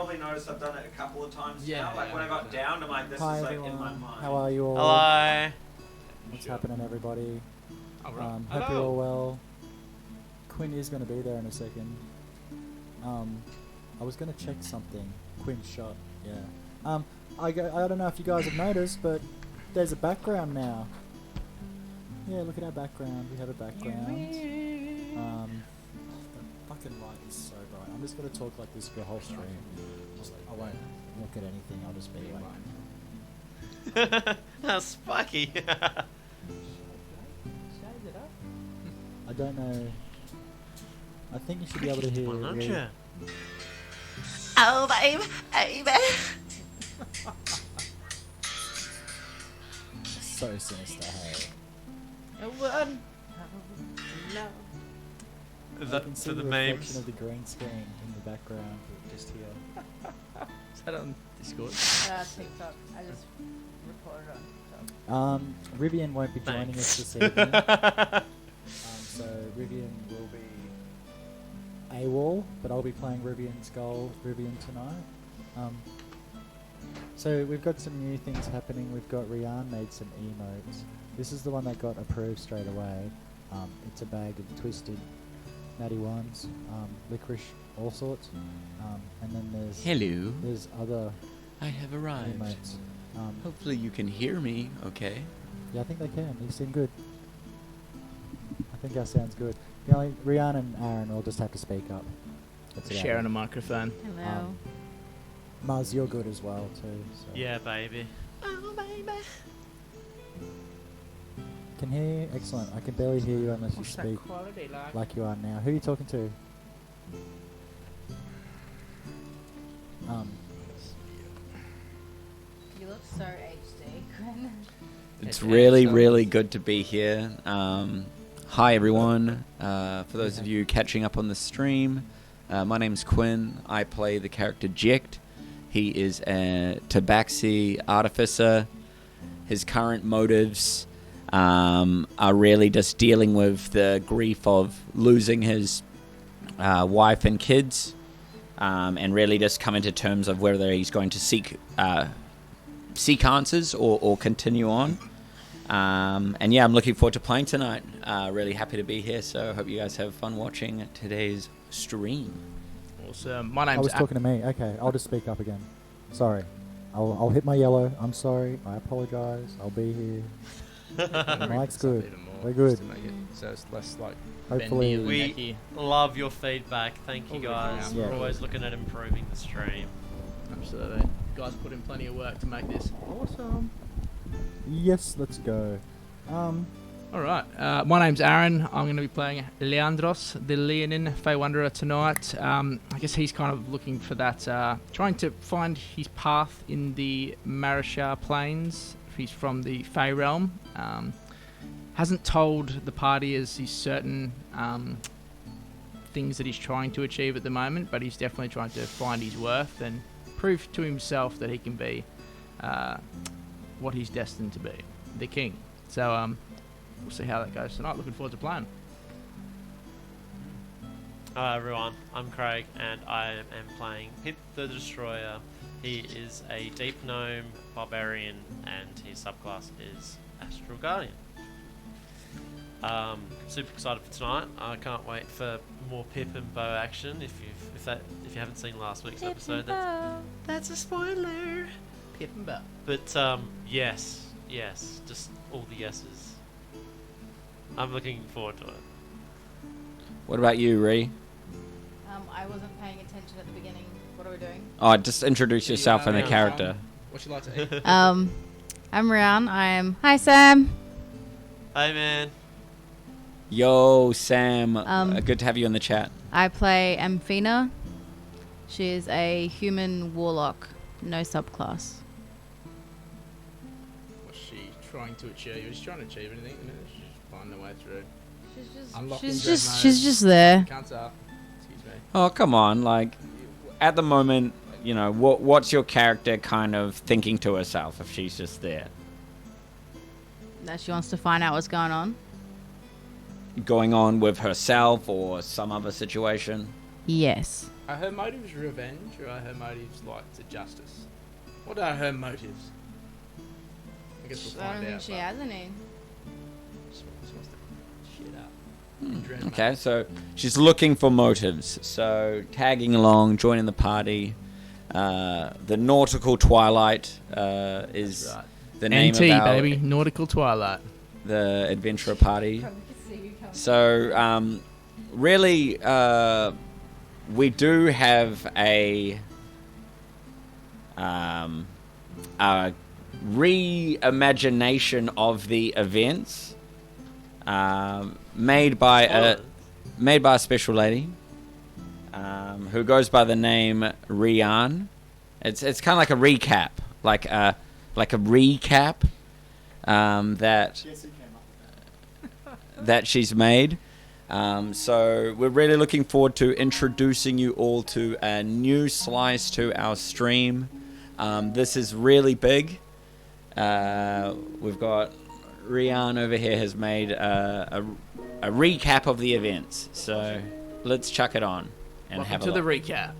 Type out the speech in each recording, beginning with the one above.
probably noticed I've done it a couple of times Yeah, now. Like yeah, when I got down, I'm like, this Hi is like everyone. in my mind. How are you all? Hello. What's happening, everybody? All right. Hope you're all well. Quinn is going to be there in a second. I was going to check something. Quinn's shot. Yeah. I don't know if you guys have noticed, but there's a background now. Yeah, look at our background. We have a background. The fucking light is so bright. I'm just going to talk like this for the whole stream. I won't look at anything. I'll just be like. That's spiky. I don't know. I think you should be able to hear. Why not Reed. you? Oh, baby. So sinister, hey. Is I that can see for the reflection memes? of the green screen in the background, just here. Is that on Discord? TikTok. I just recorded on TikTok. Rivian won't be joining us this evening. So Rivian will be AWOL, but I'll be playing Rivian's Rivian tonight. So we've got some new things happening. We've got Rian made some emotes. This is the one that got approved straight away. It's a bag of twisted natty ones, licorice, all sorts. And then there's other I have arrived. emotes. Hopefully you can hear me, okay? Yeah, I think they can. You seem good. I think our sound's good. The only Rian and Aaron will just have to speak up. That's about Sharing it. a microphone. Hello. Muzz, you're good as well too. So. Yeah, baby. Oh, baby. Can hear you? Excellent. I can barely hear you unless you What's speak that quality like? like you are now. Who are you talking to? You look so HD, Quinn. It's really, really good to be here. Hi, everyone. For those of you catching up on the stream, my name's Quinn. I play the character Jicht. He is a Tabaxi artificer. His current motives are really just dealing with the grief of losing his wife and kids, and really just coming to terms of whether he's going to seek answers or continue on. And yeah, I'm looking forward to playing tonight. Really happy to be here, so I hope you guys have fun watching today's stream. Awesome. My I name's was talking to me. Okay, I'll just speak up again. Sorry. I'll hit my yellow. I'm sorry. I apologize. I'll be here. Mike's good. We're good. So it's less like Hopefully- bendy We and necky. love your feedback. Thank you, All good, guys. yeah. We're always looking at improving the stream. Absolutely. You guys put in plenty of work to make this awesome. Yes, let's go. Alright, my name's Aaron. I'm going to be playing Leandros, the Leonin Fey Wanderer tonight. I guess he's kind of looking for that, trying to find his path in the Marishar Plains. He's from the Fey realm. Hasn't told the party as he's certain things that he's trying to achieve at the moment, but he's definitely trying to find his worth and prove to himself that he can be what he's destined to be, the king. So we'll see how that goes tonight. Looking forward to playing. Hello everyone, I'm Craig and I am playing Pip the Destroyer. He is a deep gnome barbarian and his subclass is Astral Guardian. Super excited for tonight. I can't wait for more Pip and Bow action. If you haven't seen last week's episode, that's a spoiler. Pip and Bow. But yes, just all the yeses. I'm looking forward to it. What about you, Ree? I wasn't paying attention at the beginning. What are we doing? Oh, just introduce yourself and the yeah. character. What you like to eat? I'm Rian. Hi, Sam. Hey man. Yo, Sam. Um, Good to have you in the chat. I play Amphina. She is a human warlock, no subclass. What's she trying to achieve? Is she trying to achieve anything at the minute? She's just finding her way through. Unlocking dread mode. She's just there. Cancer. Excuse me. Oh, come on. Like, at the moment, you know, what's your character kind of thinking to herself if she's just there? That she wants to find out what's going on. Going on with herself or some other situation? Yes. Are her motives revenge or are her motives like to justice? What are her motives? I guess we'll I find don't think out. she but has any. She wants to shit up. And dread Okay, mate. so she's looking for motives. So tagging along, joining the party. The Nautical Twilight is That's right. the name NT, of our baby. Nautical Twilight. the adventurer party. So really, we do have a reimagination of the events made by a special lady who goes by the name Rian. It's kind of like a recap, like a recap that she's made. So we're really looking forward to introducing you all to a new slice to our stream. This is really big. We've got Rian over here has made a recap of the events. So let's chuck it on and Welcome have a to the look. recap.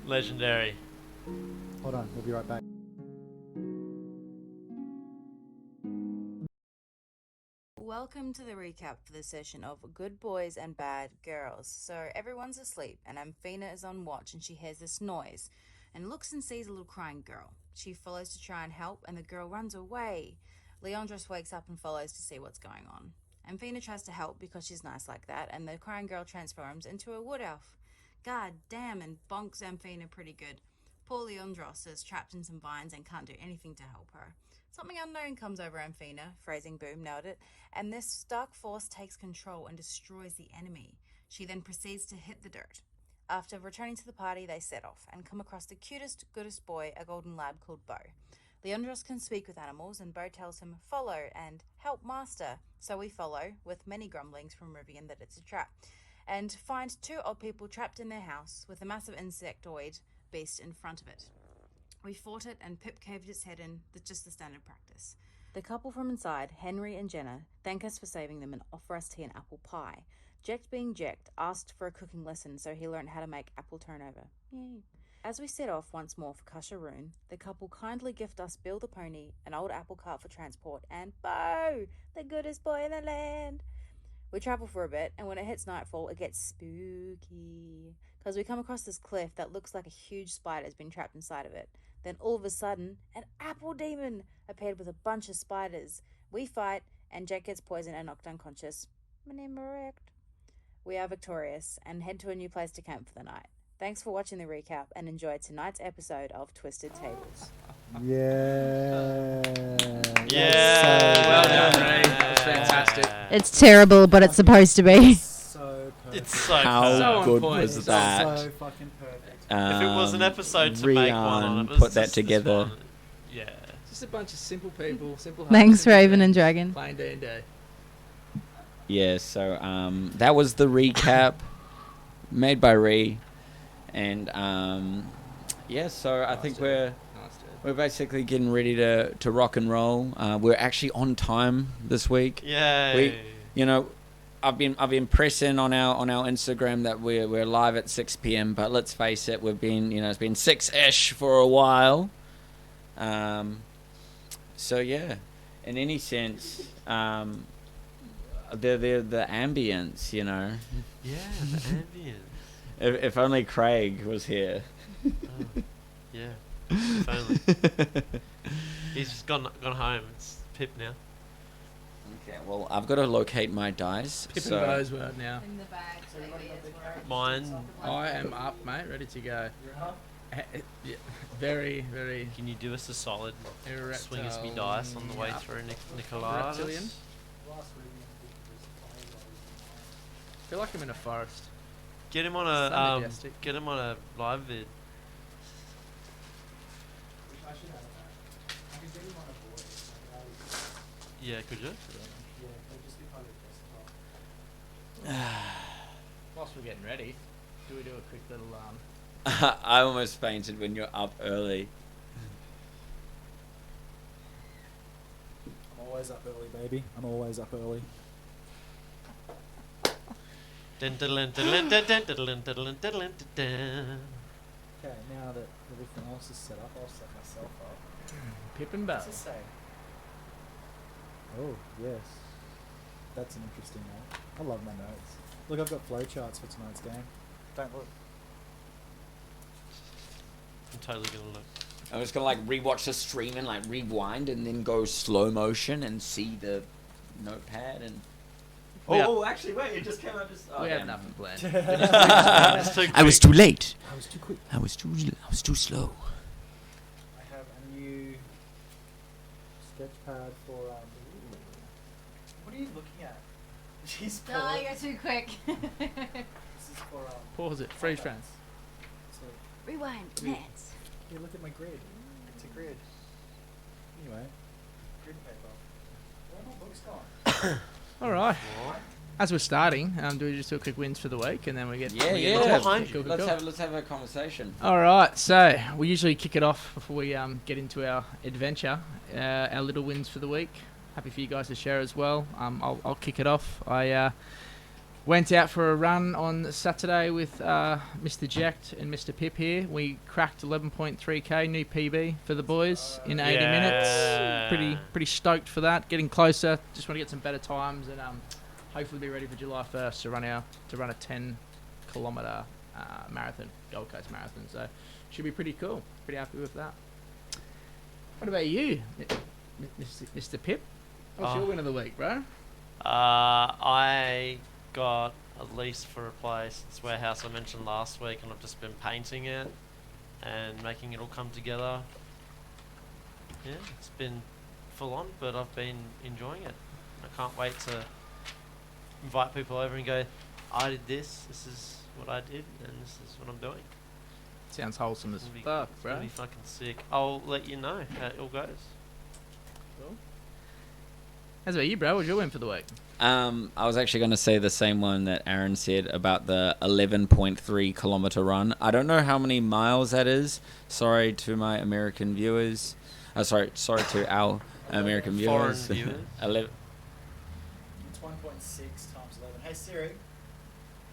Legendary. Hold on, we'll be right back. Welcome to the recap for the session of Good Boys and Bad Girls. So everyone's asleep and Amphina is on watch and she hears this noise and looks and sees a little crying girl. She follows to try and help and the girl runs away. Leandros wakes up and follows to see what's going on. Amphina tries to help because she's nice like that and the crying girl transforms into a wood elf. God damn, and bonks Amphina pretty good. Poor Leandros is trapped in some vines and can't do anything to help her. Something unknown comes over Amphina, phrasing boom, nailed it, and this dark force takes control and destroys the enemy. She then proceeds to hit the dirt. After returning to the party, they set off and come across the cutest, goodest boy, a golden lab called Bo. Leandros can speak with animals, and Bo tells him, follow and help master. So we follow, with many grumblings from Rivian that it's a trap, and find two odd people trapped in their house with a massive insectoid beast in front of it. We fought it and Pip caved its head in, just the standard practice. The couple from inside, Henry and Jenna, thank us for saving them and offer us tea and apple pie. Jekt being Jekt asked for a cooking lesson so he learned how to make apple turnover. Yay. As we set off once more for Kasharoon, the couple kindly gift us Bill the pony, an old apple cart for transport, and Bo, the goodest boy in the land. We travel for a bit, and when it hits nightfall, it gets spooky. Because we come across this cliff that looks like a huge spider has been trapped inside of it. Then all of a sudden, an apple demon appeared with a bunch of spiders. We fight, and Jake gets poisoned and knocked unconscious. Correct. We are victorious, and head to a new place to camp for the night. Thanks for watching the recap, and enjoy tonight's episode of Twisted Tables. Yeah. Yeah. Well done, Ray. That was fantastic. It's terrible, but it's supposed to be. So perfect. It's so How perfect. So on good point. was It's that? So fucking perfect. If it was an episode to make one on Rian it, was put that just this together. one. Yeah. Just a bunch of simple people, simple. Thanks, hearts, Raven and Dragon. Playing D&D. Yeah, so that was the recap made by Ree, and yeah, so I think we're Nice, dude. we're basically getting ready to rock and roll. We're actually on time this week. Yay. You know, I've been pressing on our Instagram that we're live at 6 p.m. But let's face it, we've been it's been 6-ish for a while. So yeah, in any sense, the ambience, you know. Yeah, the ambience. If only Craig was here. Oh, yeah. If only. He's just gone home. It's Pip now. Okay, well, I've got to locate my dice. Pip so and Roseword now. In the bag. Mine. I am up, mate, ready to go. Yeah, very, very Can you do us a solid? erectile. Swing us me dice on the way Yep. through Nicolas. Reptilian. I feel like I'm in a forest. Get him on So a majestic. get him on a live vid. Yeah, could you? Whilst we're getting ready, do we do a quick little I almost fainted when you're up early. I'm always up early, baby. I'm always up early. Dun, dun, dun, dun, dun, dun, dun, dun, dun, dun, dun, dun, dun. Okay, now that everything else is set up, I'll set myself up. Pip and What's Bell. this say? Oh, yes. That's an interesting note. I love my notes. Look, I've got flowcharts for tonight's game. Don't look. I'm totally gonna look. I'm just gonna like rewatch the stream and like rewind and then go slow motion and see the notepad and. Yeah. Oh, actually, wait! It just came out. Just We had damn. nothing planned. It's too I was quick. too late. I was too quick. I was too slow. I have a new sketch pad for what are you looking at? She's No, Oh, you're too quick. This is for Pause it. Freeze frame. So Rewind. Next. here, look at my grid. It's a grid. Anyway, grid paper. Where are my books gone? All right. As we're starting, do we just do a quick wins for the week, and then we get Yeah, we get yeah. into it? Behind you. Cool, cool, Let's cool. have a conversation. All right, so we usually kick it off before we get into our adventure, our little wins for the week. Happy for you guys to share as well. I'll kick it off. I went out for a run on Saturday with Mr. Ject and Mr. Pip here. We cracked 11.3k new PB for the boys in 80 Yeah. minutes. Pretty stoked for that. Getting closer. Just want to get some better times and hopefully be ready for July 1st to run a 10-kilometer marathon, Gold Coast Marathon. So should be pretty cool. Pretty happy with that. What about you, Mr. Pip? What's your win of the week, bro? I got a lease for a place. It's warehouse I mentioned last week, and I've just been painting it and making it all come together. Yeah, it's been full on, but I've been enjoying it. I can't wait to invite people over and go, I did this is what I did, and this is what I'm doing. Sounds wholesome as It'll be- fuck, It's bro. gonna be fucking sick. I'll let you know how it all goes. Cool. How's about you, bro? What's your win for the week? I was actually going to say the same one that Aaron said about the 11.3 kilometer run. I don't know how many miles that is. Sorry to my American viewers. Sorry to our American Foreign viewers. viewers. 11. It's 1.6 times 11. Hey Siri.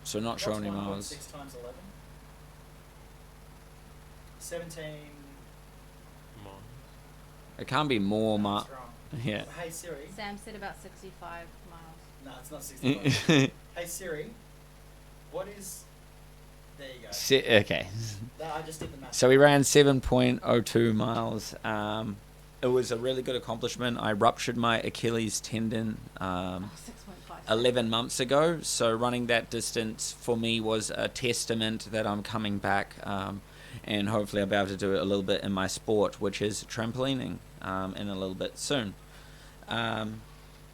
So not sure how many miles. 1.6 times 11? 17. Come on. It can't be more No, miles. it's wrong. Yeah. Hey Siri. Sam said about 65 miles. No, it's not 65. Hey Siri. What is? There you go. Okay. No, I just did the math. So we ran 7.02 miles. It was a really good accomplishment. I ruptured my Achilles tendon 6.5. 11 months ago. So running that distance for me was a testament that I'm coming back, and hopefully I'll be able to do it a little bit in my sport, which is trampolining, in a little bit soon.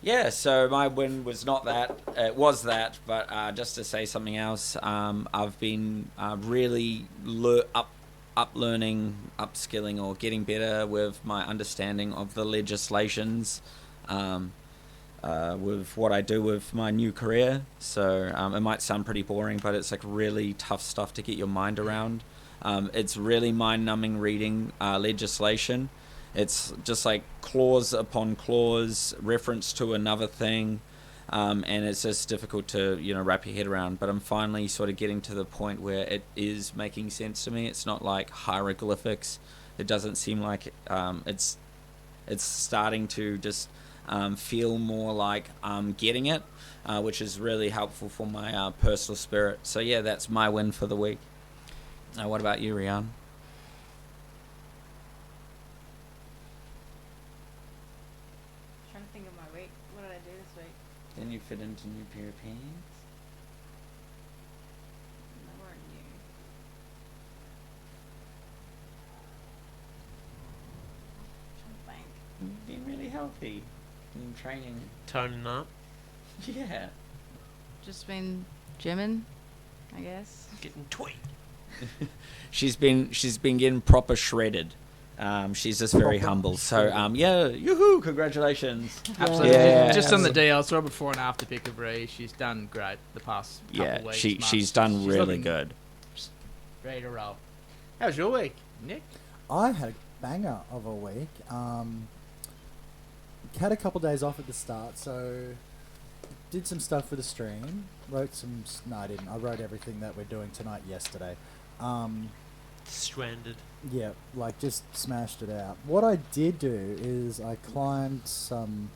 Yeah, so my win was not that. It was that, but just to say something else, I've been really learning, upskilling, or getting better with my understanding of the legislations with what I do with my new career. So it might sound pretty boring, but it's like really tough stuff to get your mind around. It's really mind-numbing reading legislation. It's just like clause upon clause, reference to another thing, and it's just difficult to wrap your head around. But I'm finally sort of getting to the point where it is making sense to me. It's not like hieroglyphics. It doesn't seem like it's starting to just feel more like I'm getting it, which is really helpful for my personal spirit. So yeah, that's my win for the week. What about you, Rian? Trying to think of my week. What did I do this week? Then you fit into new pair of pants. No, weren't you? Trying to think. You've been really healthy in training. Toning up, Yeah. Just been gymming, I guess. getting tweet. She's been getting proper shredded. She's just very Proper humble. So yeah, yoo-hoo, congratulations. Absolutely. Yeah. Just on the DL, saw her before and after pick of Bree. She's done great the past couple Yeah, weeks. she's months. done She's really looking good. Ready to roll. How was your week, Nick? I had a banger of a week. Had a couple days off at the start, so did some stuff for the stream. Wrote some. No, I didn't. I wrote everything that we're doing tonight yesterday. Stranded. Yeah, like just smashed it out. What I did do is I climbed some.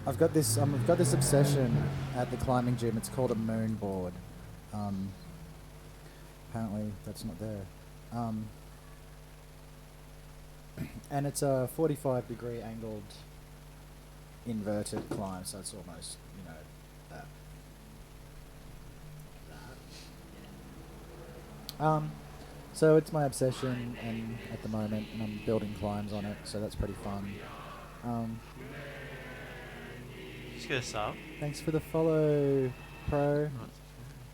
I've got this obsession at the climbing gym. It's called a moon board. Apparently that's not there. And it's a 45-degree angled inverted climb, so it's almost, that. So it's my obsession, and at the moment, and I'm building climbs on it, so that's pretty fun. Just get a sub. Thanks for the follow, Pro.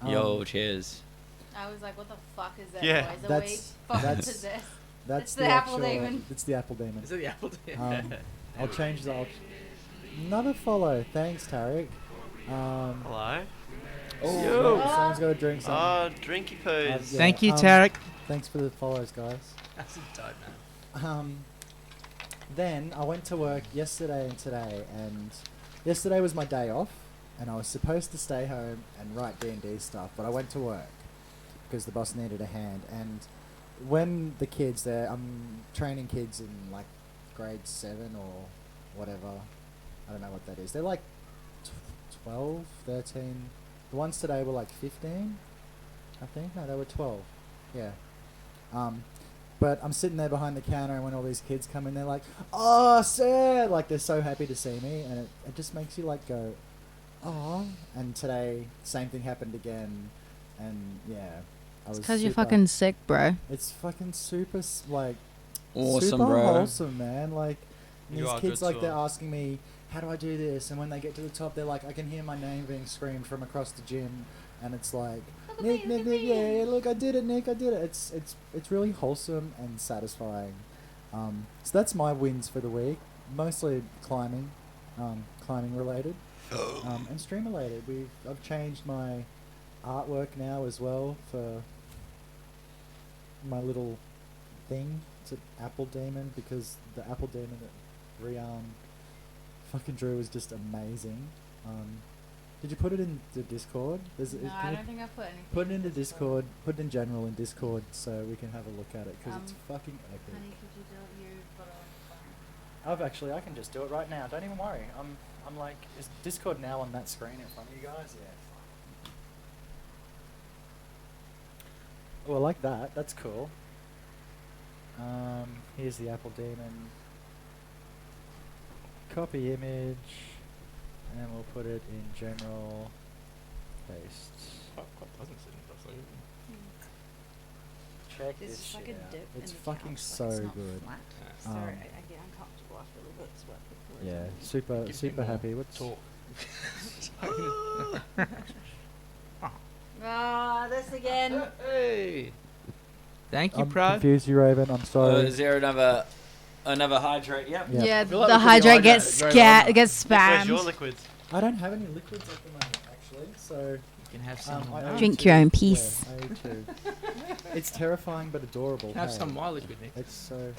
Yo, cheers. I was like, what the fuck is that Yeah. noise? Are we That's- fucking that's- possessed? That's It's the apple demon. It's the apple demon. Is it the apple? I'll change that. Another follow. Thanks, Tarek. Hello. Someone's got to drink something. Oh, drinky poos. Yeah, Thank you, Tarek. Thanks for the follows, guys. That's a dope, man. Then I went to work yesterday and today, and yesterday was my day off, and I was supposed to stay home and write D&D stuff, but I went to work because the boss needed a hand. And when the kids there, I'm training kids in like grade 7 or whatever. I don't know what that is. They're like 12, 13. The ones today were like 15, I think. No, they were 12. Yeah. But I'm sitting there behind the counter, and when all these kids come in, they're like, "Oh, sir!" Like, they're so happy to see me, and it just makes you like go, "Oh." And today, same thing happened again, and yeah, I was. Because you're super- fucking sick, bro. It's fucking super like Awesome, super bro. wholesome, man. Like You these are kids, good like to they're them. asking me, "How do I do this?" And when they get to the top, they're like, "I can hear my name being screamed from across the gym," and it's like, "Nick, Nick, Nick, yeah, look, I did it, Nick, I did it." It's really wholesome and satisfying. So that's my wins for the week. Mostly climbing, climbing related, and stream related. I've changed my artwork now as well for my little thing. It's an apple demon, because the apple demon that Rian fucking drew was just amazing. Did you put it in the Discord? No, I don't think I put anything. Put it into Discord. Put it in general in Discord so we can have a look at it, because it's fucking epic. Honey, could you do it? You've got a phone. I can just do it right now. Don't even worry. I'm like, is Discord now on that screen in front of you guys? Yeah. Oh, I like that. That's cool. Here's the apple demon. Copy image, and we'll put it in general. Paste. Check There's this just like shit a out. dip It's in the fucking couch, so like it's not good. flat. Um, Sorry, I get uncomfortable after a little bit. It's what the Yeah, super Give super me more happy. What's talk. Ah, this again. Hey. Thank you, I'm Pro. confused, you Raven. I'm sorry. Is there another hydrate? Yep. Yeah. Yeah, I feel like the we should be hydrate gets hydrated very well. gets Where's your spammed. liquids? I don't have any liquids at the moment, actually. So You can have some. I of owe Drink two. your own peace. Yeah, I owe two. It's terrifying but adorable. Have hey. some of my liquid, Nick. It's so.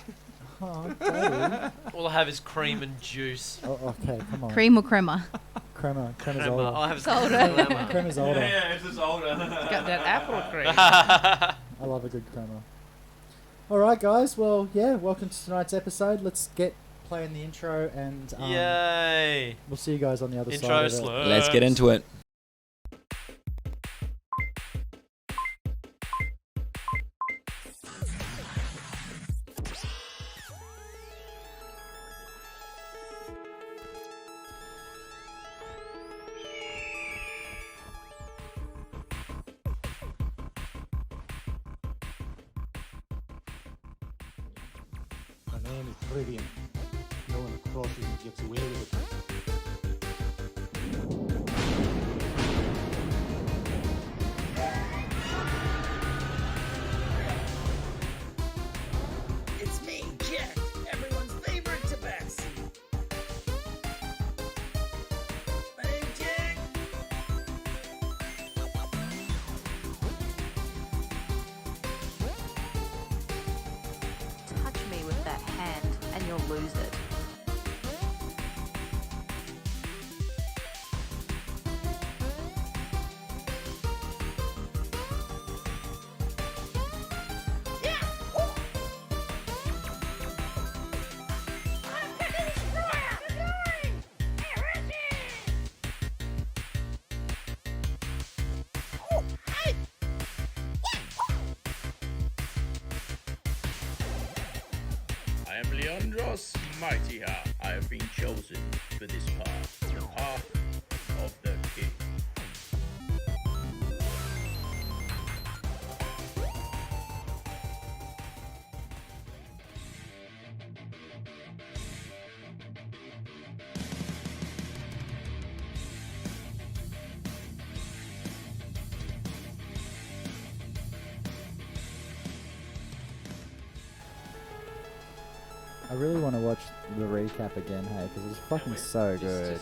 Oh, babe. All I have is cream and juice. Oh, okay, come on. Cream or crema? Crema. Crema's Crema. older. I'll have Soda. crema. Crema's older. Yeah, it's just older. Got that apple cream. I love a good crema. Alright, guys. Well, yeah, welcome to tonight's episode. Let's get playing the intro, and Yay! we'll see you guys on the other Intro side of it. slow. Let's get into it. My name is Rivian. No one crosses and gets away with it. It's me, Jack, everyone's favorite tabaxi. My name's Jack. Touch me with that hand and you'll lose it. I am Leandros Mightyha. I have been chosen for this path, the path of the king. I really want to watch the recap again, hey, because it's fucking so good.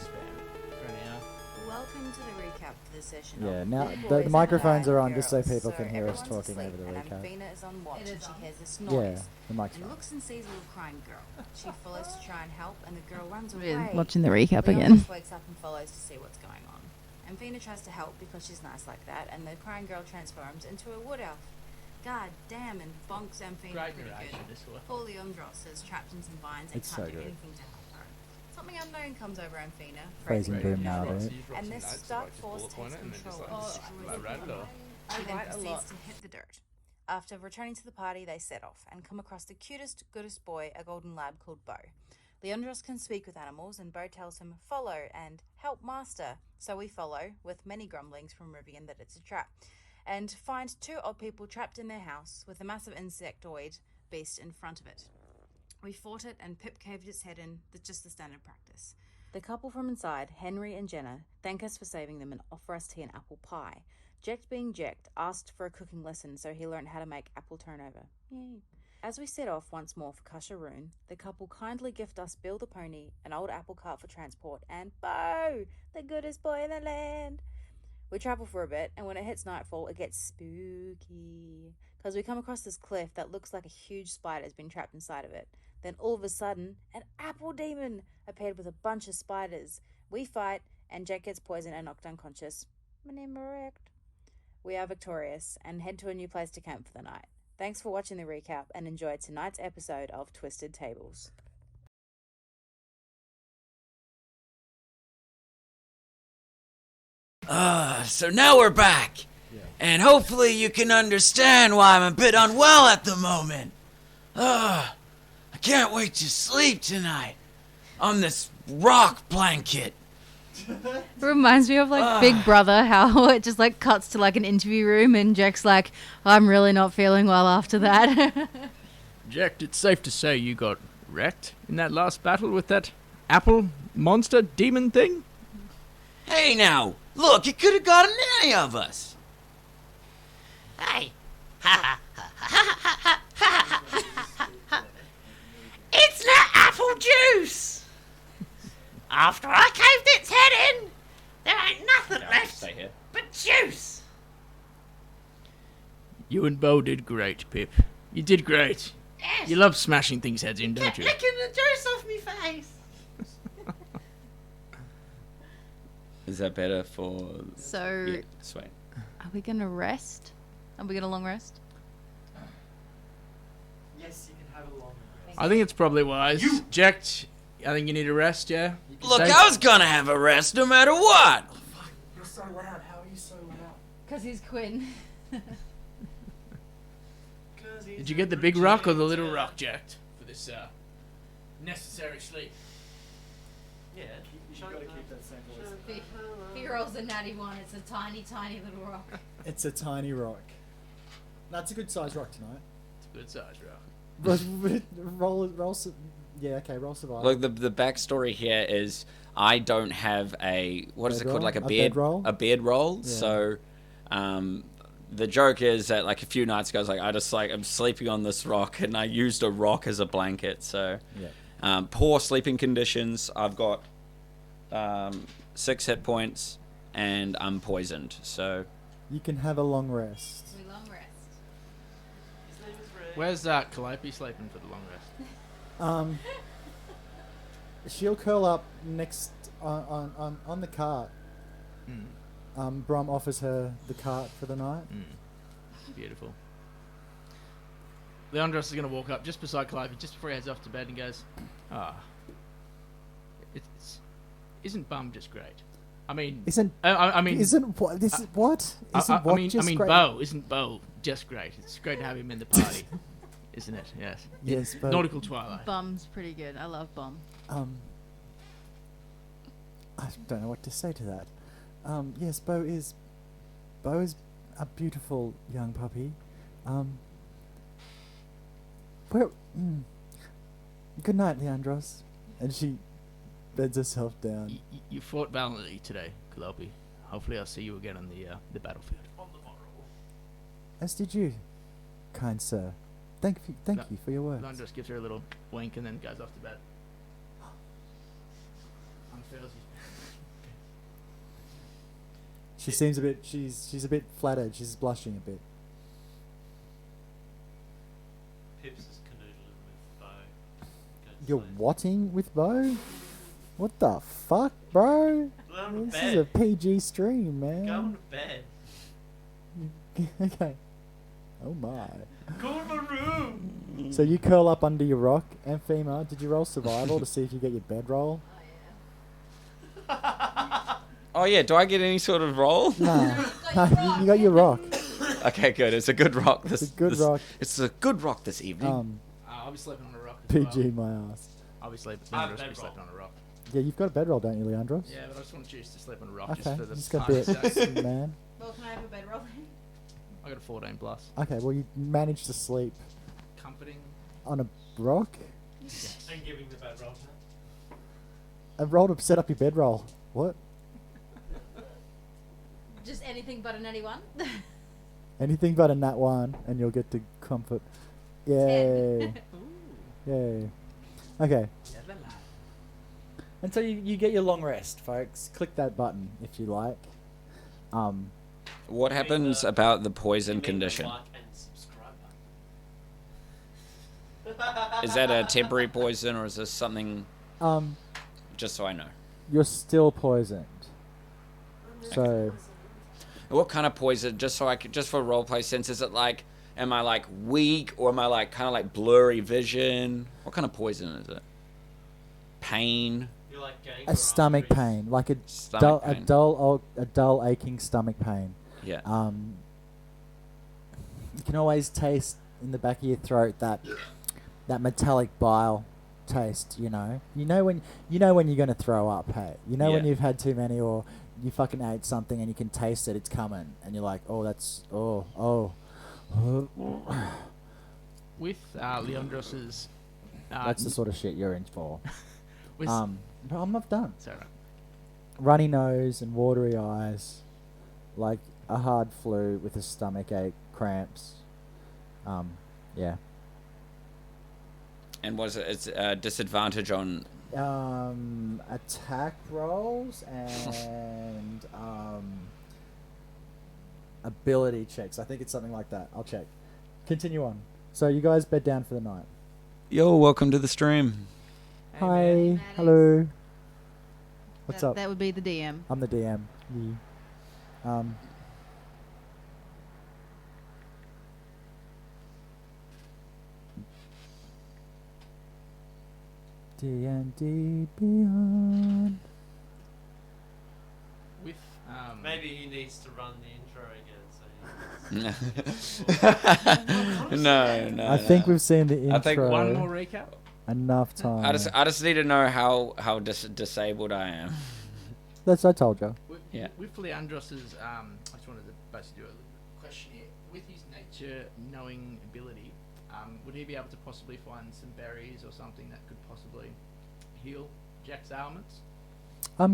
Welcome to the recap for the session. Yeah, of now Good the Boys and microphones Bad are on just so Girls. people can hear us everyone's talking over asleep, the and recap. Amphina is on watch, and she hears this Yeah, noise. the mic's And on. looks and sees a little crying girl. She follows to try and help, and the girl runs We're away. watching the recap Leon again. just wakes up and follows to see what's going on. Amphina tries to help because she's nice like that, and the crying girl transforms into a wood elf. God damn, and bonks Amphina Great pretty narration, good. this one. Poor Leandros is trapped in some vines and It's can't so do good. anything to help her. Something unknown comes over Amphina, Praising Boom Boom Naruto. and this dark force takes control and destroys everyone. She then proceeds to hit the dirt. After returning to the party, they set off and come across the cutest, goodest boy, a golden lab called Bo. Leandros can speak with animals, and Bo tells him, follow and help master. So we follow, with many grumblings from Rivian that it's a trap, and find two odd people trapped in their house with a massive insectoid beast in front of it. We fought it, and Pip caved its head in, just the standard practice. The couple from inside, Henry and Jenna, thank us for saving them and offer us tea and apple pie. Jekt, being Jekt, asked for a cooking lesson, so he learned how to make apple turnover. Yay. As we set off once more for Kasharoon, the couple kindly gift us Bill the pony, an old apple cart for transport, and Bo, the goodest boy in the land. We travel for a bit, and when it hits nightfall, it gets spooky, because we come across this cliff that looks like a huge spider has been trapped inside of it. Then all of a sudden, an apple demon appeared with a bunch of spiders. We fight, and Jack gets poisoned and knocked unconscious. Correct. We are victorious, and head to a new place to camp for the night. Thanks for watching the recap, and enjoy tonight's episode of Twisted Tables. So now we're back. And hopefully you can understand why I'm a bit unwell at the moment. I can't wait to sleep tonight on this rock blanket. It reminds me of like Big Brother, how it just like cuts to like an interview room and Jack's like, I'm really not feeling well after that. Jack, it's safe to say you got wrecked in that last battle with that apple monster demon thing? Hey now, look, it could have gotten any of us. Hey. It's not apple juice. After I caved its head in, there ain't nothing left Stay here. but juice. You and Bo did great, Pip. You did great. Yes. You love smashing things' heads in, don't Kept you? licking the juice off me face. Is that better for... So, Yeah, sweet. are we gonna rest? Are we gonna long rest? Yes, you can have a long rest. I think it's probably wise. Jack, I think you need a rest, yeah? You can Look, stay- I was gonna have a rest no matter what. You're so loud. How are you so loud? Because he's Quinn. Did you get the big rock or the little rock, Jack, for this necessary sleep? Yeah. You gotta keep that same voice. He rolls a natty one. It's a tiny, tiny little rock. It's a tiny rock. That's a good size rock tonight. It's a good size rock. Yeah, okay, roll survival. Look, the backstory here is I don't have a... What is it called? Bedroll? Like a A beard... bedroll? A beardroll. Yeah. So... the joke is that like a few nights ago, I was like, I'm sleeping on this rock, and I used a rock as a blanket. So, Yeah. Poor sleeping conditions. I've got 6 hit points, and I'm poisoned. So, You can have a long rest. We long rest. Where's Calliope sleeping for the long rest? She'll curl up next on the cart. Brom offers her the cart for the night. Beautiful. Leandros is going to walk up just beside Calliope, just before he heads off to bed, and goes, isn't Bum just great? I mean, Isn't I mean, isn't what this is what? Isn't I what mean, just great? Bo, isn't Bo just great? It's great to have him in the party. isn't it? Yes. Yes, but Nautical Twilight. Bum's pretty good. I love Bum. I don't know what to say to that. Yes, Bo is a beautiful young puppy. Where? Good night, Leandros. And she beds herself down. You fought valiantly today, Kalopi. Hopefully, I'll see you again on the battlefield. As did you, kind sir. Thank you for your words. Leandros gives her a little wink and then goes off to bed. Unfurls you. She seems a bit. She's a bit flattered. She's blushing a bit. Pips is canoodling with Bo. Go to You're sleep. watting with Bo? What the fuck, bro? Go on to This bed. is a PG stream, man. Go on to bed. Okay. Oh my. Go in my room. So you curl up under your rock, Amphema. Did you roll survival to see if you get your bedroll? Oh yeah, do I get any sort of roll? Nah. You got your rock. Okay, good. It's a good rock. It's a good rock. It's a good rock this evening. I'll be sleeping on a rock as PG well. my ass. I'll be sleeping. I have Leandros will be bedroll. sleeping on a rock. Yeah, you've got a bedroll, don't you, Leandros? Yeah, but I just want to choose to sleep on a rock Okay, just for the just got a bit, sake. man. Well, can I have a bedroll then? I got a 14 plus. Okay, well you managed to sleep Comforting. on a rock. And giving the bed roll. A roll to set up your bedroll. What? Just anything but an 81. Anything but a nat 1, and you'll get to comfort. Yay! Yay! Okay. And so you get your long rest, folks. Click that button if you like. What happens about the poison condition? Like and subscribe Is that a temporary poison or is this something? Um, Just so I know. you're still poisoned. So What kind of poison? Just so I could, just for roleplay sense, is it like, am I like weak or am I like kind of like blurry vision? What kind of poison is it? Pain. You're like gang a stomach pain, like a Stomach pain. a dull aching stomach pain. Yeah. You can always taste in the back of your throat that metallic bile taste. You know when you're gonna throw up. Hey, when Yeah. you've had too many or you fucking ate something and you can taste it. It's coming, and you're like, With Leandros's. that's the sort of shit you're in for. with, But I'm not done. sorry. Runny nose and watery eyes, like a hard flu with a stomach ache, cramps. Yeah. And was it? It's a disadvantage on. Attack rolls and ability checks. I think it's something like that. I'll check. Continue on. So you guys bed down for the night. Yo, welcome to the stream. Hi. Hello. What's that, up? That would be the DM. I'm the DM. Yeah. D&D Beyond. With Maybe he needs to run the intro again. No. I think we've seen the intro I think one more recap. enough time. I just need to know how disabled I am. That's I told you. Yeah. With Leandros's, I just wanted to basically do a question here. With his nature knowing ability, would he be able to possibly find some berries or something that could possibly heal Jack's ailments?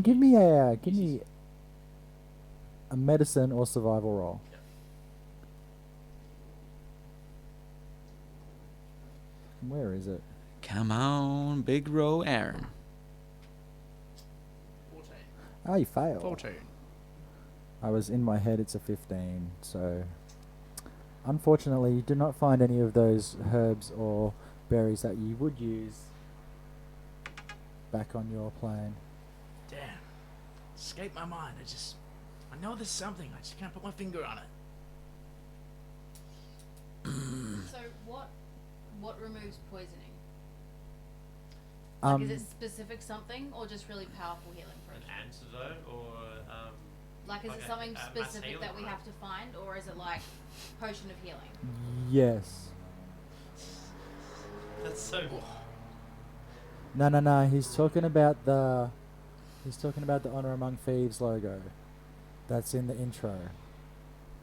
Give me a medicine or survival roll. Where is it? Come on, big row, Aaron. 14. Oh, you failed. 14. I was in my head. It's a 15. So, unfortunately, you do not find any of those herbs or berries that you would use back on your plane. Damn. Escaped my mind. I know there's something. I just can't put my finger on it. So what removes poisoning? Like, is it specific something or just really powerful healing for An it? antidote or Like, is it like something a mass specific healing that we room. have to find, or is it like potion of healing? Yes. That's so. No. He's talking about the Honor Among Thieves logo. That's in the intro.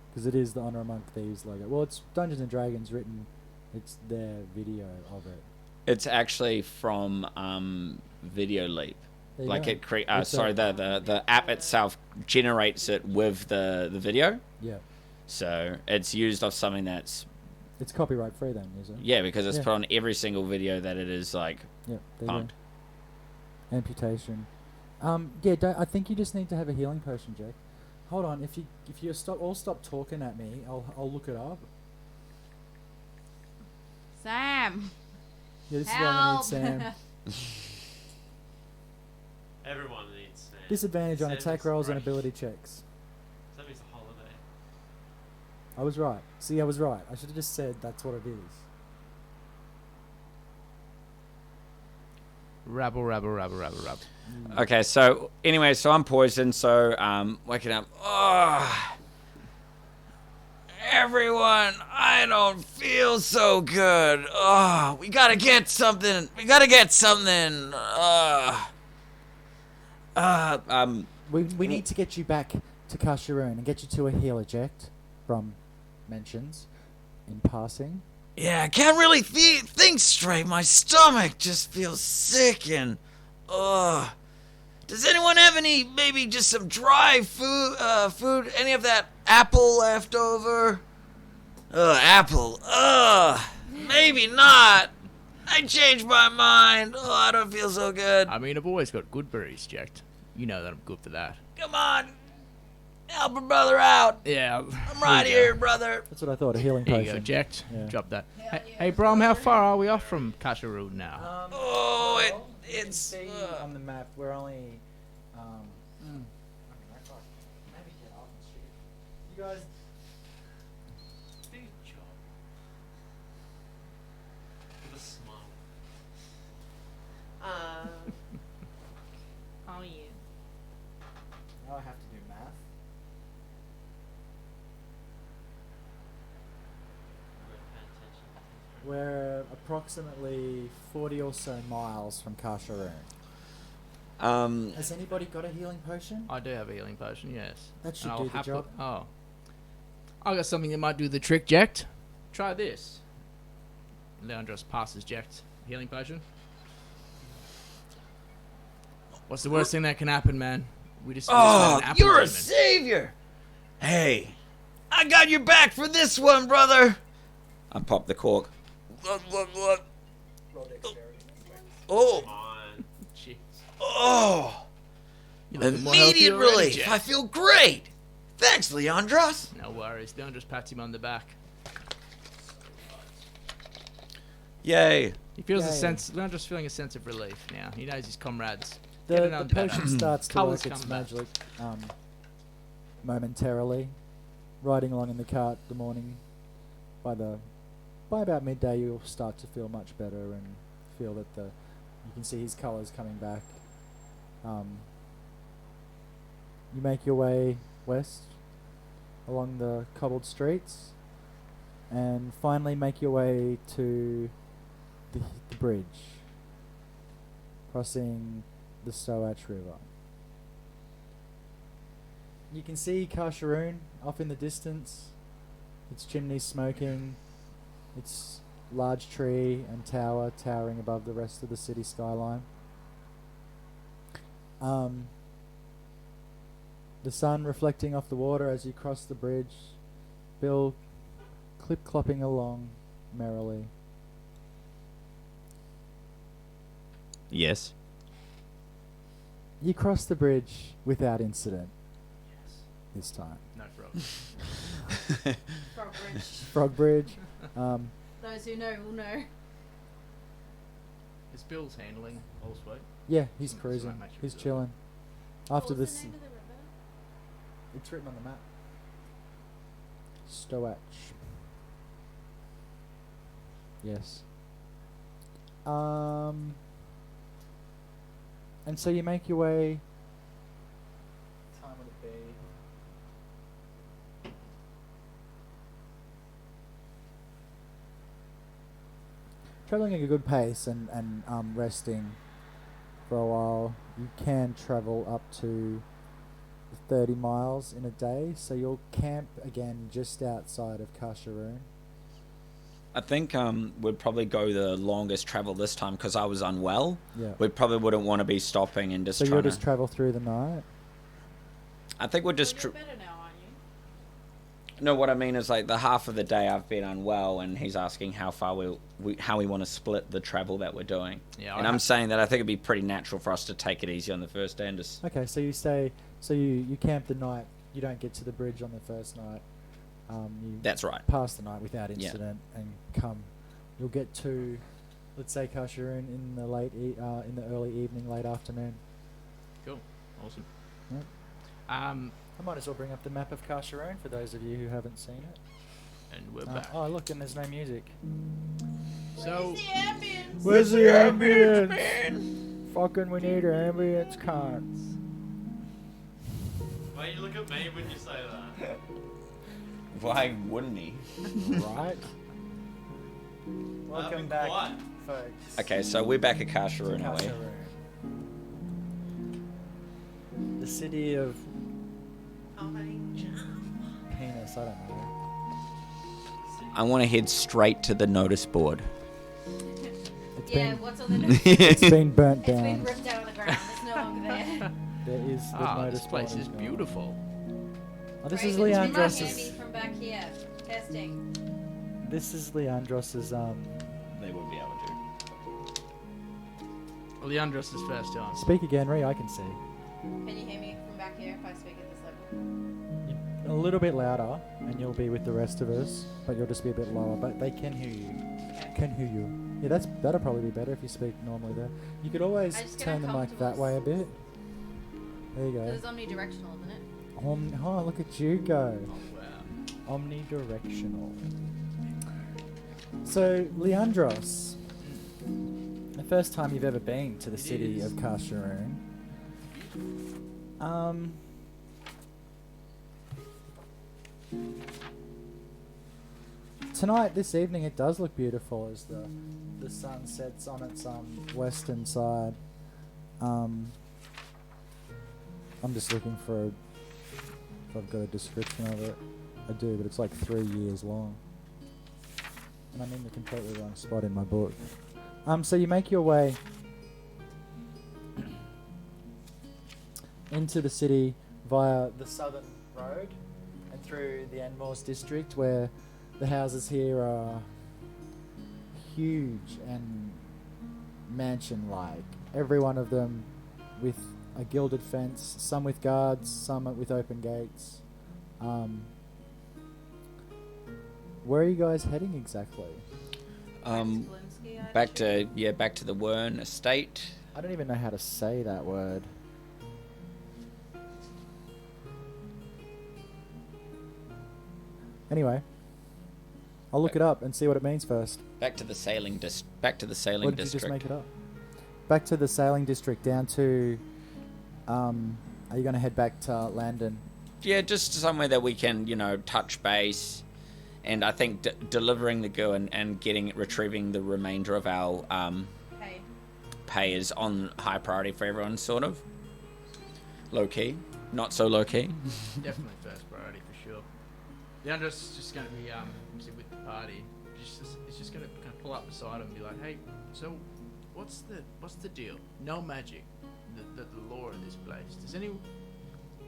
Because it is the Honor Among Thieves logo. Well, it's Dungeons and Dragons written. It's their video of it. It's actually from Video Leap. There you Like go. It's the app itself generates it with the video. Yeah. So it's used off something that's It's copyright free then, is it? yeah, because it's Yeah. put on every single video that it is like Yeah. There you pumped. go. Amputation. I think you just need to have a healing potion, Jack. Hold on, if you stop talking at me, I'll look it up. Sam. Yeah, this is why I need Help. Sam. Everyone needs Sam. Disadvantage on Sam attack is rolls and great. ability checks. Sam is a holiday. I was right. See, I was right. I should have just said that's what it is. Rabble. Okay, so anyway, so I'm poisoned, so waking up. Oh, everyone, I don't feel so good. Oh, we gotta get something. We need to get you back to Kasharoon and get you to a heal eject from mentions in passing. Yeah, I can't really think straight. My stomach just feels sick and, Does anyone have maybe just some dry food? Any of that apple left over? Apple. Maybe not. I changed my mind. Oh, I don't feel so good. I mean, I've always got good berries, Jack. You know that I'm good for that. Come on. Help a brother out. Yeah. I'm right here, brother. That's what I thought, a healing Here potion. you go, Jack. Yeah. Drop that. Hey, Brom, how far are we off from Kasharoon now? It's on the map. We're only. You guys. Good job. With a smile. Oh yeah. Now I have to do math. We're approximately 40 or so miles from Kasharoon. Has anybody got a healing potion? I do have a healing potion, yes. That should And do I'll the have job. I got something that might do the trick, Jack. Try this. Leandros passes Jack's healing potion. What's the worst thing that can happen, man? We just Oh, an apple you're a demon. savior! Hey, I got your back for this one, brother. I popped the cork. Look. Oh, Jeez. oh! You're looking more healthy Immediate already, relief. Jack. I feel great. Thanks, Leandros. No worries. Leandros pats him on the back. Yay. He feels a Yay. sense. Leandros feeling a sense of relief now. He knows his comrades. The getting on better. potion starts to Colours work its come back. magic momentarily. Riding along in the cart the morning, by about midday you'll start to feel much better and feel that you can see his colours coming back. You make your way west along the cobbled streets and finally make your way to the bridge, crossing the Stoach River. You can see Kasharoon off in the distance, its chimneys smoking, its large tree and tower towering above the rest of the city skyline. The sun reflecting off the water as you cross the bridge, Bill clip-clopping along merrily. Yes. You cross the bridge without incident this time. No problem. Frog Bridge. Frog Bridge. Those who know will know. Is Bill's handling all sweet? Yeah, he's So I cruising. make sure He's it's chilling. After What was this, the name of the river? it's written on the map. Stoach. Yes. And so you make your way. Time would it be? traveling at a good pace and resting for a while, you can travel up to 30 miles in a day. So you'll camp again just outside of Kasharoon. I think we'd probably go the longest travel this time because I was unwell. Yeah. We probably wouldn't want to be stopping and just So trying you'll to... just travel through the night? I think we're just... You're better now, aren't you? No, what I mean is like the half of the day I've been unwell, and he's asking how far how we want to split the travel that we're doing. Yeah, and I'm saying that I think it'd be pretty natural for us to take it easy on the first day and just... Okay, so you stay... So you camp the night. You don't get to the bridge on the first night. You That's right. pass the night without Yeah. incident and come. You'll get to, let's say, Kasharoon in the in the early evening, late afternoon. Cool. Awesome. Yep. I might as well bring up the map of Kasharoon for those of you who haven't seen it. And we're back. Oh, look, and there's no music. So, Where's the ambience, man? Fucking, we need ambience, cunts. Why you look at me when you say that? Why wouldn't he? Right. Welcome back, folks. Okay, so we're back at Kasharoon, are we? Kasharoon. The city of penis, I don't know. I want to head straight to the notice board. It's Yeah, been, what's on the notice? it's been burnt It's been down. ripped out of the ground. It's no longer there. There is the notice this place board is gone. beautiful. Oh, this Right, is it's been Leandros'. from back here. Testing. This is Leandros' They would be able to. Well, Leandros is first on. Speak again, Ree. I can see. Can you hear me from back here if I speak at this level? A little bit louder, and you'll be with the rest of us, but you'll just be a bit lower. But they can hear you. Can hear you. Yeah, that'll probably be better if you speak normally there. You could always I just get turn the mic that uncomfortable. way a bit. There you go. It's omnidirectional, isn't it? Oh, look at you go. Oh, wow. Omnidirectional. So, Leandros, the first time you've ever been to the city of Kasharoon. Tonight, this evening, it does look beautiful as the sun sets on its western side. I'm just looking for if I've got a description of it. I do, but it's like 3 years long. And I'm in the completely wrong spot in my book. So you make your way into the city via the southern road and through the Enmores district, where the houses here are huge and mansion-like. Every one of them with a gilded fence, some with guards, some with open gates. Where are you guys heading exactly? Back to the Wern estate. I don't even know how to say that word. Anyway, I'll look it up and see what it means first. Back to the sailing What district. did you just make it up? Back to the sailing district, down to... are you going to head back to Landon? Yeah, just somewhere that we can, touch base. And I think delivering the girl and retrieving the remainder of our pay is on high priority for everyone, sort of. Low key, not so low key. Definitely first priority for sure. Leandros is just going to be with the party. He's just going to kind of pull up beside him and be like, "Hey, so what's the deal? No magic. The lore of this place. Does any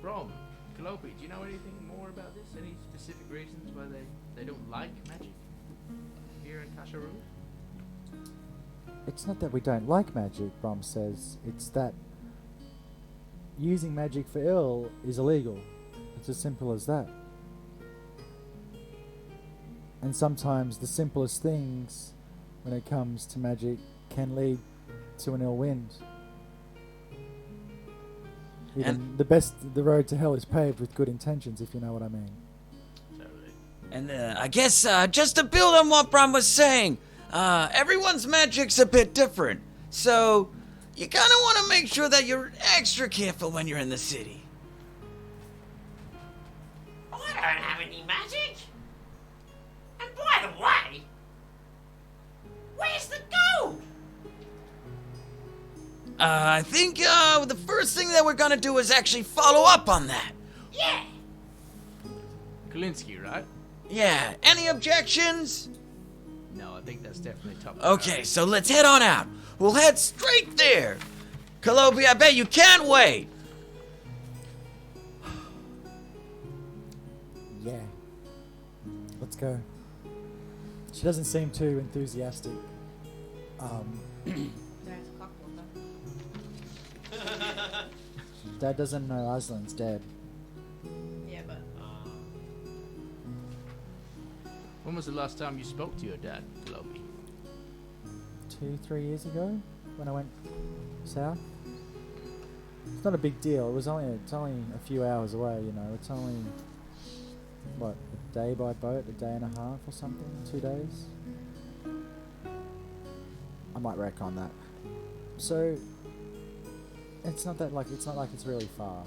Brom, Kalopi, do you know anything more about this? Any specific reasons why they don't like magic here in Kasharoon?" It's not that we don't like magic, Brom says. It's that using magic for ill is illegal. It's as simple as that. And sometimes the simplest things, when it comes to magic, can lead to an ill wind. Even the road to hell is paved with good intentions, if you know what I mean. Totally. And I guess just to build on what Bram was saying, everyone's magic's a bit different. So you kind of want to make sure that you're extra careful when you're in the city. I don't have any magic. And by the way, where's the I think the first thing that we're gonna do is actually follow up on that. Yeah. Kalinsky, right? Yeah, any objections? No, I think that's definitely top. Okay, so let's head on out. We'll head straight there. Kalobi, I bet you can't wait. Yeah. Let's go. She doesn't seem too enthusiastic. Dad doesn't know Aslan's dead. Yeah, but When was the last time you spoke to your dad, Kalobi? 2-3 years ago, when I went south. It's not a big deal. It's only a few hours away. You know, it's only what, a day by boat, a day and a half or something, 2 days. I might wreck on that. So it's not like it's really far.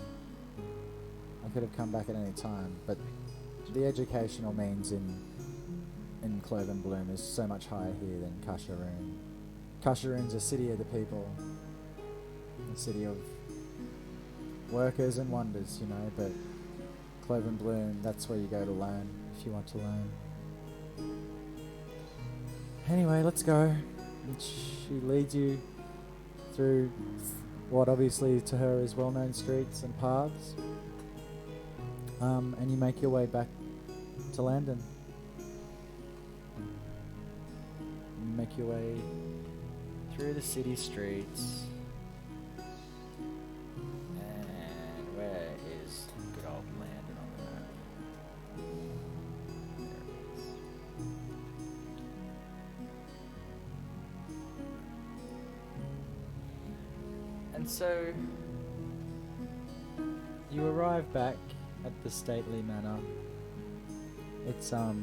I could have come back at any time, but the educational means in Cloven Bloom is so much higher here than Kasharoon. Kasharoon's a city of the people, a city of workers and wonders, you know, but Cloven Bloom, that's where you go to learn, if you want to learn. Anyway, let's go. And she leads you through what obviously to her is well-known streets and paths. And you make your way back to Landon. You make your way through the city streets. And where is good old Landon on the map? There it is. And so you arrive back at the stately manor. It's oh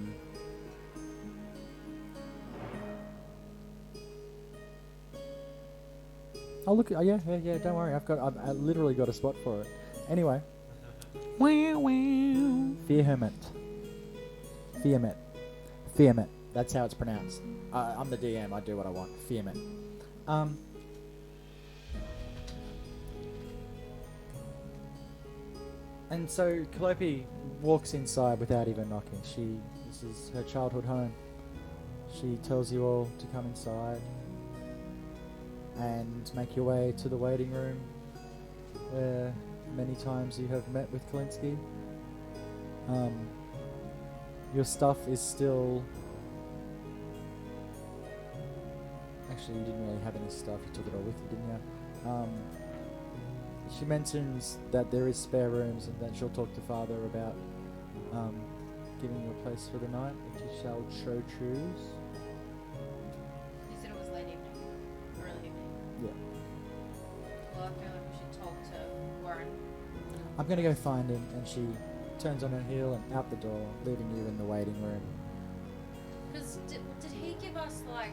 look! Yeah. Don't worry. I literally got a spot for it. Anyway. Fearhermit. That's how it's pronounced. I'm the DM. I do what I want. Fearhermit. And so Calliope walks inside without even knocking. This is her childhood home. She tells you all to come inside and make your way to the waiting room where many times you have met with Kalinsky. Your stuff is still... Actually, you didn't really have any stuff. You took it all with you, didn't you? She mentions that there is spare rooms and that she'll talk to Father about giving you a place for the night if you shall so choose. you said it was late evening, early evening. Yeah. Well, I feel like we should talk to Warren. I'm going to go find him, and she turns on her heel and out the door, leaving you in the waiting room. Because did he give us like,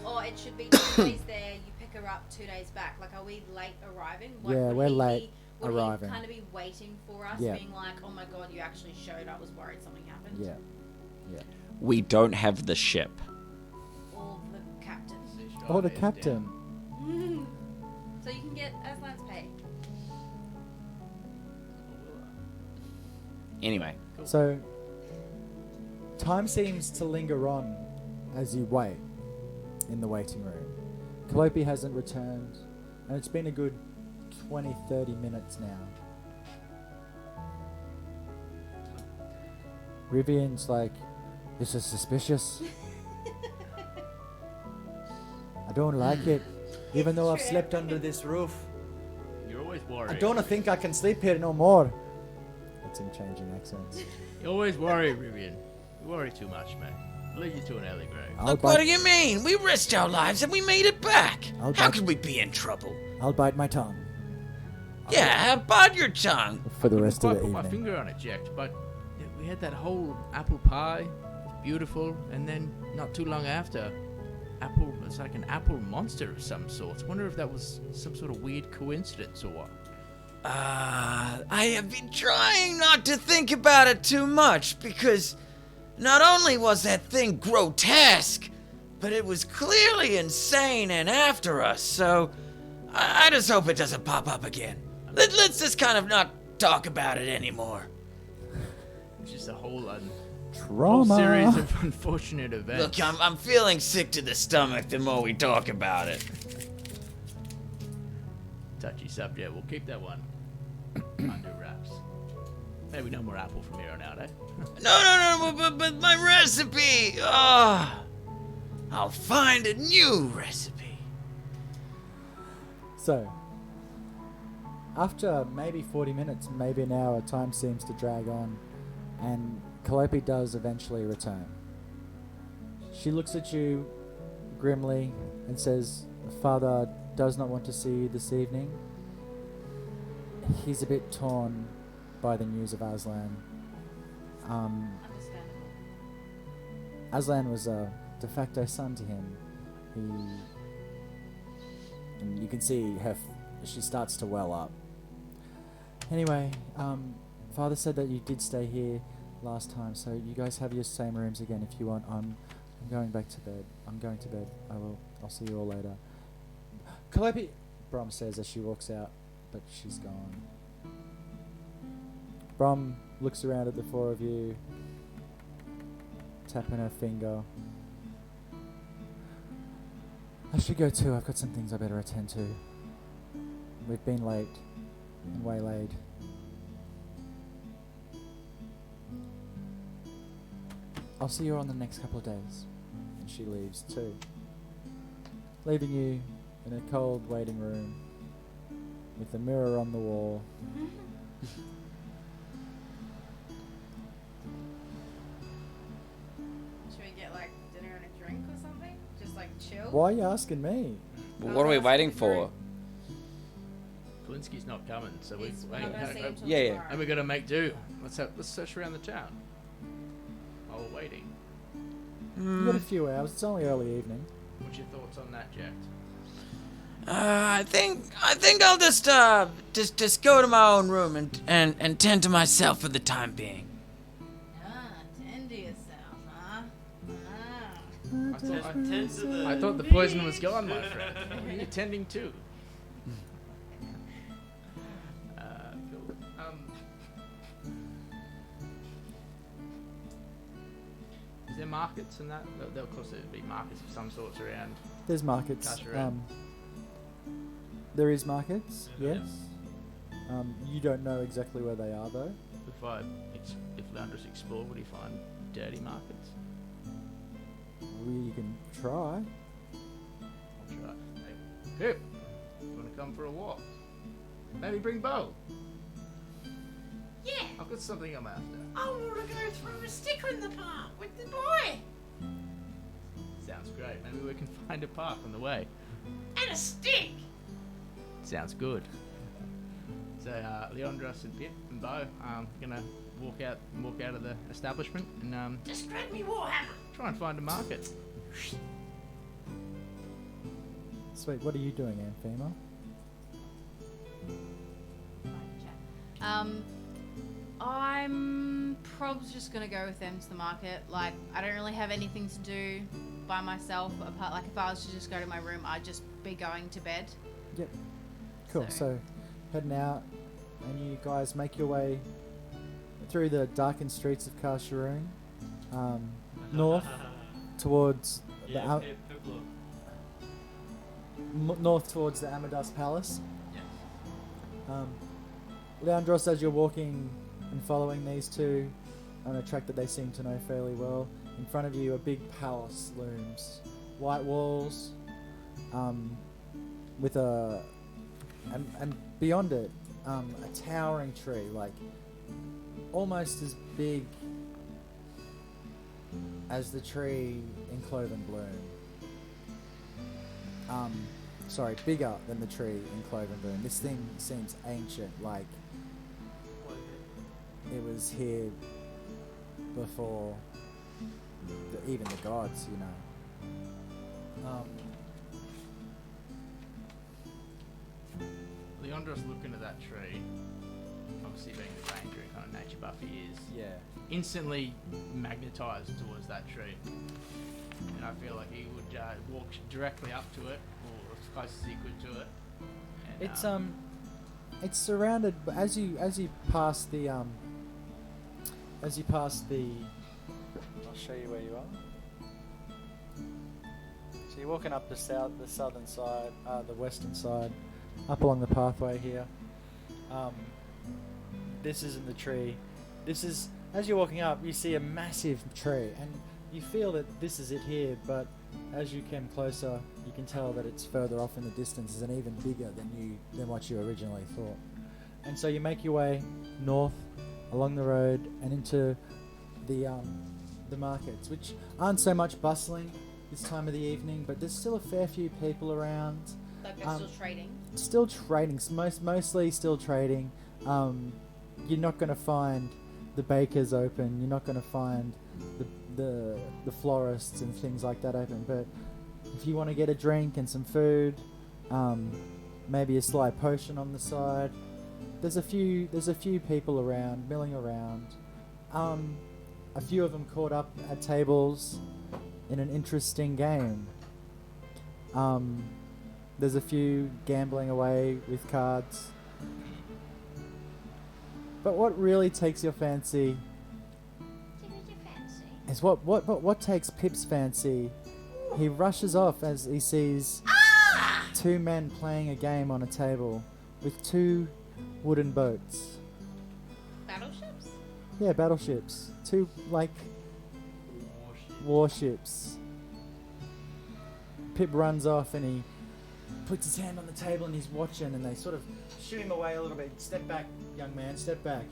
oh, it should be 2 days there, you pick her up 2 days back? Like, are we late arriving? Yeah, we're late arriving. Would he kind of be waiting for us, Yeah. being like, oh my god, you actually showed, I was worried something happened? Yeah. We don't have the ship. Or the captain. Oh, the captain. So you can get Aslan's pay. Anyway, So, time seems to linger on as you wait in the waiting room. Calliope hasn't returned, and it's been a good 20-30 minutes now. Rivian's like, this is suspicious. I don't like it, even though I've slept under this roof. You're always worried. I don't think I can sleep here no more. It's in changing accents. You always worry, Rivian. You worry too much, mate. Lead you to an early grave. look, what do you mean? We risked our lives and we made it back. I'll How bite- could we be in trouble? I'll bite my tongue Yeah, bite your tongue. for the I rest couldn't of the quite put my evening. finger on it, Jack, but we had that whole apple pie, beautiful, and then not too long after, it's like an apple monster of some sort. I wonder if that was some sort of weird coincidence or what. I have been trying not to think about it too much because not only was that thing grotesque, but it was clearly insane and after us, so I just hope it doesn't pop up again. Let's just kind of not talk about it anymore. It's just a whole Trauma. series of unfortunate events. Look, I'm feeling sick to the stomach the more we talk about it. Touchy subject. We'll keep that one under wraps. Maybe no more apple from here on out, eh? No, but my recipe! Ah, I'll find a new recipe. So, after maybe 40 minutes, maybe an hour, time seems to drag on, and Calliope does eventually return. She looks at you grimly and says, "Father does not want to see you this evening. He's a bit torn by the news of Aslan. Understandable. Aslan was a de facto son to him. And you can see she starts to well up. Anyway, Father said that you did stay here last time, so you guys have your same rooms again if you want. I'm going back to bed. I'm going to bed. I'll see you all later." Calliope, Brom says as she walks out, but she's gone. Brom looks around at the four of you, tapping her finger. "I should go too. I've got some things I better attend to. We've been late and waylaid." "I'll see you on the next couple of days." And she leaves too, leaving you in a cold waiting room with a mirror on the wall. Should we get like dinner and a drink or something? Just like chill? Why are you asking me? Well, what are we waiting for? Kalinsky's not coming, so We're we not gonna see him till yeah. tomorrow. and we got to make do. Let's search around the town. While we're waiting. You've got a few hours. It's only early evening. What's your thoughts on that, Jack? I think I'll just go to my own room and tend to myself for the time being. Tend to yourself, huh? I thought the poison was gone, my friend. What are you attending to? Cool. Is there markets and that? Of course, there'd be markets of some sorts around. There's markets. Kashuran. There is markets, yes. You don't know exactly where they are, though. If Leandros explore, would he find dirty markets? You can try. I'll try. Hey, Pip, you want to come for a walk? Maybe bring Bo. Yeah, I've got something I'm after. I want to go throw a sticker in the park with the boy. Sounds great. Maybe we can find a park on the way. And a stick. Sounds good. So Leandros and Pip and Bo gonna walk out of the establishment and Just grab me Warhammer. try and find a market. Sweet. What are you doing, Anthema? I'm probably just gonna go with them to the market. Like, I don't really have anything to do by myself. Apart, like, if I was to just go to my room, I'd just be going to bed. Yep. Cool. So, heading out, and you guys make your way through the darkened streets of Kashuran, north towards the north towards the Amadas Palace. Leandros, as you're walking and following these two on a track that they seem to know fairly well, in front of you a big palace looms, white walls, with and beyond it, a towering tree, like almost as big as the tree in Cloven Bloom. Sorry, bigger than the tree in Cloven Bloom. This thing seems ancient, like it was here before even the gods, you know. Leandros looking at that tree, obviously being the ranger and kind of nature buff he is, Yeah. instantly magnetised towards that tree. And I feel like he would walk directly up to it, or as close as he could to it, It's surrounded as you pass the I'll show you where you are. So you're walking up the southern side, the western side, up along the pathway here. This isn't the tree. This is, as you're walking up, you see a massive tree, and you feel that this is it here, but as you came closer, you can tell that it's further off in the distance and even bigger than what you originally thought. And so you make your way north along the road and into the markets, which aren't so much bustling this time of the evening, but there's still a fair few people around. Like they're still trading. Still trading, mostly still trading. You're not going to find the bakers open. You're not going to find the florists and things like that open. But if you want to get a drink and some food, maybe a slight potion on the side, there's a few people around, milling around. A few of them caught up at tables in an interesting game. There's a few gambling away with cards. But what really takes your fancy is what takes Pip's fancy. He rushes off as he sees two men playing a game on a table with two wooden boats. Battleships? Yeah, battleships. Two, like, warships. Pip runs off and he puts his hand on the table and he's watching, and they sort of shoot him away a little bit. Step back, young man, step back.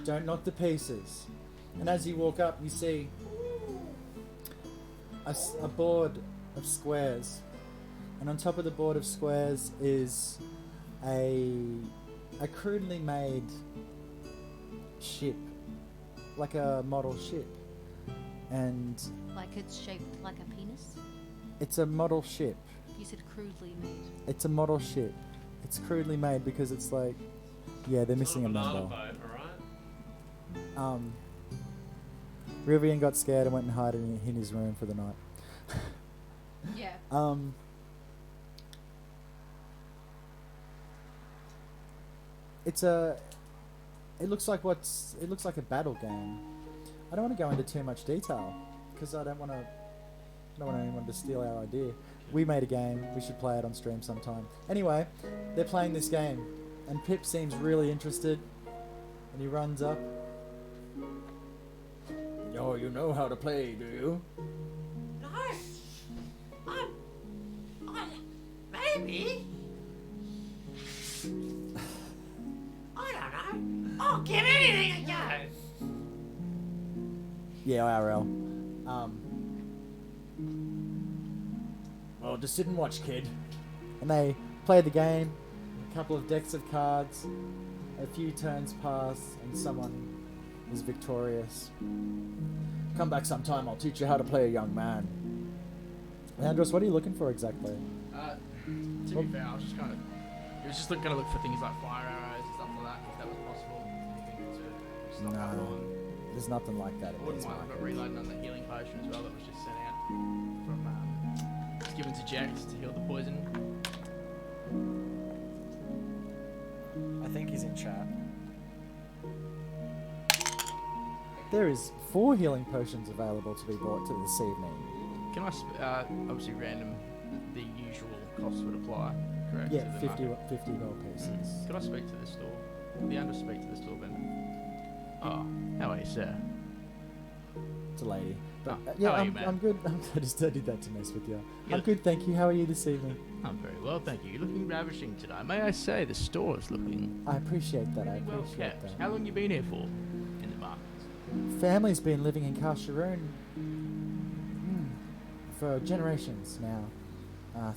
Don't knock to pieces. And as you walk up, you see a board of squares. And on top of the board of squares is a crudely made ship, like a model ship. And Like it's shaped like a penis? it's a model ship. You said crudely made. It's a model ship. It's crudely made because it's like, yeah, they're missing a member. Boat, alright? Rivian got scared and went and hid in his room for the night. Yeah. It looks like a battle game. I don't want to go into too much detail because I don't want anyone to steal our idea. We made a game. We should play it on stream sometime. Anyway, they're playing this game, and Pip seems really interested, and he runs up. Oh, you know how to play, do you? No. Maybe. I don't know. I'll give anything a go. Yeah, IRL. Well, just sit and watch, kid. And they play the game. A couple of decks of cards. A few turns pass, and someone is victorious. Come back sometime. I'll teach you how to play a young man. Andros, what are you looking for exactly? To be fair, I was just going to look for things like fire arrows and stuff like that, if that was possible. Anything to stop that No, on. there's nothing like that. I wouldn't mind reloading on the healing potion as well that was just sent out from just given to Jax to heal the poison. I think he's in chat. There is 4 healing potions available to be bought to this evening. Can I obviously random, the usual costs would apply, correct? Yeah, to the 50 market? 50 gold pieces. Could I speak to the store? The under speak to the store vendor. Oh, how are you, sir? It's a lady. But, Oh, yeah, how are you, I'm man? good. I just did that to mess with you. Yeah. I'm good, thank you. How are you this evening? I'm very well, thank you. You're looking ravishing today. May I say the store is looking I appreciate that. I really well appreciate kept. that. How long you been here for in the market? Family's been living in Kasharoon for generations now.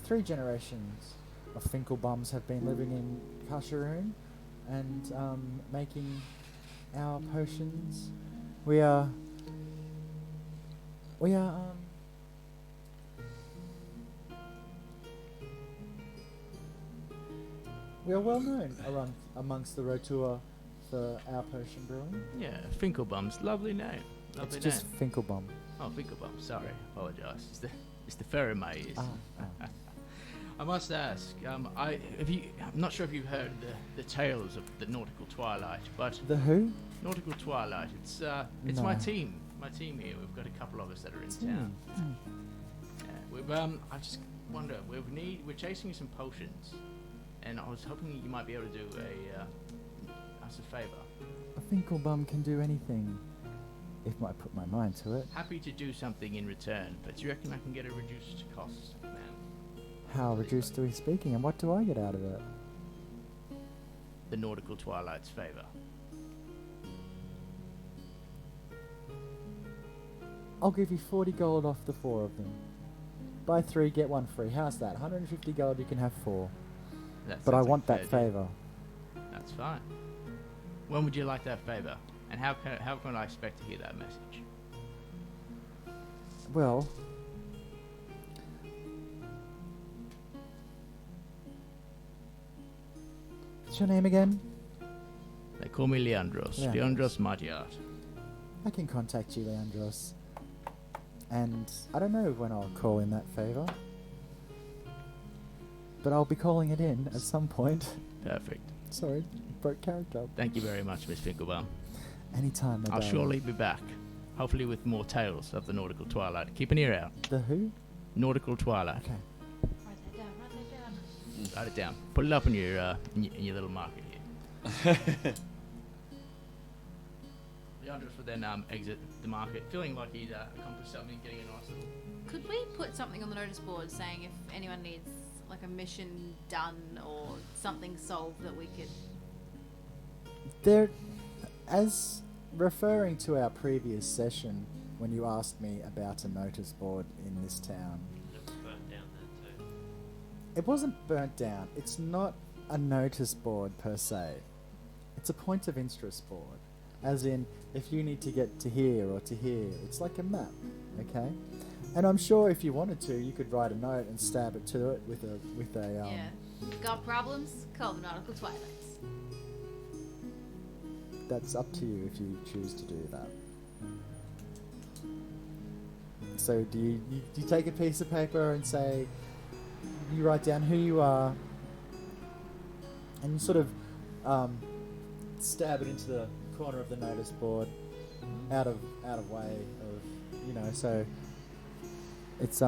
3 generations of Finkelbums have been living in Kasharoon and making our potions. We are well known amongst the Rotua for our potion brewing. Yeah, Finkelbum's lovely name. Lovely It's just name. Finkelbum. Oh, Finkelbum. Sorry, apologise. It's the Ferromaze. I must ask. I'm not sure if you've heard the tales of the Nautical Twilight, but The who? Nautical Twilight. It's No. my team. My team here. We've got a couple of us that are in town. Yeah, I just wonder. We're chasing some potions, and I was hoping you might be able to do us a favour. A Finkelbum can do anything if I put my mind to it. Happy to do something in return, but do you reckon I can get a reduced cost, man? How reduced are we speaking, and what do I get out of it? The Nautical Twilight's favour. I'll give you 40 gold off the 4 of them. Buy 3, get 1 free. How's that? 150 gold, you can have 4. But I sounds like want a that fair deal. favour. That's fine. When would you like that favour? And how can I expect to hear that message? Well, what's your name again? They call me Leandros. Leandros. Leandros Matyart. I can contact you, Leandros. And I don't know when I'll call in that favour. But I'll be calling it in at some point. Perfect. Sorry, broke character. Thank you very much, Miss Finkelbaum. Anytime, my I'll darling. surely be back. Hopefully with more tales of the Nautical Twilight. Keep an ear out. The who? Nautical Twilight. Okay. Write that down. Write that down. Write it down. Put it up in your little market here. Leandros would then exit the market, feeling like he'd accomplished something, getting a nice little... Could we put something on the notice board saying if anyone needs like a mission done or something solved that we could... There, as referring to our previous session when you asked me about a notice board in this town, It was burnt down there too. it wasn't burnt down. It's not a notice board per se. It's a point of interest board. As in, if you need to get to here or to here, it's like a map, okay? And I'm sure if you wanted to, you could write a note and stab it to it with a yeah. Got problems? Call the Nautical Twilights. That's up to you if you choose to do that. So do you take a piece of paper and say, you write down who you are, and you sort of stab it into the corner of the notice board, out of way of, so it's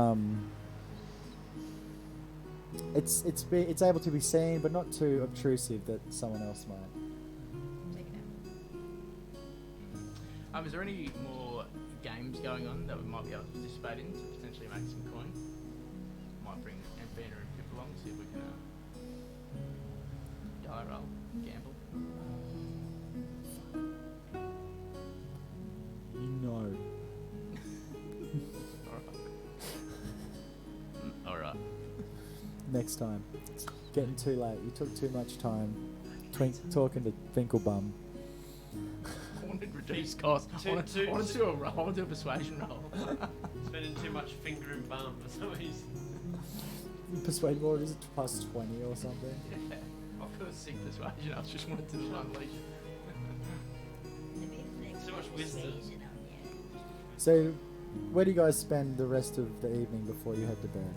able to be seen, but not too obtrusive that someone else might. Take it out. Is there any more games going on that we might be able to participate in to potentially make some coin? Might bring Ampina and Pip along, see if we can die roll, gamble. No. Alright. Next time. It's getting too late. You took too much time talking to Finkelbum. I wanted reduced cost. I wanted to do a roll. I wanted to do a persuasion roll. Spending too much finger and bum for some reason. Persuade more, is it plus 20 or something? Yeah. I've got a sick persuasion. I just wanted to unleash it. So much wisdom. So, where do you guys spend the rest of the evening before you head to bed?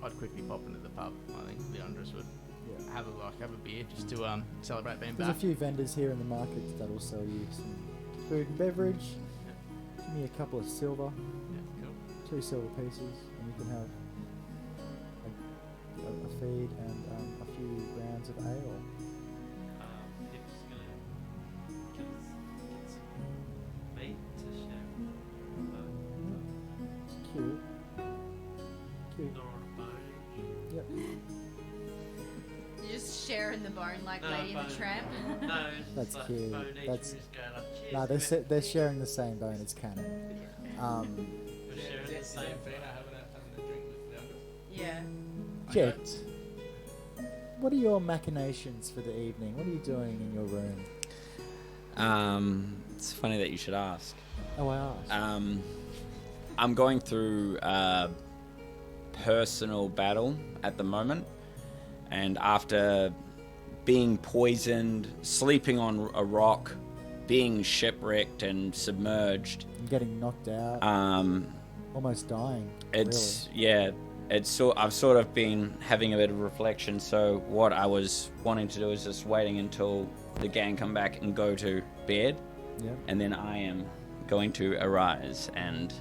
I'd quickly pop into the pub. I think Leandros would Yeah. have a beer just to celebrate being There's a back. few vendors here in the market that will sell you some food and beverage. Give me a couple of silver, Yeah, cool. 2 silver pieces, and you can have a feed and a few rounds of ale. Pip's gonna get some meat to share. Cute. Cute. Nor on a bone. Yep. You just sharing the bone like No, Lady and the bone. Tramp. No, That's it's like cute. bone each That's- and just going like, cheers, No, mate. they're sharing the same bone. It's canon. We're sharing the same bone. having a drink with Leandros. Yeah. Jet, what are your machinations for the evening? What are you doing in your room? It's funny that you should ask. Oh, I asked. I'm going through a personal battle at the moment, and after being poisoned, sleeping on a rock, being shipwrecked and submerged, I'm getting knocked out, almost dying. it's yeah, I've sort of been having a bit of reflection. So what I was wanting to do is just waiting until the gang come back and go to bed, and then I am going to arise. And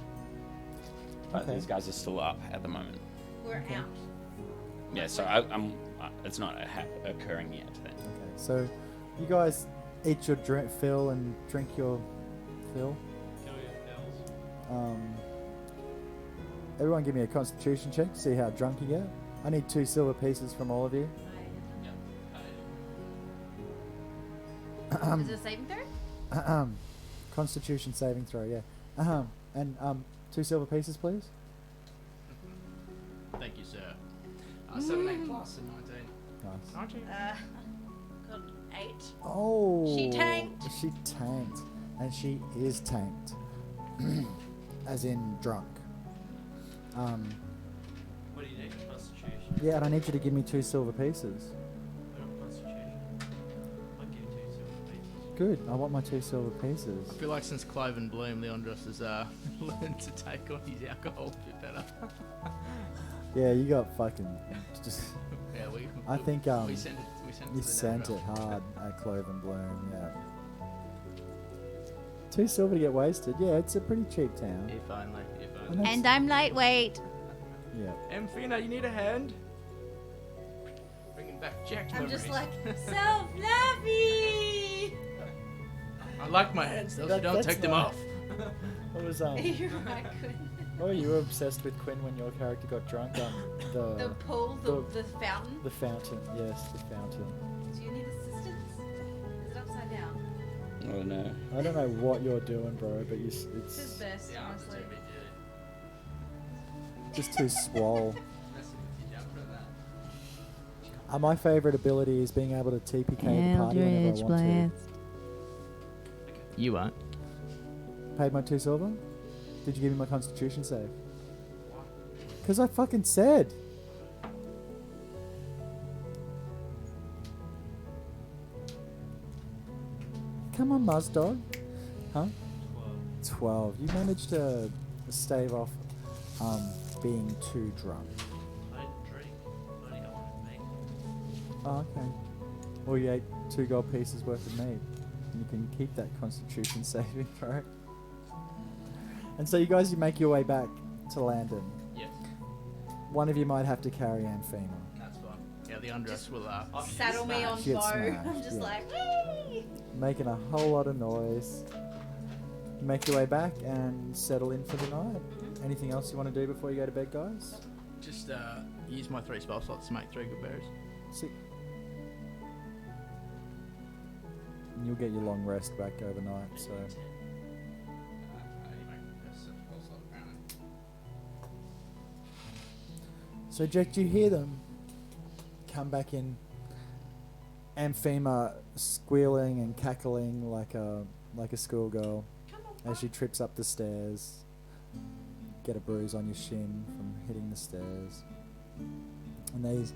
but these guys are still up at the moment. We're out. Yeah, so I'm. It's not occurring yet. Then. Okay, so you guys eat your fill and drink your fill. Everyone give me a constitution check to see how drunk you get. I need 2 silver pieces from all of you. Is it a saving throw? Constitution saving throw, yeah. And 2 silver pieces, please. Thank you, sir. 17 plus and 19. Nice. 19? Got 8. Oh. She tanked. She tanked. And she is tanked. As in drunk. What do you need? Constitution. Yeah, and I need you to give me 2 silver pieces. Constitution. I'll give you 2 silver pieces. Good. I want my 2 silver pieces. I feel like since Cloven Bloom, Leandros has learned to take on his alcohol a bit better. Yeah, you got fucking just. Yeah, I think we sent it. you sent it hard at Cloven Bloom. Yeah. 2 silver to get wasted. Yeah, it's a pretty cheap town. If only. And that's- And I'm lightweight. Yeah. Amphina, you need a hand? Bringing back Jack's I'm just memories. like, self-lovey! I like my hands, though, so don't That's take them not- off. What was You're right, Quinn. Oh, you were obsessed with Quinn when your character got drunk. The pool, the fountain. The fountain. Yes, the fountain. Do you need assistance? Is it upside down? Oh no. I don't know what you're doing, bro, but It's it's best, honestly. just too swole. My favorite ability is being able to TPK the party whenever I want You won't. to. Paid my 2 silver? Did you give me my constitution save? Because I fucking said. Come on, Muzdog. Huh? 12. You managed to stave off being too drunk. I didn't drink. I only got one meat. Oh, okay. Well, you ate 2 gold pieces worth of meat. And you can keep that constitution saving throw. And so you guys, you make your way back to Landon. Yes. One of you might have to carry Amphina. That's fine. Yeah, the undress will. Saddle me on She gets bow. smashed, I'm just yeah. like, whee! Making a whole lot of noise. You make your way back and settle in for the night. Anything else you want to do before you go to bed, guys? Just use my 3 spell slots to make 3 good berries. Sick. And you'll get your long rest back overnight, so... So, Jack, do you hear them come back in? Amphima squealing and cackling like a schoolgirl as she trips up the stairs. Get a bruise on your shin from hitting the stairs. And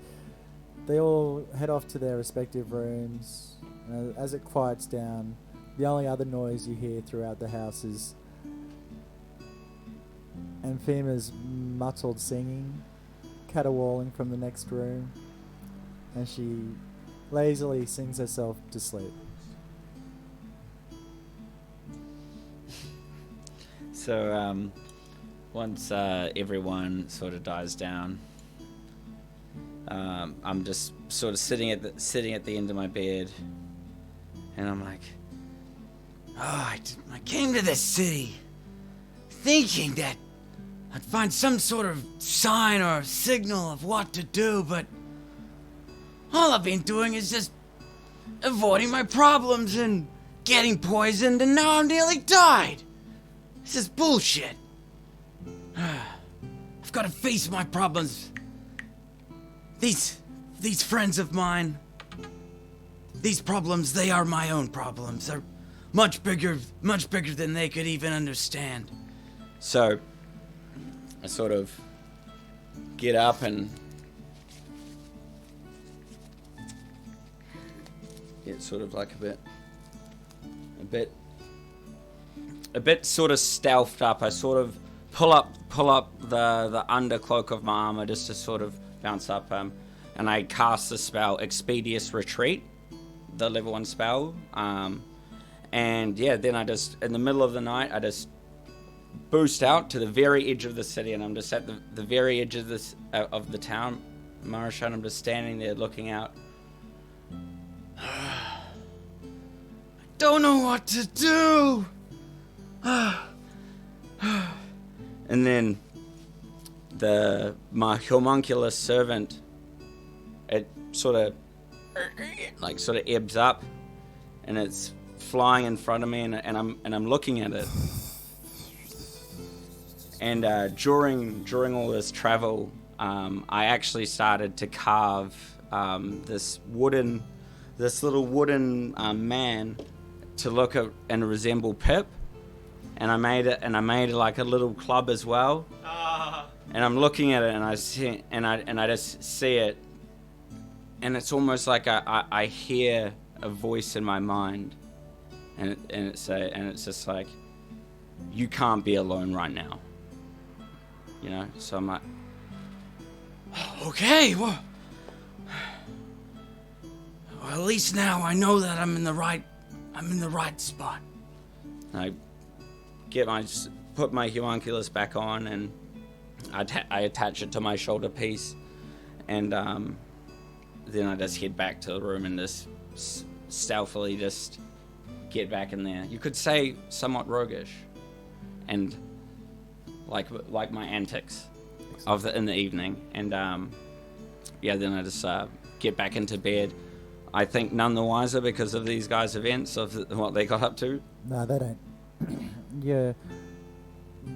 they all head off to their respective rooms. As it quiets down, the only other noise you hear throughout the house is Amphima's muttered singing, caterwauling from the next room, and she lazily sings herself to sleep. So once everyone sort of dies down, I'm just sort of sitting at the end of my bed, and I'm like, I came to this city thinking that I'd find some sort of sign or signal of what to do, but all I've been doing is just avoiding my problems and getting poisoned, and now I'm nearly died. This is bullshit. I've got to face my problems. These friends of mine, these problems, they are my own problems. They're much bigger than they could even understand. so I sort of get up and get sort of like a bit sort of stealthed up. I sort of pull up the undercloak of my armor just to sort of bounce up, and I cast the spell Expeditious Retreat, the level 1 spell, and yeah, then I just, in the middle of the night, I just boost out to the very edge of the city, and I'm just at the very edge of this of the town, Marashan. I'm just standing there looking out. I don't know what to do. And then my homunculus servant, it sort of ebbs up, and it's flying in front of me, and I'm looking at it. And during all this travel, I actually started to carve this little wooden man to look at and resemble Pip. And I made it like a little club as well. And I'm looking at it, and I just see it, and it's almost like I hear a voice in my mind, and it's just like, you can't be alone right now. You know, so I'm like, okay, well, at least now I know that I'm in the right spot. And I put my homunculus back on, and I attach it to my shoulder piece, and then I just head back to the room and just stealthily just get back in there. You could say somewhat roguish, and like my antics in the evening, and yeah, then I just get back into bed. I think none the wiser because of these guys' events of what they got up to. No, they don't. You're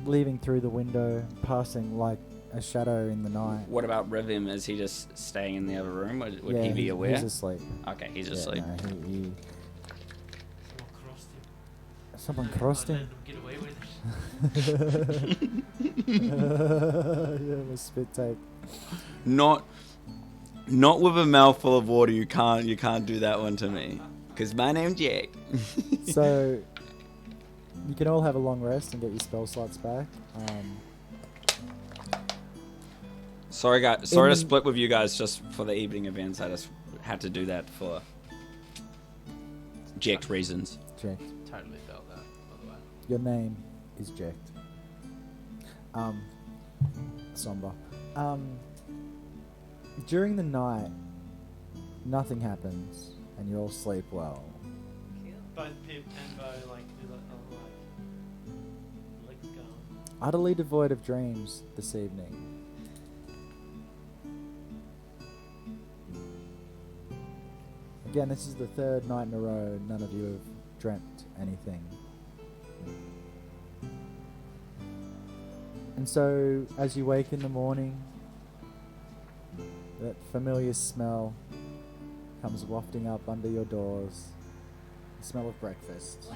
leaving through the window, passing like a shadow in the night. What about Rivim? Is he just staying in the other room? Would he be aware? He's asleep. Okay, he's asleep. No, he Someone Someone crossed crossed him. him. Get away with it. Yeah, my spit take. Not with a mouthful of water. You can't do that one to me. Because my name's Jack. So you can all have a long rest and get your spell slots back. Sorry, guys. Sorry to split with you guys just for the evening events. I just had to do that for Jacked reasons. Jack. Totally felt that, by the way. Your name is Jacked. Somber. During the night, nothing happens, and you all sleep well. Both Pip and Bo do let's go. Utterly devoid of dreams this evening. Again, this is the third night in a row none of you have dreamt anything. And so, as you wake in the morning, that familiar smell comes wafting up under your doors. The smell of breakfast.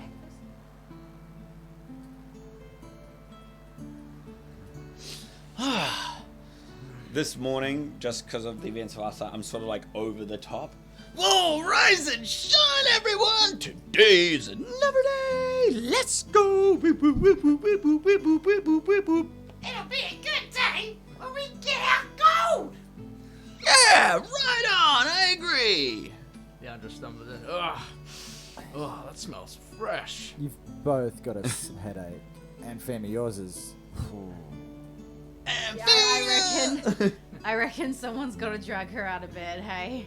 This morning, just because of the events of last night, I'm sort of like over the top. Whoa, rise and shine, everyone! Today's another day. Let's go! Whip, whip, whip, whip, whip, whip, whip, whip, whip, whip, whip. It'll be a good day when we get our gold! Yeah, right on. I agree. Leandra stumbled in. Ugh. Oh, that smells fresh. You've both got a headache. And Femi, yours is... Yeah, I reckon someone's got to drag her out of bed, hey?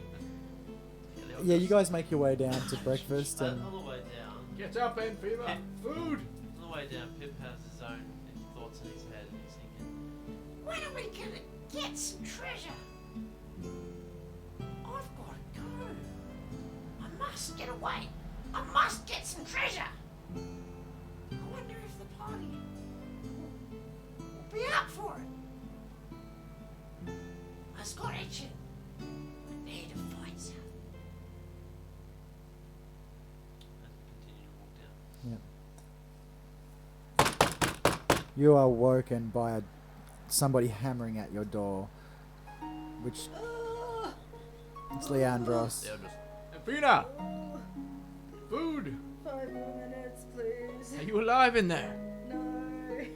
Yeah, you guys make your way down to breakfast and... On the way down, Get up, Fever. Food. on the way down, Pip has his own thoughts in his head, and he's thinking, When are we gonna get some treasure? I've gotta go. I must get away. I must get some treasure. I wonder if the party will be up for it. I got itching. I need to find some. and continue to walk down. You are woken by somebody hammering at your door. Which... It's Leandros. Fina. Food. 5 more minutes, please. Are you alive in there? No.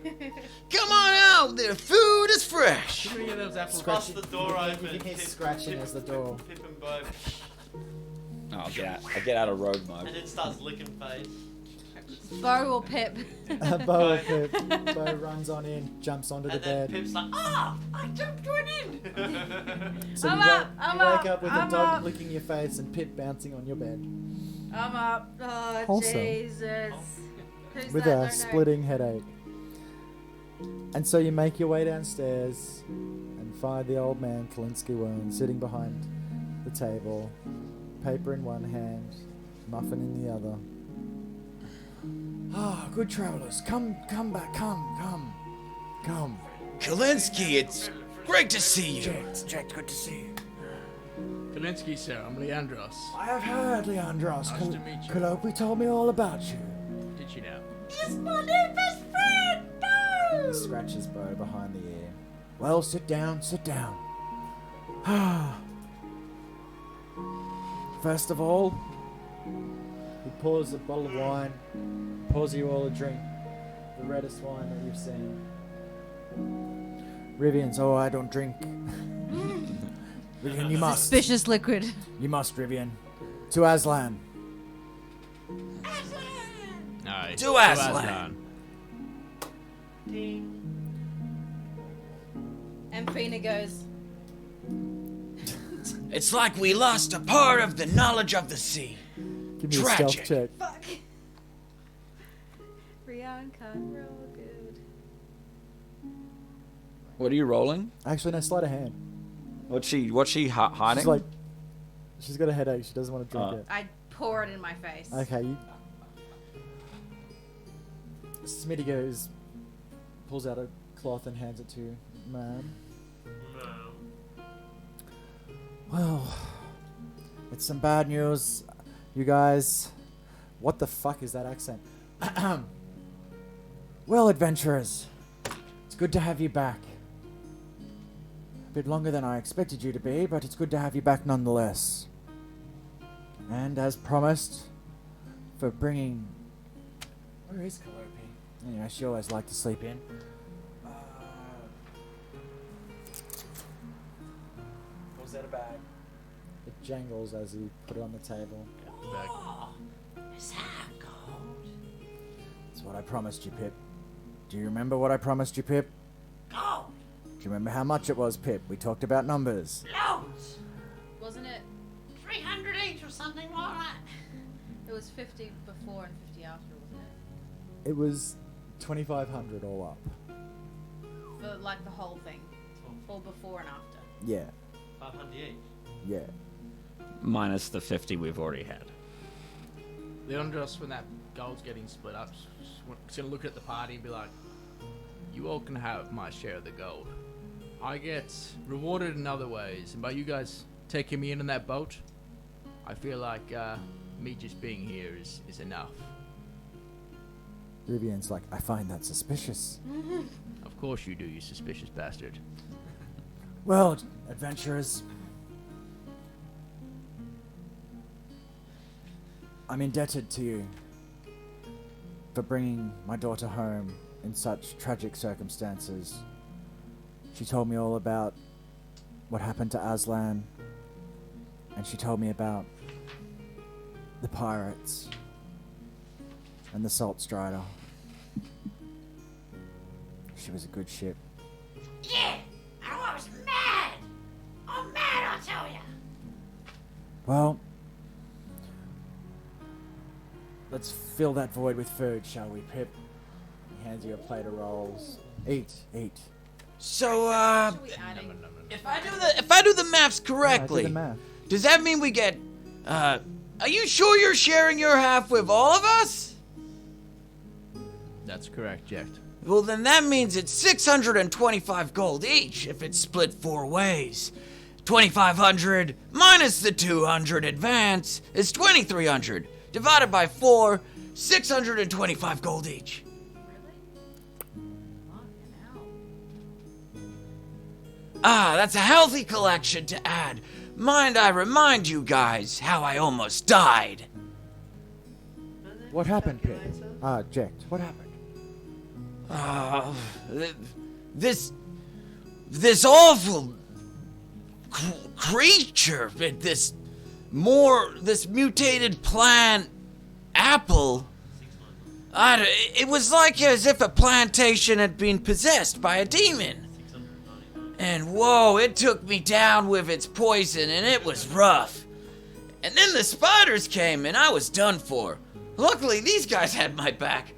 Come on out, the food is fresh. Too many of those apples. Bust the door You open. can hear Pip- scratching Pip- as the door. Pip and Bo. Oh, I get out of road mode. And then starts licking face. Bo or Pip? Bo, Bo runs on in, jumps onto the And then bed. Pip's like, I jumped right in. So I'm you, up, wake, I'm you wake up, up with I'm a dog up. licking your face and Pip bouncing on your bed. I'm up. Oh, Wholesome. Jesus. Who's With that? a Don't know. splitting headache. And so you make your way downstairs and find the old man, Kalinsky Wern, sitting behind the table, paper in one hand, muffin in the other. Ah, good travellers, come back, come. Kalinsky, it's great to see you. Jack, good to see you. Kalinsky, sir. I'm Leandros. I have heard, Leandros. Nice to meet you. Kalopi told me all about you. Did you know? He's my new best friend! No! He scratches Bo behind the ear. Well, sit down. First of all, he pours a bottle of wine, pours you all a drink, the reddest wine that you've seen. Rivian's, oh, I don't drink. Rivian, you must. Suspicious liquid. You must, Rivian. To Aslan. No. To Aslan. And Fina goes, It's like we lost a part of the knowledge of the sea. Give me a Tragic. stealth check. fuck. Rian can't roll good. What are you rolling? Actually, no, sleight of hand. What's she hiding? She's like, she's got a headache. She doesn't want to drink it. I pour it in my face. Okay. Smitty goes, pulls out a cloth and hands it to you. Ma'am. Well, it's some bad news, you guys. What the fuck is that accent? Well, adventurers, it's good to have you back. A bit longer than I expected you to be, but it's good to have you back nonetheless. And as promised, for bringing... Where is Calliope? Anyway, she always liked to sleep in. Pulls out a bag. It jangles as he put it on the table. Oh, is that gold? It's what I promised you, Pip. Do you remember what I promised you, Pip? Gold! Do you remember how much it was, Pip? We talked about numbers. Loads! Wasn't it? 300 each or something like that. It was 50 before and 50 after, wasn't it? It was 2,500 all up. For like the whole thing. All before and after. Yeah, 500 each. yeah. Minus the 50 we've already had. Leandros, when that gold's getting split up, he's gonna look at the party and be like, you all can have my share of the gold. I get rewarded in other ways, and by you guys taking me in that boat, I feel like me just being here is enough. Rivian's like, I find that suspicious. Of course you do, you suspicious bastard. Well, adventurers, I'm indebted to you for bringing my daughter home in such tragic circumstances. She told me all about what happened to Aslan, and she told me about the pirates and the Salt Strider. She was a good ship. Yeah, I was mad. I'm mad, I tell ya. Well, let's fill that void with food, shall we, Pip? He hands you a plate of rolls. Eat. So, Should we add in? if I do the maths Do correctly, the math. does that mean we get, are you sure you're sharing your half with all of us? That's correct, Jack. Well, then that means it's 625 gold each if it's split 4 ways. 2,500 minus the 200 advance is 2,300. Divided by 4, 625 gold each. Ah, that's a healthy collection to add. Mind I remind you guys how I almost died. What happened, Pip? Jack, what happened? This awful creature, this mutated plant apple. It was like as if a plantation had been possessed by a demon. And whoa, it took me down with its poison, and it was rough. And then the spiders came, and I was done for. Luckily, these guys had my back.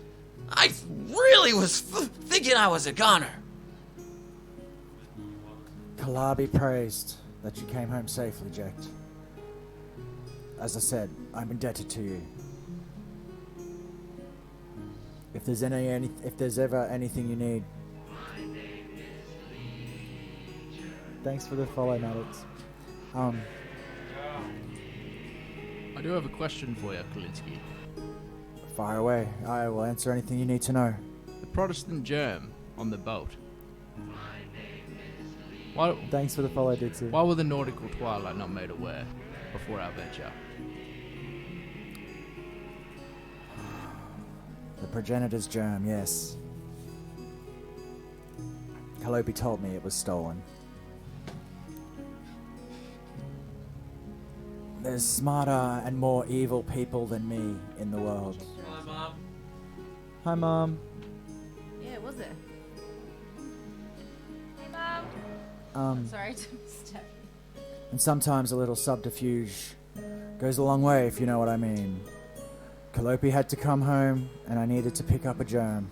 I really was thinking I was a goner. Kalar be praised that you came home safely, Jekt. As I said, I'm indebted to you. If there's if there's ever anything you need. Thanks for the follow, Maddox. I do have a question for you, Kalinsky. Fire away. I will answer anything you need to know. The Protestant germ on the boat. Thanks for the follow, Dixie. Why were the nautical twilight not made aware before our venture? The progenitor's germ, yes. Kalopi told me it was stolen. There's smarter and more evil people than me in the world. Hi, Mom. Hi, Mom. Yeah, was it? Hey, Mom. Sorry to step. And sometimes a little subterfuge goes a long way, if you know what I mean. Kalopi had to come home, and I needed to pick up a germ.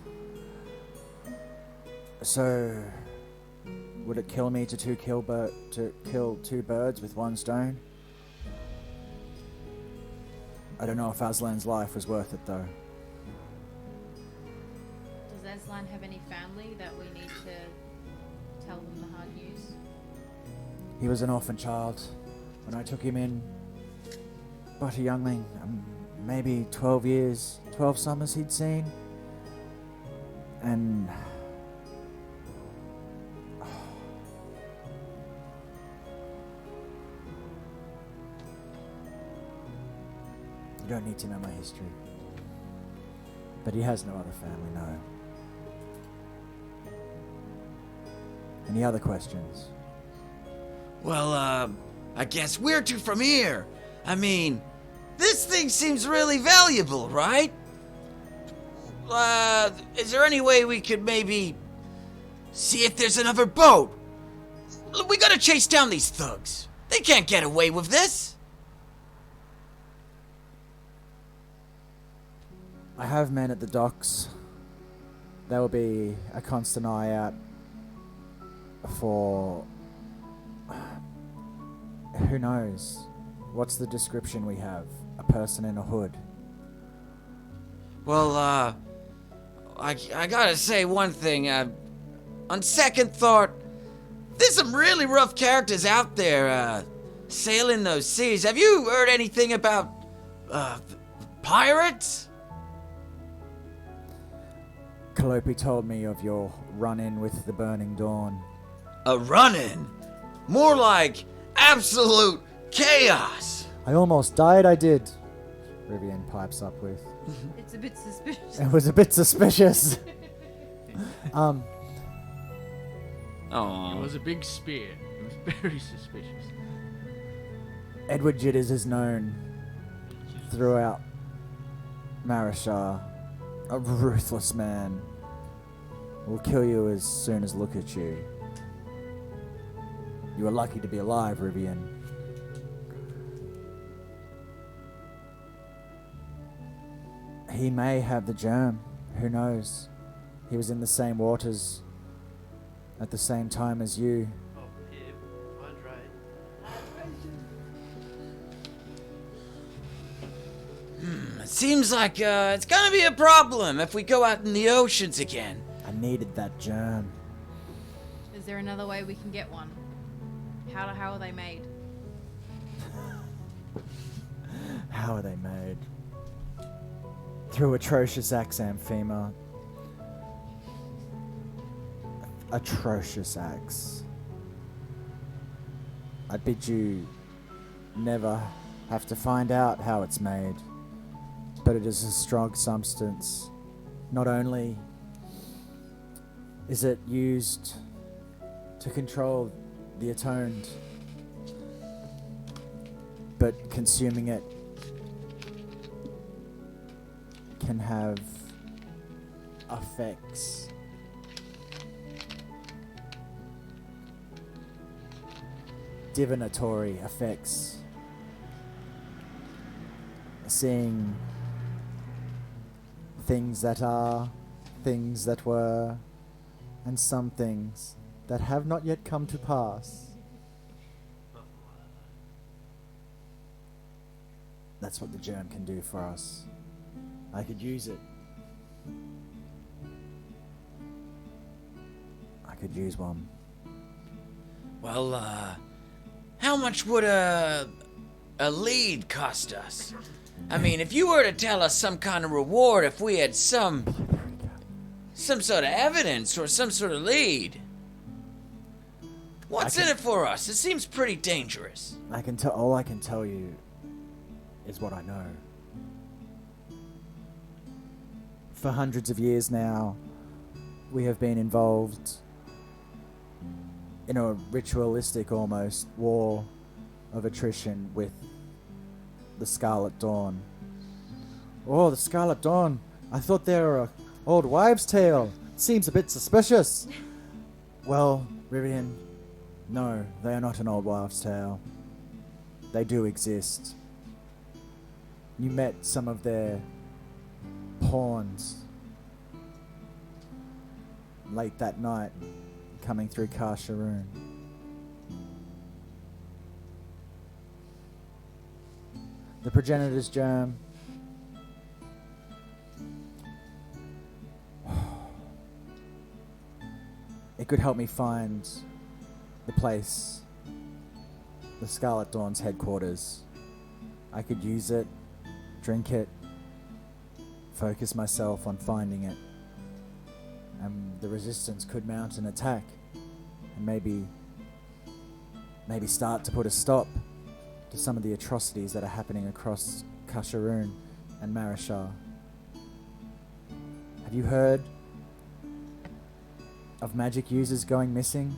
So, would it kill me to kill two birds with one stone? I don't know if Aslan's life was worth it, though. Does Aslan have any family that we need to tell them the hard news? He was an orphan child when I took him in, but a youngling, maybe 12 years, 12 summers he'd seen. And you don't need to know my history. But he has no other family, no. Any other questions? Well, I guess where to from here? I mean, this thing seems really valuable, right? Is there any way we could maybe see if there's another boat? We gotta chase down these thugs. They can't get away with this. I have men at the docks. There will be a constant eye out for... Who knows? What's the description we have? A person in a hood. Well, I gotta say one thing. On second thought, there's some really rough characters out there, sailing those seas. Have you heard anything about, pirates? Kalopi told me of your run-in with the Burning Dawn. A run-in? More like absolute chaos. I almost died, I did. Rivian pipes up with. It's a bit suspicious. It was a bit suspicious. It was a big spear. It was very suspicious. Edward Jitters is known throughout Marishar. A ruthless man. Will kill you as soon as look at you. You are lucky to be alive, Rivian. He may have the germ. Who knows? He was in the same waters at the same time as you. Oh, here, hydrate. It seems like it's gonna be a problem if we go out in the oceans again. I needed that germ. Is there another way we can get one? How are they made? How are they made? Through atrocious acts, Amphema. Atrocious acts. I bid you never have to find out how it's made, but it is a strong substance. Not only Is it used to control the atoned, but consuming it can have effects? Divinatory effects. Seeing things that are, things that were, and some things that have not yet come to pass. That's what the germ can do for us. I could use it. I could use one. Well, how much would a lead cost us? I mean, if you were to tell us some kind of reward if we had some sort of evidence or some sort of lead. What's in it for us? It seems pretty dangerous. All I can tell you is what I know. For hundreds of years now, we have been involved in a ritualistic almost war of attrition with the Scarlet Dawn. Oh, the Scarlet Dawn. I thought they were a old wives' tale. Seems a bit suspicious. Well, Rivian, no, they are not an old wives' tale. They do exist. You met some of their pawns late that night coming through Kasharoon. The progenitor's germ. It could help me find the place, the Scarlet Dawn's headquarters. I could use it, drink it, focus myself on finding it. And the resistance could mount an attack and maybe start to put a stop to some of the atrocities that are happening across Kasharoon and Marishar. Have you heard of magic users going missing?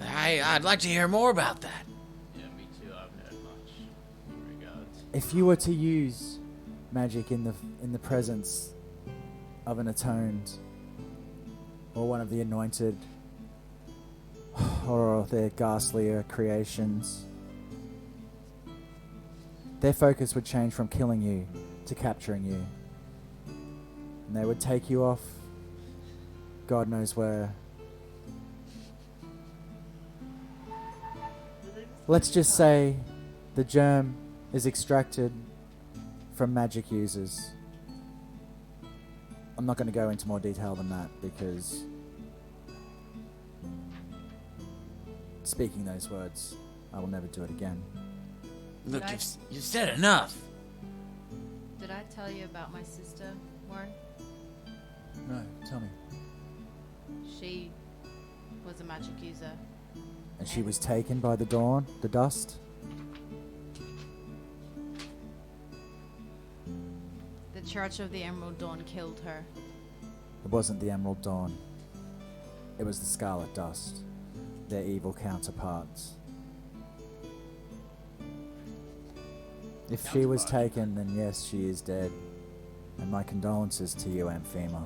I'd like to hear more about that. Yeah, me too. I haven't heard much in regards. If you were to use magic in the presence of an atoned or one of the anointed or their ghastlier creations, their focus would change from killing you to capturing you. And they would take you off God knows where. Let's just say the germ is extracted from magic users. I'm not going to go into more detail than that because speaking those words, I will never do it again. Look, you've said enough. Did I tell you about my sister, Warren? No, tell me. She was a magic user. And she was taken by the dawn, the dust? The Church of the Emerald Dawn killed her. It wasn't the Emerald Dawn. It was the Scarlet Dust, their evil counterparts. If she was taken, then yes, she is dead. And my condolences to you, Amphema.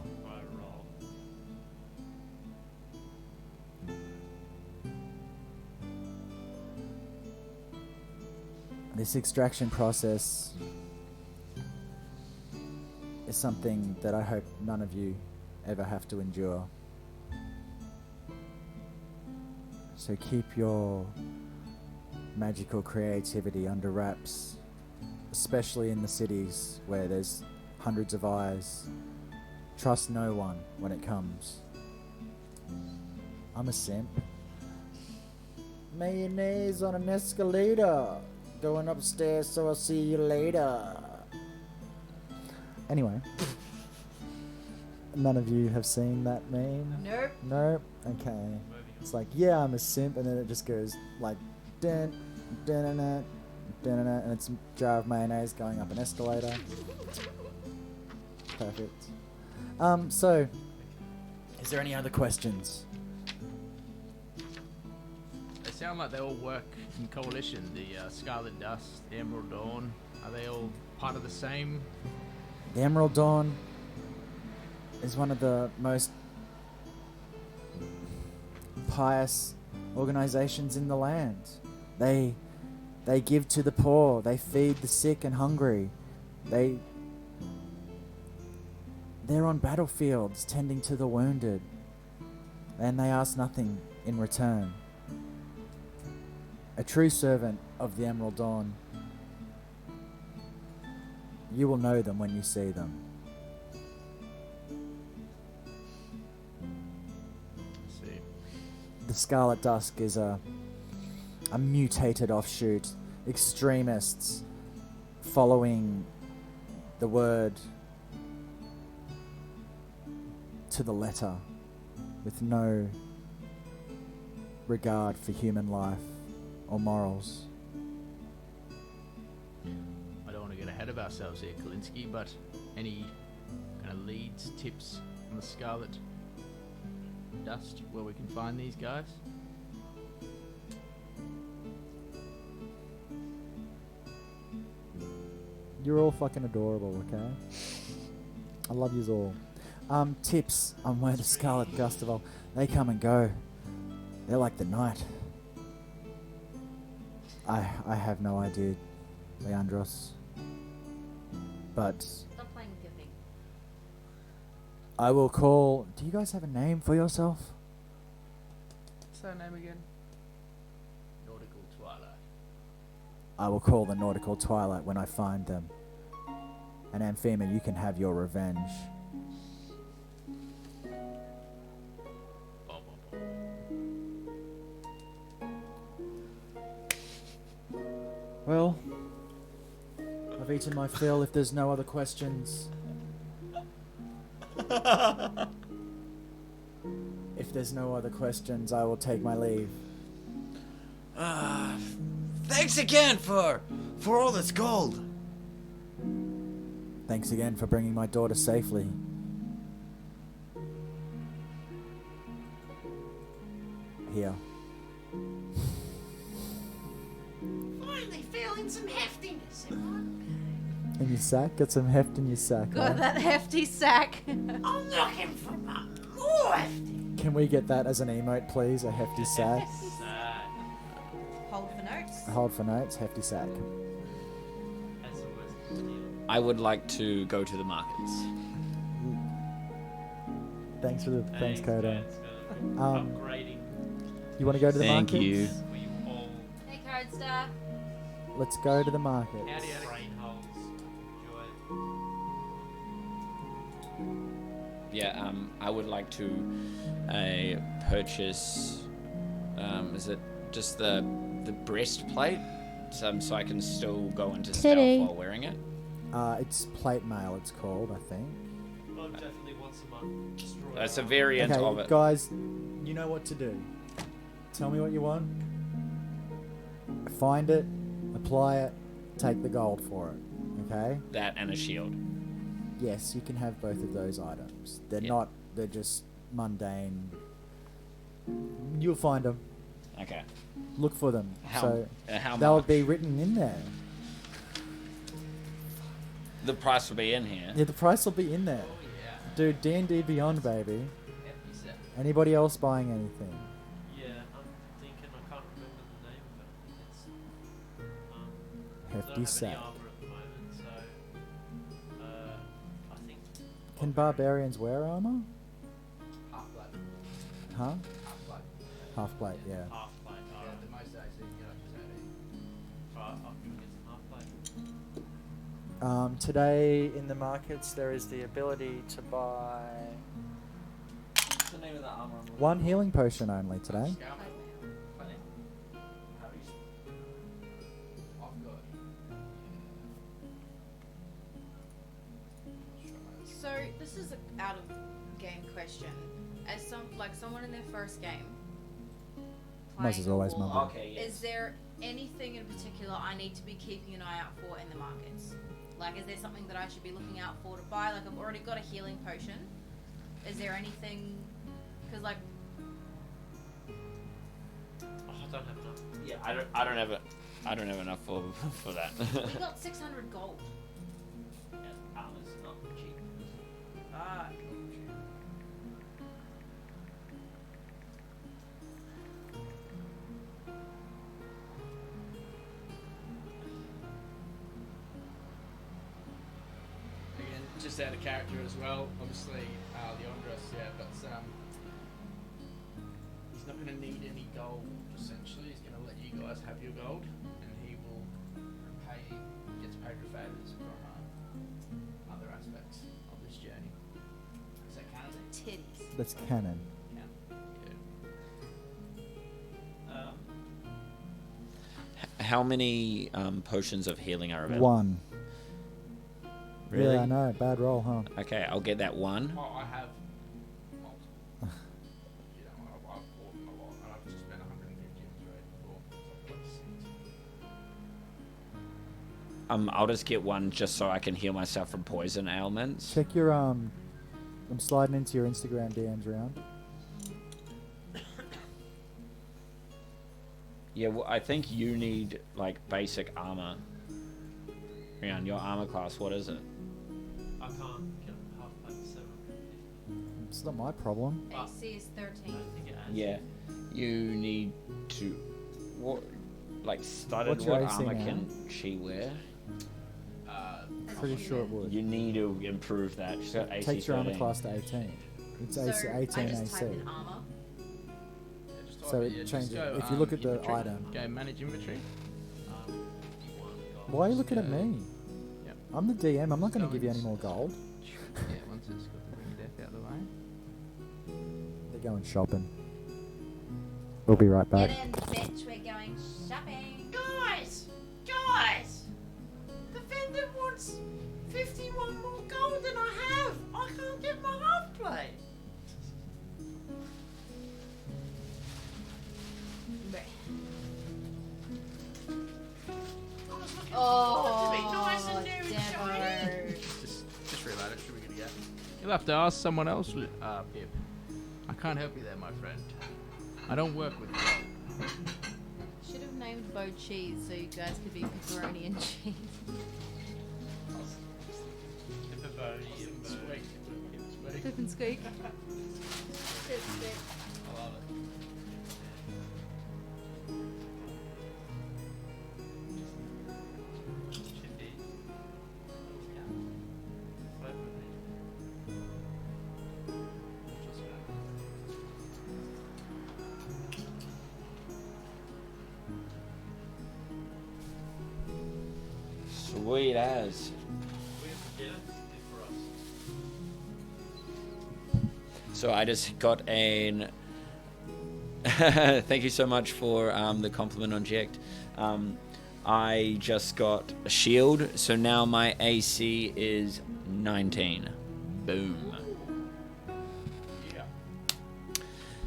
This extraction process is something that I hope none of you ever have to endure. So keep your magical creativity under wraps, especially in the cities where there's hundreds of eyes. Trust no one when it comes. I'm a simp. Mayonnaise on an escalator. Going upstairs, so I'll see you later. Anyway. None of you have seen that meme? Nope. Nope. Okay. It's like, yeah, I'm a simp, and then it just goes like, dun, dun, dun, dun, and it's a jar of mayonnaise going up an escalator. Perfect. So, is there any other questions? They sound like they all work in coalition. The Scarlet Dust, the Emerald Dawn. Are they all part of the same? The Emerald Dawn is one of the most pious organizations in the land. They give to the poor. They feed the sick and hungry. They're on battlefields tending to the wounded, and they ask nothing in return. A true servant of the Emerald Dawn. You will know them when you see them. See. The Scarlet Dusk is a mutated offshoot. Extremists following the word to the letter with no regard for human life or morals. I don't want to get ahead of ourselves here, Kalinsky, but any kind of leads, tips on the Scarlet Dust, where we can find these guys? You're all fucking adorable, okay? I love yous all. Tips on where the Scarlet Dust evolve. They come and go. They're like the night. I have no idea, Leandros. But Stop playing with your thing. I will call... Do you guys have a name for yourself? What's that name again? Nautical Twilight. I will call the Nautical Twilight when I find them. And Amphima, you can have your revenge. Well, I've eaten my fill. If there's no other questions... If there's no other questions, I will take my leave. Thanks again for all this gold. Thanks again for bringing my daughter safely. Here. Finally feeling some heftiness, everyone. In your sack? Got some heft in your sack. Got huh? that hefty sack. I'm looking for more hefty. Can we get that as an emote, please? A hefty sack. Hold for notes. Hold for notes, hefty sack. I would like to go to the markets. Thanks for the thanks, Kodo. Upgrading. You want to go to the Thank markets? you. We all Hey, Card Star. Let's go to the markets. brain holes. Enjoy. Yeah, I would like to purchase. Is it just the breastplate? So I can still go into Titty. stealth while wearing it. It's plate mail, it's called, I think. I definitely want some destroy. It's a variant of Okay, it. guys, you know what to do. Tell me what you want. Find it, apply it, take the gold for it. Okay? That and a shield. Yes, you can have both of those items. They're Yeah. not, they're just mundane. You'll find them. Okay. Look for them. How- So how they'll much? be written in there. The price will be in here. Yeah, the price will be in there. Oh, yeah. Dude, D&D Beyond, baby. Hefty set. Anybody else buying anything? Yeah, I'm thinking I can't remember the name of it. It's Hefty I don't have sack. any armor at the moment, so I think Can barbarians wear armor? Half blood. Huh? Half blood. Half plate, yeah. half plate. Yeah, Alright, the most I see, you know, I'll get some half plate. Today in the markets there is the ability to buy What's the name of the armor? I'm looking one healing potion only today. So this is an out of game question. As someone in their first game, Muzz is always War, mumbling. Okay. is there anything in particular I need to be keeping an eye out for in the markets? Like, is there something that I should be looking out for to buy? Like, I've already got a healing potion. Is there anything? Because like, Oh, I don't have enough. Yeah, I don't have enough for that. we got 600 gold. Armor's not cheap. Ah. Again, just out of character as well. Obviously, Leandros, but he's not going to need any gold. Essentially, he's going to let you guys have your gold, and he will gets paid for favors from other aspects of this journey. Is that canon? Titties. That's canon. How many potions of healing are available? 1. Really? Yeah, I know. Bad roll, huh? Okay, I'll get that one. Oh, I have multiple. I've bought them a lot, and I've just spent 150 on trade before. I'll just get one just so I can heal myself from poison ailments. Check your I'm sliding into your Instagram DMs round. Yeah, well, I think you need like basic armor. Rian, your armor class, what is it? I can't get half like 750. It's not my problem. AC is 13. I don't think it adds. Yeah, you need to what like studded What's your what AC armor now? can she wear? Pretty sure it would. You need to improve that. She's got AC Takes your armor 13. class to 18. It's So AC, 18 I just AC. type in armor. So it changes. If you look at the item. Go manage inventory. Why are you looking at me? Yep. I'm the DM. I'm not going So to give you any it's- more gold. Yeah, once it's got the ring of death out of the way. They're going shopping. We'll be right back. Get in, bitch. We're going shopping. Guys! The vendor wants 51 more gold than I have! I can't get my half plate! Oh, to be nice and new and shiny. Just reload it. Should we get? You'll have to ask someone else, Pip. I can't help you there, my friend. I don't work with you. Should have named Bo Cheese so you guys could be pepperoni and cheese. Pepperoni and Squeak. Squeak. Pip and squeak. I love it. Chippy. Yeah. Flavor of it. Sweet as. So I just got an. Thank you so much for the compliment on Jekt. I just got a shield, so now my AC is 19. Boom. Yeah.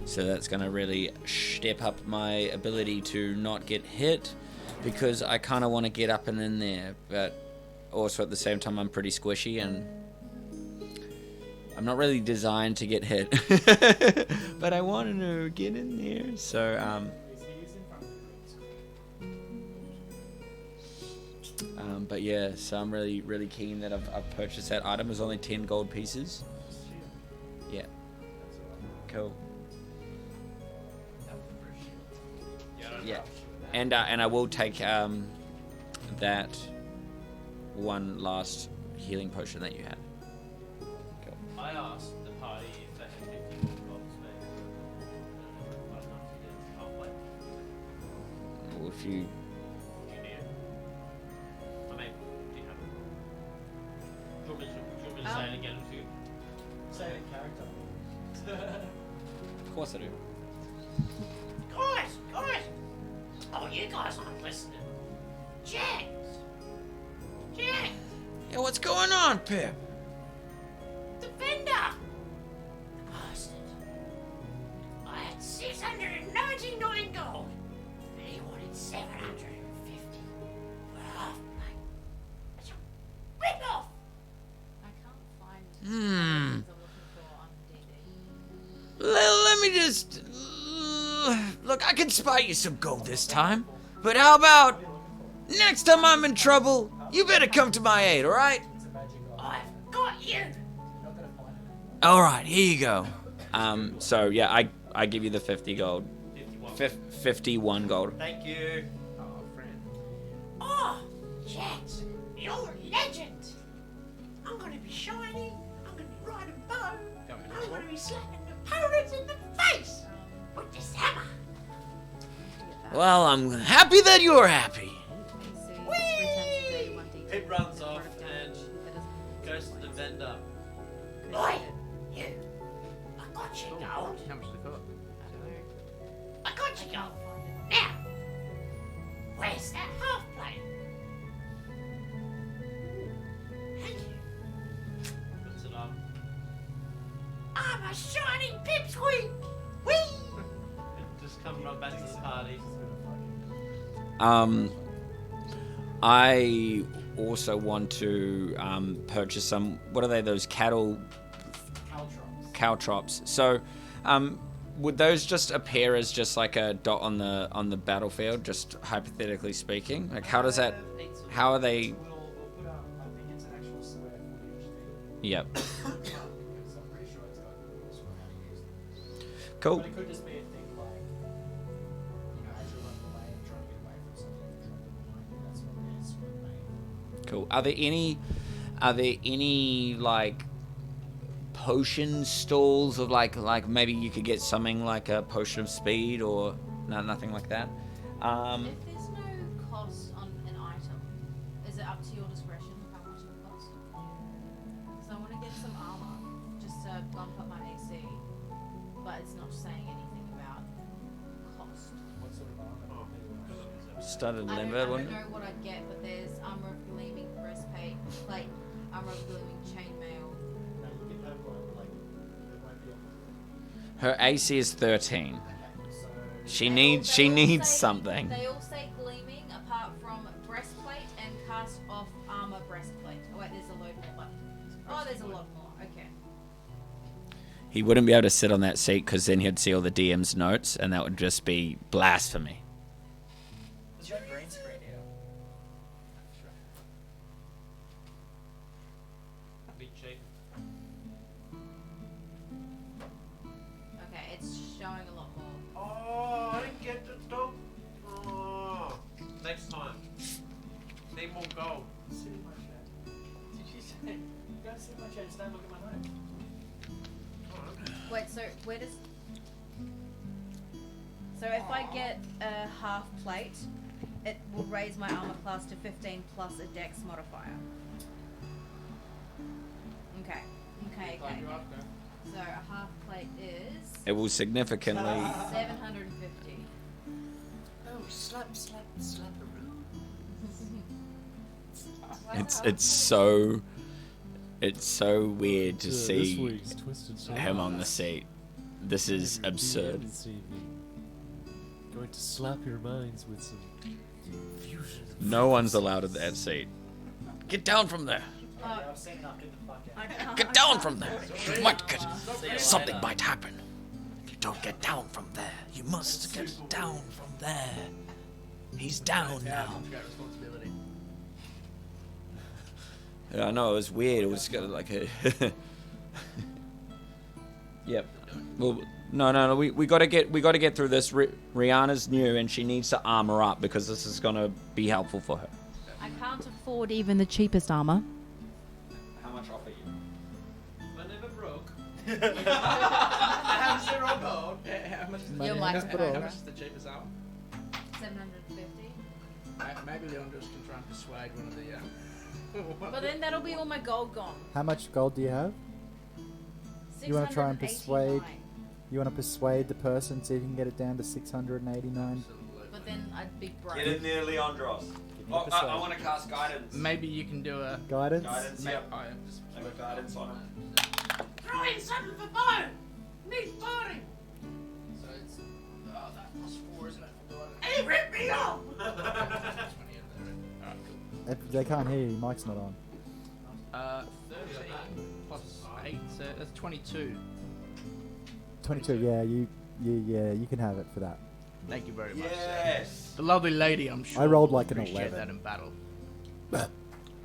So that's gonna really step up my ability to not get hit, because I kind of want to get up and in there, but also at the same time I'm pretty squishy and I'm not really designed to get hit, but I want to get in there. So but yeah, so I'm really keen that I've purchased that item. It's only 10 gold pieces. Yeah. Cool. Yeah. And I will take that one last healing potion that you had. Cool. I asked the party if they had 50 more gold spare. I don't know if you did. Halfway. Well, if you Do you need it? I mean, do you have it? Do you want me to say it again? Say it in character. Of course I do. Guys! Oh, you guys aren't listening. Jack! Yeah, what's going on, Pip? The vendor! The bastard. I had 699 gold, and he wanted 700. me just... look, I can spare you some gold this time. But how about... next time I'm in trouble, you better come to my aid, alright? I've got you. Alright, here you go. So yeah, I give you the 50 gold. 51 gold. Thank you. Oh, Jax, you're a legend. I'm gonna be shiny. I'm gonna be riding a bow. I'm gonna be slapping opponents in the face with this hammer. Well, I'm happy that you're happy. Pip runs off and goes to the vendor. Oi, you. I got you gold. How much they got? I got you gold. Now, where's that half plate? Thank you. Puts it up. I'm a shining pipsqueak. Whee! Just coming right back to the party. I also want to purchase some. What are they? Those cattle? Caltrops. So, would those just appear as just like a dot on the battlefield? Just hypothetically speaking, like how does that? How are they? Yep. Cool. But it could just be a thing like, as you're running away and trying to get away from something, you're trying to get behind you. That's what it is for me. Cool. Are there any like potion stalls of like maybe you could get something like a potion of speed or no, nothing like that? If there's no cost on an item, is it up to your discretion how much it will cost? Because I want to get some armor just to bump up my AC, but it's not saying anything about cost. What sort of armor? Started I limber don't one. know what I'd get, but there's armor of gleaming breastplate, armor of gleaming chainmail. No, you can have like there won't be a... Her AC is 13. So She They needs all say- something. They all say gleaming apart from breastplate and cast off armor breastplate. Oh wait, there's a load more. Oh, there's a lot more. Okay. He wouldn't be able to sit on that seat because then he'd see all the DM's notes, and that would just be blasphemy. Is your green screen here? Be cheap. Okay, it's showing a lot more. Oh, I didn't get the dog. Oh, next time. Need more gold. Sit in my chair. Did you say? Go sit in my chair. Just don't look at my notes. Wait, so where does? So if I get a half plate, it will raise my armor class to 15 plus a dex modifier. Okay. Okay. Okay. So a half plate is It will significantly. 750. Oh, slap, slap, slap a It's so weird to This see week's Twisted him on the seat. This is Every absurd. DM this evening. Going to slap your minds with some fusion. No one's allowed at that seat. Get down from there. I've seen enough. Get the fuck out. I can't, Get down from there. You might get... something might happen. If you don't get down from there, you must get down from there. He's down now. Yeah, I know it was weird. It was kind of like a. Yep. Well, no. We gotta get through this. Rihanna's new, and she needs to armor up because this is gonna be helpful for her. I can't afford even the cheapest armor. How much off are you? I never broke. I have 0 gold. How much is Money Your in mic's the better. bro. How much is the cheapest armor? 750. Maybe Leandros can try and persuade one of the. But then that'll be all my gold gone. How much gold do you have? You wanna try and persuade- 689. You want to persuade the person so you can get it down to 689? But then I'd be broke. Get in there, Leandros. Oh, I want to cast guidance. Maybe you can do a. Guidance? Guidance, yep. Oh, yeah, just Have a guidance on him. Throw in something for Bo! Needs burning! So it's. Oh, that plus 4, isn't it? He ripped me off! Alright, cool. If they can't hear you, mic's not on. 13 plus 8, so that's 22. 22. Yeah, you can have it for that. Thank you very much. Yes. The lovely lady, I'm sure. I rolled will like an appreciate 11. that in battle.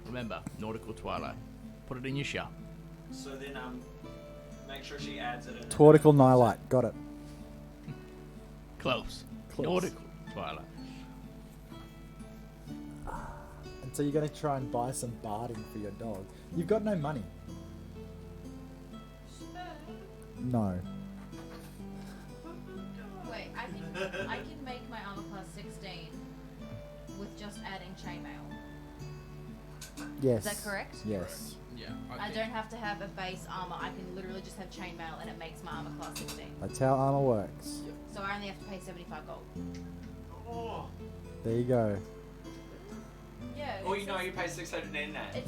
Remember, nautical twilight. Put it in your shop. So then make sure she adds it in. Tautical Nihilite. Got it. Close. Close. Nautical twilight. And so you're going to try and buy some barding for your dog. You've got no money. No. Wait, I can make my armor class 16 with just adding chainmail. Yes. Is that correct? Yes. Yeah. I don't have to have a base armor. I can literally just have chainmail and it makes my armor class 16. That's how armor works. So I only have to pay 75 gold. There you go. Yeah. Oh, you know, you pay 699.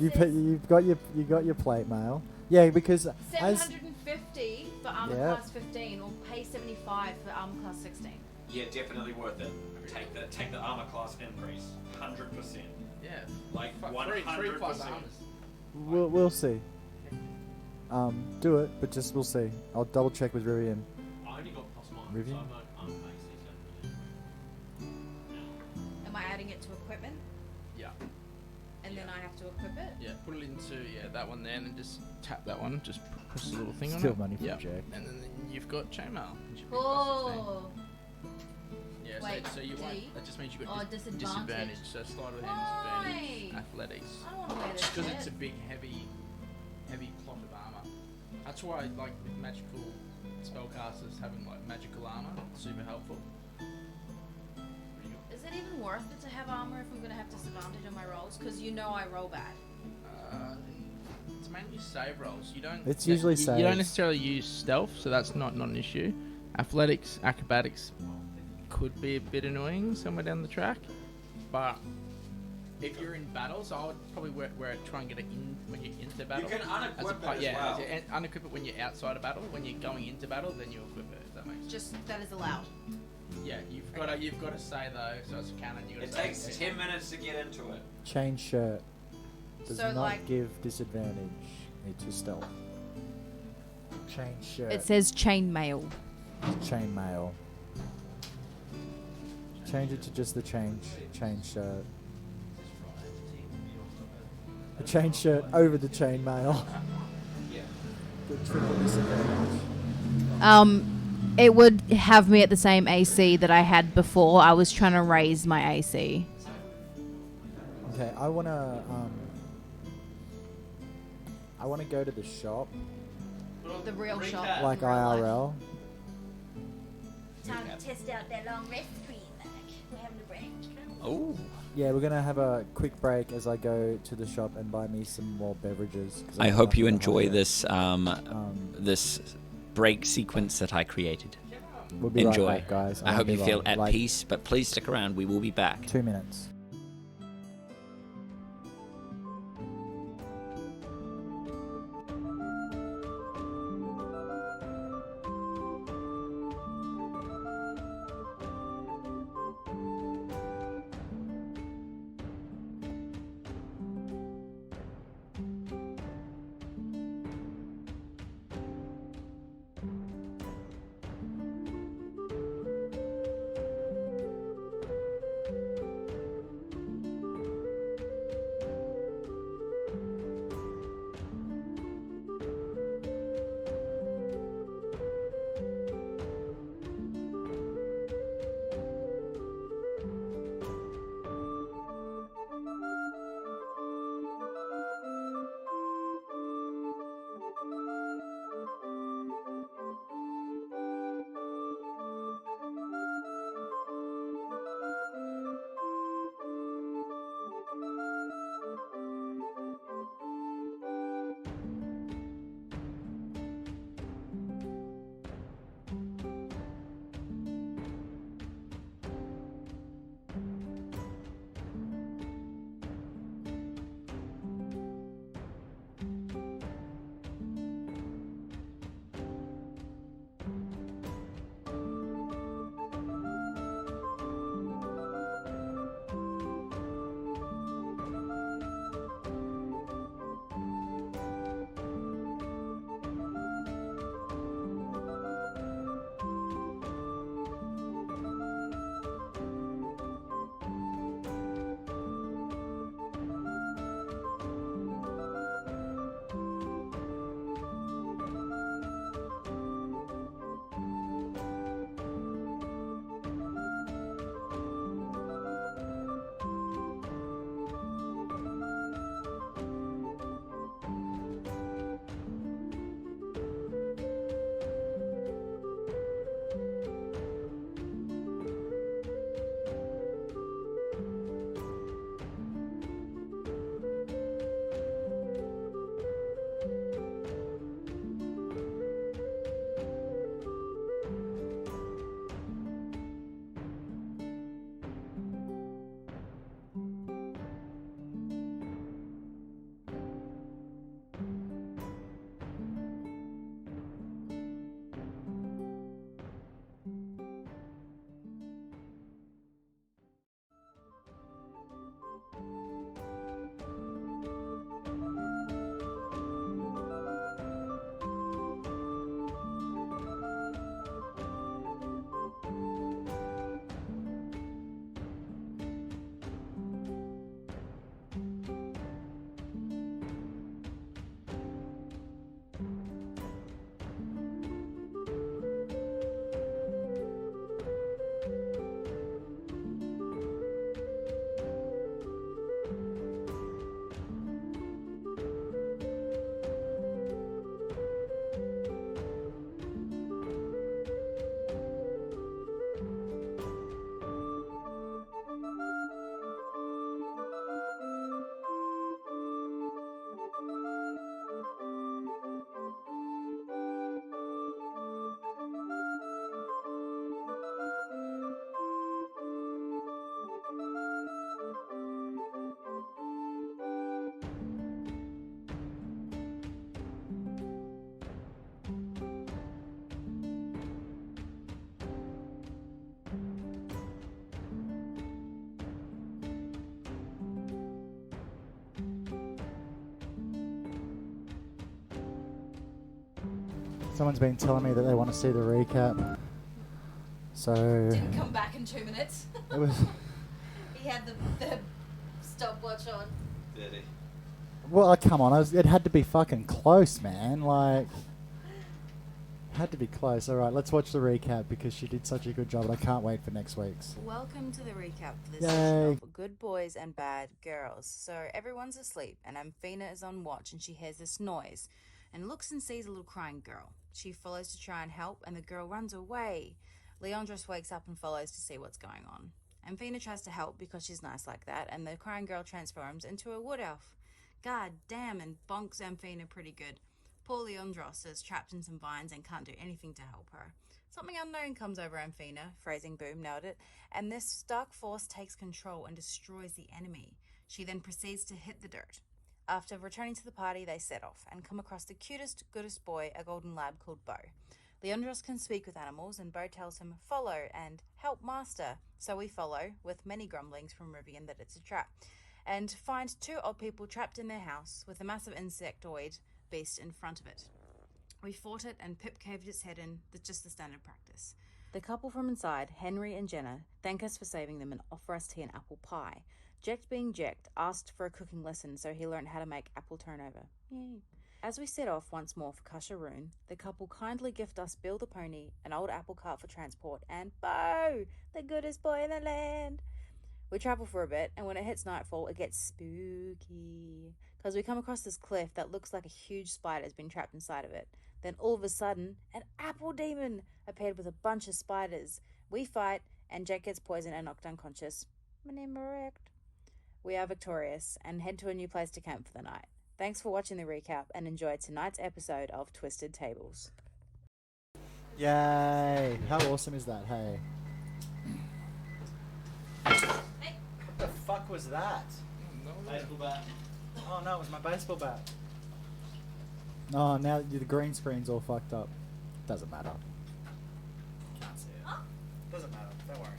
You've got your plate mail. Yeah, because as 750 for armor Yeah. class 15 or pay 75 for armor class 16. Yeah, definitely worth it. Take the armor class increase, 100%. Yeah. Like Three plus 100%. armors. we'll see. Do it, but just we'll see. I'll double check with Rivian. I only got plus one, Rivian? so I'm basically Am I adding it to equipment? Yeah. And then I have to equip it? Yeah. Put it into that one there, and then just tap that one. Just press the little thing on Still it. money for yeah. Jack. And then you've got chainmail. It should be plus 16. Oh. Yeah, Wait, so you won't. D? That just means you've Oh, got disadvantage. So slide with Why? disadvantage. Athletics. I don't want to wear this Just because shit. it's a big, heavy plot of armor. That's why, like, with magical spellcasters having like magical armor, super helpful. Is it even worth it to have armor if I'm going to have disadvantage on my rolls? Because you know I roll bad. It's mainly save rolls. You don't. It's usually you don't saves. necessarily use stealth, so that's not an issue. Athletics, acrobatics could be a bit annoying somewhere down the track, but if you're in battles, I would probably try and get it in when you're into battle. You can unequip it as yeah, well. unequip it when you're outside of battle. When you're going into battle, then you equip it. If that makes sense. Just that is allowed. Yeah, you've got to say though, so it's canon. You got to It say takes 10 minutes to get into it. Chain shirt does So, not like- give disadvantage to stealth. Chain shirt. It says chainmail. Chain mail. Change it to just the chain shirt. The chain shirt over the chain mail. Get triple disadvantage. It would have me at the same AC that I had before. I was trying to raise my AC. Okay, I wanna go to the shop, The real shop. like in real life. IRL. Time to test out their long rest cream, Mac. We're having a break. Oh. Yeah, we're gonna have a quick break as I go to the shop and buy me some more beverages. 'cause I got hope you nothing to enjoy hide. this break sequence that I created. We'll be Enjoy. right back, guys. I hope you won't be feel long. at Like peace, but please stick around. We will be back. 2 minutes. Someone's been telling me that they want to see the recap. So Didn't come back in 2 minutes. it was. He had the stopwatch on. Did he? Well, come on, it had to be fucking close, man. Like, had to be close. All right, let's watch the recap because she did such a good job. And I can't wait for next week's. Welcome to the recap for this Yay. session of Good Boys and Bad Girls. So everyone's asleep and Amphina is on watch and she hears this noise and looks and sees a little crying girl. She follows to try and help and the girl runs away. Leandros wakes up and follows to see what's going on. Amphina tries to help because she's nice like that and the crying girl transforms into a wood elf. God damn, and bonks Amphina pretty good. Poor Leandros is trapped in some vines and can't do anything to help her. Something unknown comes over Amphina, phrasing boom, nailed it, and this dark force takes control and destroys the enemy. She then proceeds to hit the dirt. After returning to the party, they set off and come across the cutest, goodest boy, a golden lab called Bo. Leandros can speak with animals and Bo tells him, follow and help master. So we follow, with many grumblings from Rivian that it's a trap, and find two old people trapped in their house with a massive insectoid beast in front of it. We fought it and Pip caved its head in, just the standard practice. The couple from inside, Henry and Jenna, thank us for saving them and offer us tea and apple pie. Jekt being Jekt asked for a cooking lesson so he learned how to make apple turnover. Yay. As we set off once more for Kasharoon, the couple kindly gift us Bill the pony, an old apple cart for transport, and Bo, the goodest boy in the land. We travel for a bit, and when it hits nightfall, it gets spooky. Because we come across this cliff that looks like a huge spider has been trapped inside of it. Then all of a sudden, an apple demon appeared with a bunch of spiders. We fight, and Jake gets poisoned and knocked unconscious. Correct. We are victorious, and head to a new place to camp for the night. Thanks for watching the recap, and enjoy tonight's episode of Twisted Tables. Yay! How awesome is that? Hey. What the fuck was that? Baseball bat. Oh no, it was my baseball bat. Oh, now the green screen's all fucked up. Doesn't matter. Can't see it. Doesn't matter. Don't worry.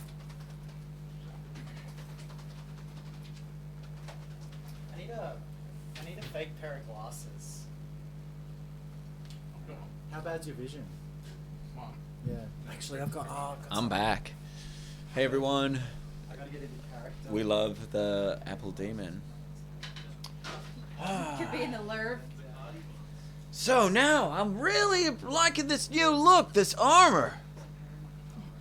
I need a fake pair of glasses. How bad's your vision? Mine. Yeah. Actually, I've got. I'm back. Hey everyone. I gotta get into character. We love the Apple Demon. Could be in the lure. So now I'm really liking this new look, this armor.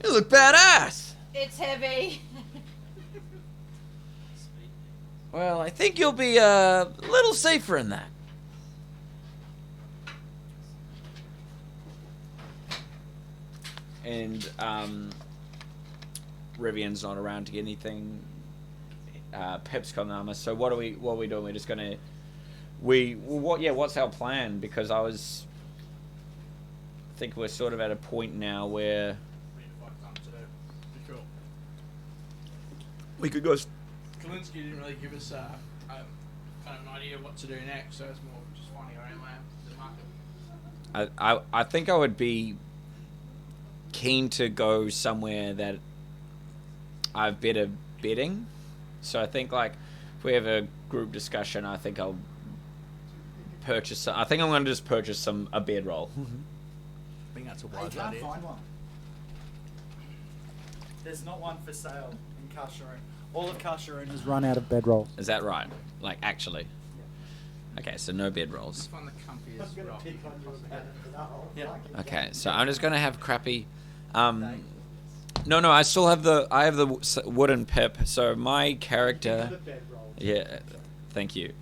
You look badass. It's heavy. Well, I think you'll be a little safer in that. And Rivian's not around to get anything. Pip's got an armor. So what are we doing? We're just gonna what's our plan? Because I think we're sort of at a point now where we could go. Kalinsky didn't really give us kind of an idea what to do next, so it's more just finding our own way to the market. I think I would be keen to go somewhere that I've better betting. So I think like if we have a group discussion, I think I'll purchase. I think I'm going to just purchase a bedroll. I think that's a I wise can't idea. find one. There's not one for sale in Kasharoon. All of Kasharoon has run out of bedrolls. Is that right? Like actually? Okay, so no bedrolls. Find the comfiest rock. Yeah. Okay, so I'm just gonna have crappy. No, I still have the wooden pip. So my character. Yeah, thank you.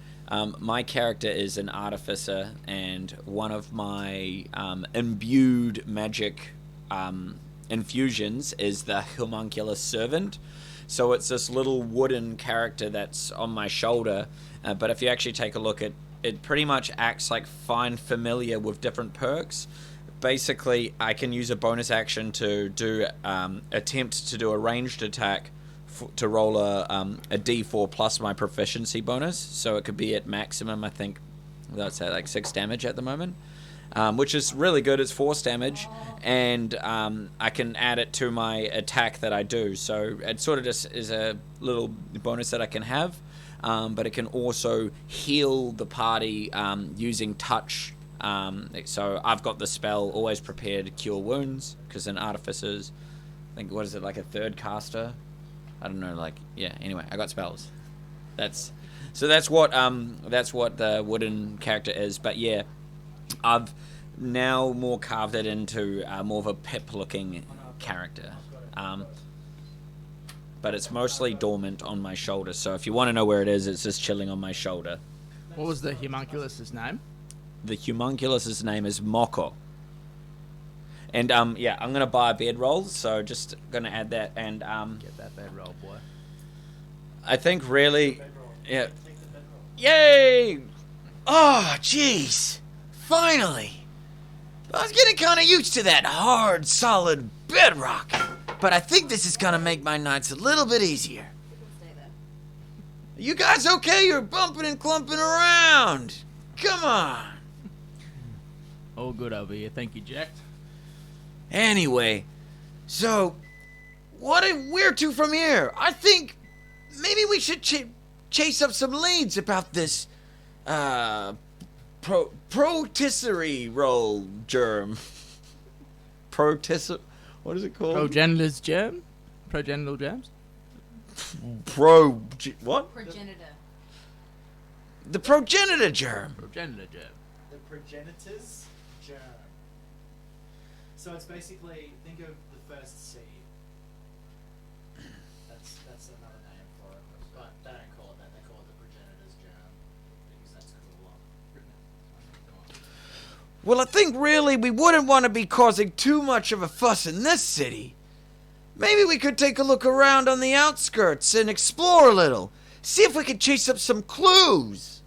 My character is an artificer, and one of my imbued magic infusions is the homunculus servant. So it's this little wooden character that's on my shoulder, but if you actually take a look at it, pretty much acts like Find Familiar with different perks. Basically, I can use a bonus action to do attempt to do a ranged attack to roll a D4 plus my proficiency bonus. So it could be at maximum, I think, that's at like 6 damage at the moment. Which is really good. It's force damage, and I can add it to my attack that I do. So it sort of just is a little bonus that I can have, but it can also heal the party using touch So I've got the spell always prepared to cure wounds, because an artificer's, I think, what is it, like a third caster? I don't know, like, yeah, anyway, I got spells. That's what the wooden character is, but yeah, I've now more carved it into more of a Pip-looking character. But it's mostly dormant on my shoulder, so if you want to know where it is, it's just chilling on my shoulder. What was the homunculus's name? The homunculus's name is Moko. And yeah, I'm gonna buy a bedroll, so just gonna add that. And Get that bedroll, boy. I think really, yeah. Yay! Oh, jeez. Finally. I was getting kind of used to that hard, solid bedrock. But I think this is going to make my nights a little bit easier. You guys okay? You're bumping and clumping around. Come on. All good over here. Thank you, Jack. Anyway, so where to from here? I think maybe we should chase up some leads about this rotisserie roll germ. What is it called? Progenitor's germ? Progenital germs? What? Progenitor. The progenitor germ. Progenitor germ. The progenitor's germ. So it's basically, think of the first seed. That's another name for it, but they don't call it that. They call it the progenitor's germ because that's cooler. Well, I think really we wouldn't want to be causing too much of a fuss in this city. Maybe we could take a look around on the outskirts and explore a little. See if we could chase up some clues.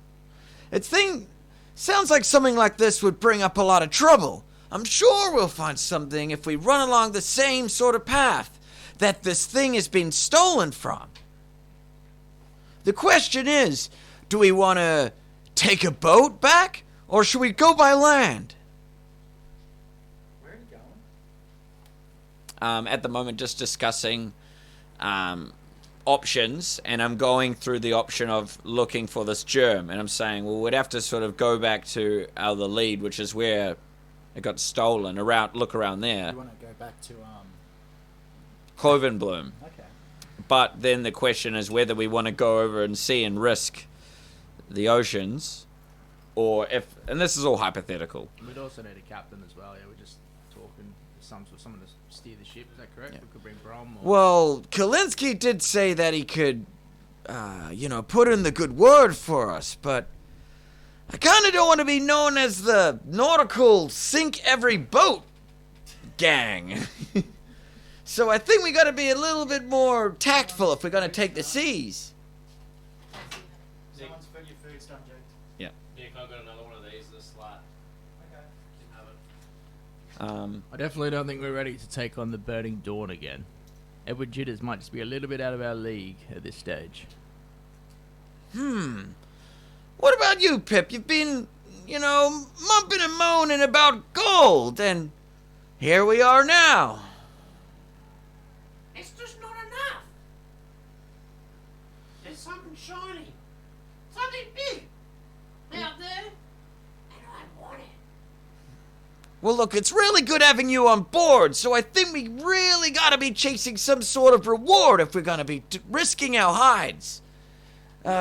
Sounds like something like this would bring up a lot of trouble. I'm sure we'll find something if we run along the same sort of path that this thing has been stolen from. The question is, do we want to take a boat back, or should we go by land? Where are you going? At the moment, just discussing options, and I'm going through the option of looking for this germ, and I'm saying, well, we'd have to sort of go back to our the lead, which is where it got stolen. Look around there. You want to go back to Clovenbloom. Okay. But then the question is whether we want to go over and see and risk the oceans, or if, and this is all hypothetical. We'd also need a captain as well. Yeah, we're just talking someone to steer the ship. Is that correct? Yeah. We could bring Brom. Well, Kalinsky did say that he could, put in the good word for us, but I kind of don't want to be known as the nautical sink every boat gang. So I think we got to be a little bit more tactful if we're going to take the seas. Someone's put your food stuff, Jake. Nick, I've got another one of these this slat. Okay. You can have it. I definitely don't think we're ready to take on the Burning Dawn again. Edward Jitters might just be a little bit out of our league at this stage. What about you, Pip? You've been, mumping and moaning about gold, and here we are now. It's just not enough. There's something shiny. Something big. Out there. And I want it. Well, look, it's really good having you on board, so I think we really gotta be chasing some sort of reward if we're gonna be risking our hides. Think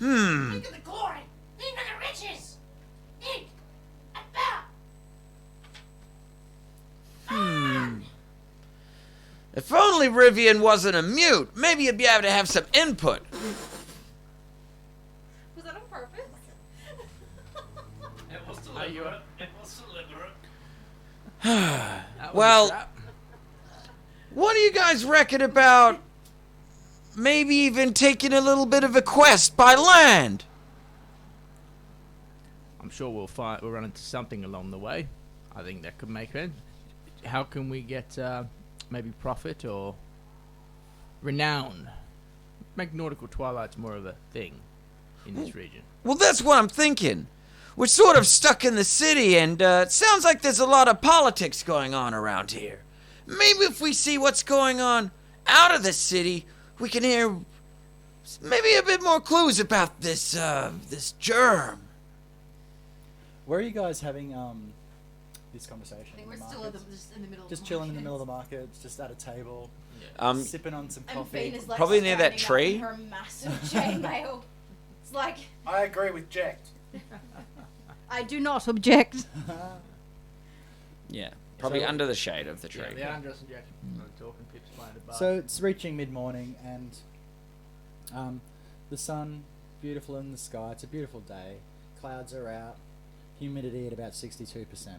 of the glory. Think of the riches. Think about. If only Rivian wasn't a mute, maybe you'd be able to have some input. Was that on purpose? It was deliberate. It was deliberate. That was Well- a trap. What do you guys reckon about maybe even taking a little bit of a quest by land? I'm sure we'll run into something along the way. I think that could make it. How can we get maybe profit or renown? Make Nautical Twilights more of a thing in this region. Well, that's what I'm thinking. We're sort of stuck in the city, and it sounds like there's a lot of politics going on around here. Maybe if we see what's going on out of the city, we can hear maybe a bit more clues about this germ. Where are you guys having this conversation? I think In we're the still markets? just in the middle. Just of the chilling in the middle of market. the market, just at a table, Um, sipping on some And coffee. Fina's, like, Probably near that standing tree. up in her massive chainmail. It's like I agree with Jack. I do not object. yeah, probably So- under the shade of the tree. Yeah, Leandros and Jack are talking. Pip's playing a bar. So it's reaching mid-morning, and the sun, beautiful in the sky. It's a beautiful day. Clouds are out. Humidity at about 62%.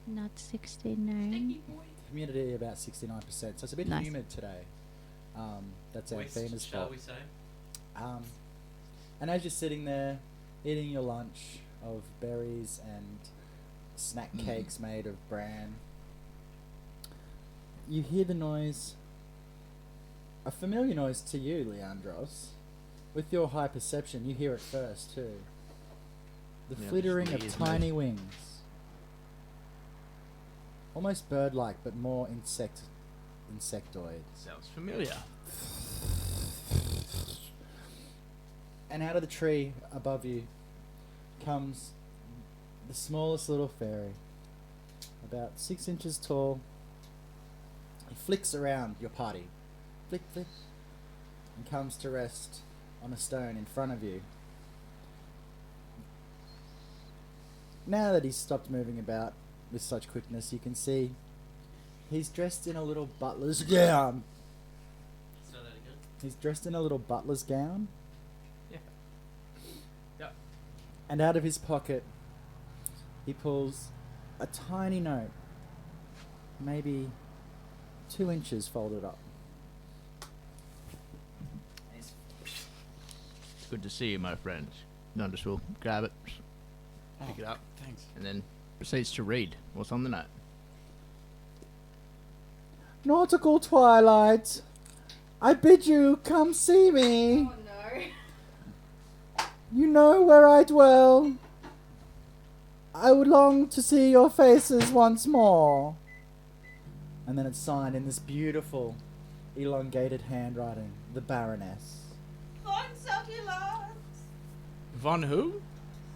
Not 69. Humidity about 69%. So it's a bit Nice. humid today. That's West, Anthena's shall fault. we say? And as you're sitting there eating your lunch of berries and snack cakes made of bran, you hear the noise, a familiar noise to you, Leandros. With your high perception, you hear it first too. The Yeah, flittering just of weird, mate. tiny wings. Almost bird-like, but more insectoid. Sounds familiar. And out of the tree above you comes the smallest little fairy, about 6 inches tall. He flicks around your party, flick, flick, and comes to rest on a stone in front of you. Now that he's stopped moving about with such quickness, you can see he's dressed in a little butler's gown. Say that again. He's dressed in a little butler's gown. Yeah. Yep. And out of his pocket, he pulls a tiny note, maybe 2 inches folded up. It's good to see you, my friend. Leandros will grab it, pick it up, Thanks. and then proceeds to read what's on the note. Nautical twilight, I bid you come see me. Oh no. You know where I dwell. I would long to see your faces once more. And then it's signed in this beautiful, elongated handwriting, the Baroness. Von succulents. Von who?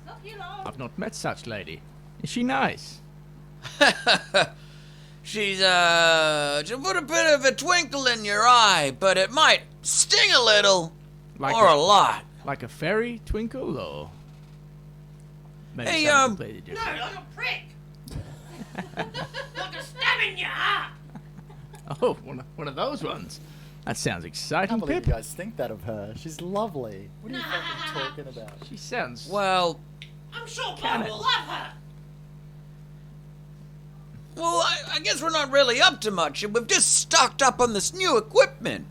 Succulents. I've not met such lady. Is she nice? She's she put a bit of a twinkle in your eye, but it might sting a little Like or a lot. Like a fairy twinkle, or maybe Hey, something completely No, different? like a prick. Like a stab in your heart. Oh, one of those ones. That sounds exciting, can't believe Pip. you guys think that of her. She's lovely. What are you fucking talking about? She sounds. Well, I'm sure Can Bob it? will love her. well, I guess we're not really up to much, and we've just stocked up on this new equipment.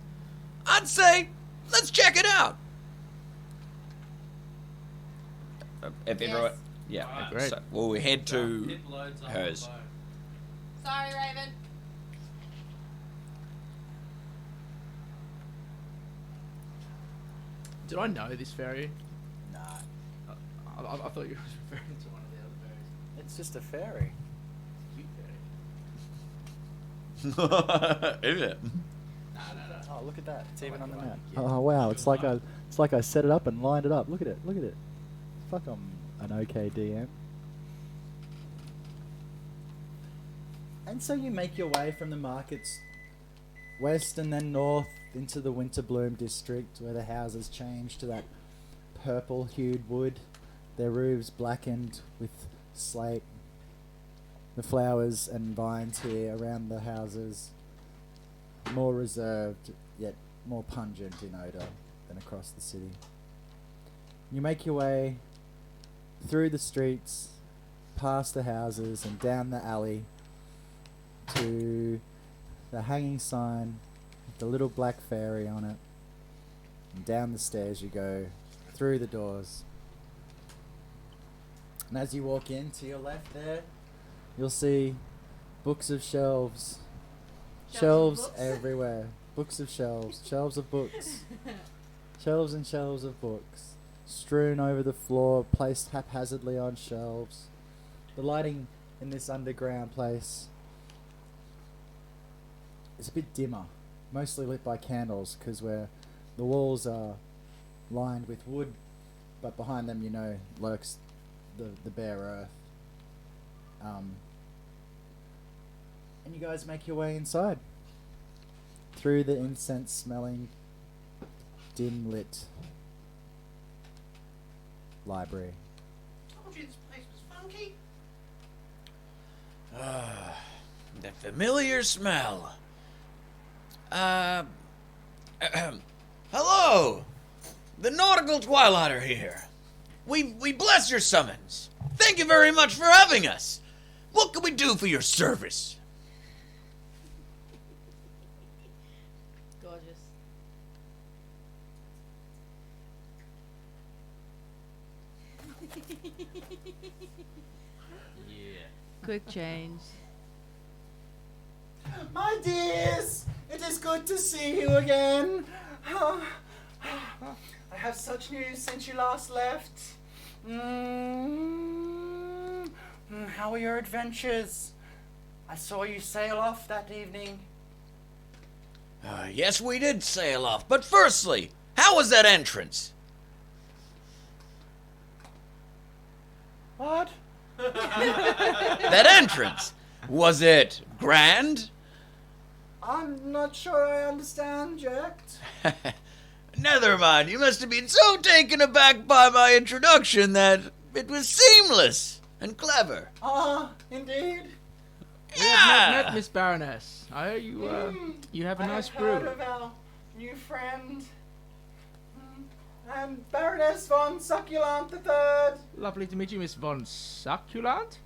I'd say, let's check it out. If Yes. everyone, yeah, Alright. Great. So we'll head to Pip loads up hers. the bow. Sorry, Raven. Did I know this fairy? Nah, I thought you were referring to one of the other fairies. it's just a fairy. Cute fairy. Is it? Oh, look at that. It's even on the like map. yeah. Oh wow, it's like I set it up and lined it up. Look at it. Look at it. Fuck, I'm an okay DM. And so you make your way from the markets west and then north into the Winter Bloom district, where the houses change to that purple-hued wood, their roofs blackened with slate. The flowers and vines here around the houses more reserved, yet more pungent in odour than across the city. You make your way through the streets, past the houses, and down the alley to the hanging sign with the little black fairy on it. And down the stairs you go, through the doors. And as you walk in, to your left there, you'll see books of shelves. Shelves Shelves of books? everywhere. Books of shelves. Shelves of books. Shelves and shelves of books. Strewn over the floor, placed haphazardly on shelves. The lighting in this underground place is a bit dimmer. Mostly lit by candles, because where the walls are lined with wood, but behind them, lurks the bare earth. And you guys make your way inside through the incense-smelling, dim-lit library. Told you this place was funky. The familiar smell. Hello! The Nautical Twilighter here. We bless your summons. Thank you very much for having us. What can we do for your service? Gorgeous. Yeah. Quick change. My dears, it is good to see you again. I have such news since you last left. How were your adventures? I saw you sail off that evening. Yes, we did sail off, but firstly, how was that entrance? What? That entrance! Was it grand? I'm not sure I understand, Jack. Never mind, you must have been so taken aback by my introduction that it was seamless and clever. Ah, indeed. We have not met Miss Baroness. I hear you have a nice brew. I have heard of our new friend. And Baroness von Succulent III. Lovely to meet you, Miss Von Succulent.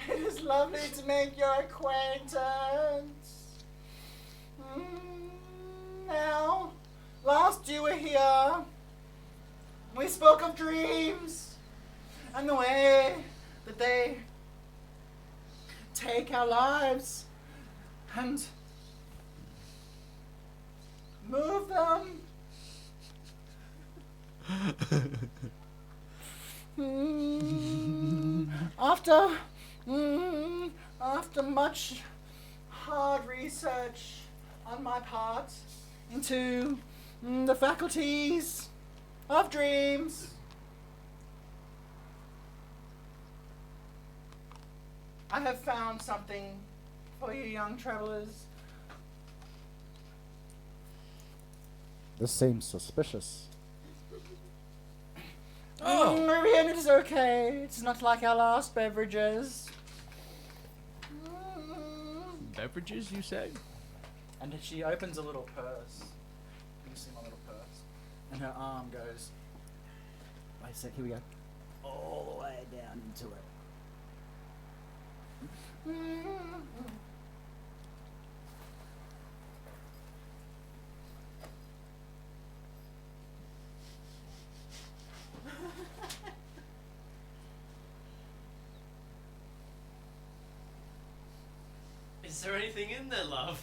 It is lovely to make your acquaintance. Now, last you were here, we spoke of dreams and the way that they take our lives and move them. After much hard research on my part into the faculties of dreams, I have found something for you young travelers. This seems suspicious. Marianne, it is okay. It's not like our last beverages. Beverages, you say? And she opens a little purse. You see my little purse. And her arm goes. Wait a sec, here we go. All the way down into it. Is there anything in there, love?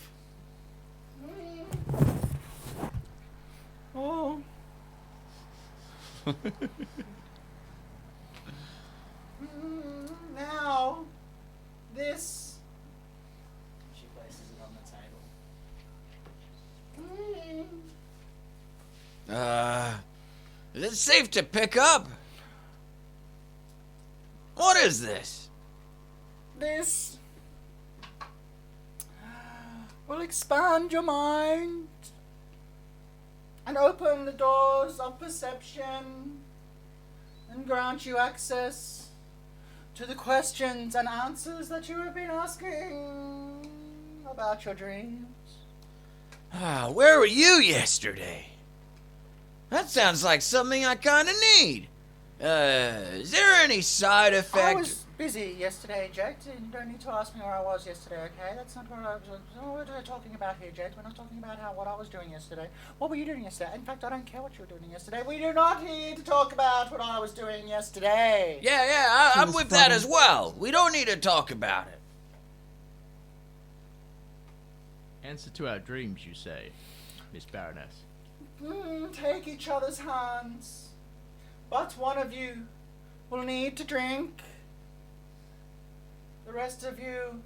Oh. Now, this. She places it on the table. Is it safe to pick up? What is this? This will expand your mind and open the doors of perception and grant you access to the questions and answers that you have been asking about your dreams. Where were you yesterday? That sounds like something I kinda need. Is there any side effect? I was busy yesterday, Jack. You don't need to ask me where I was yesterday, okay? That's not what what we're talking about here, Jack. We're not talking about what I was doing yesterday. What were you doing yesterday? In fact, I don't care what you were doing yesterday. We do not need to talk about what I was doing yesterday. Yeah, I'm with that as well. We don't need to talk about it. Answer to our dreams, you say, Miss Baroness. Take each other's hands. But one of you will need to drink. The rest of you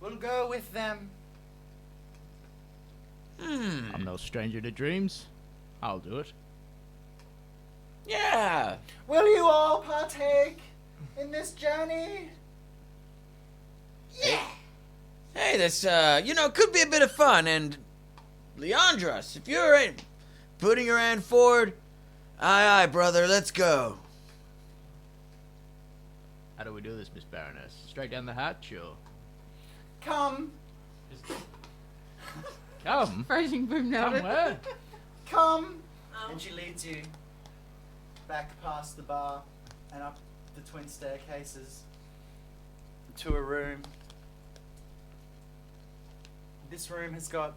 will go with them. I'm no stranger to dreams. I'll do it. Yeah. Will you all partake in this journey? Yeah. Hey, this could be a bit of fun. And Leandros, if you're putting your hand forward, aye, brother, let's go. How do we do this, Miss Baroness? Straight down the hatch, or Come, come? Phrasing boom Come noted. where? come. And she leads you back past the bar and up the twin staircases to a room. This room has got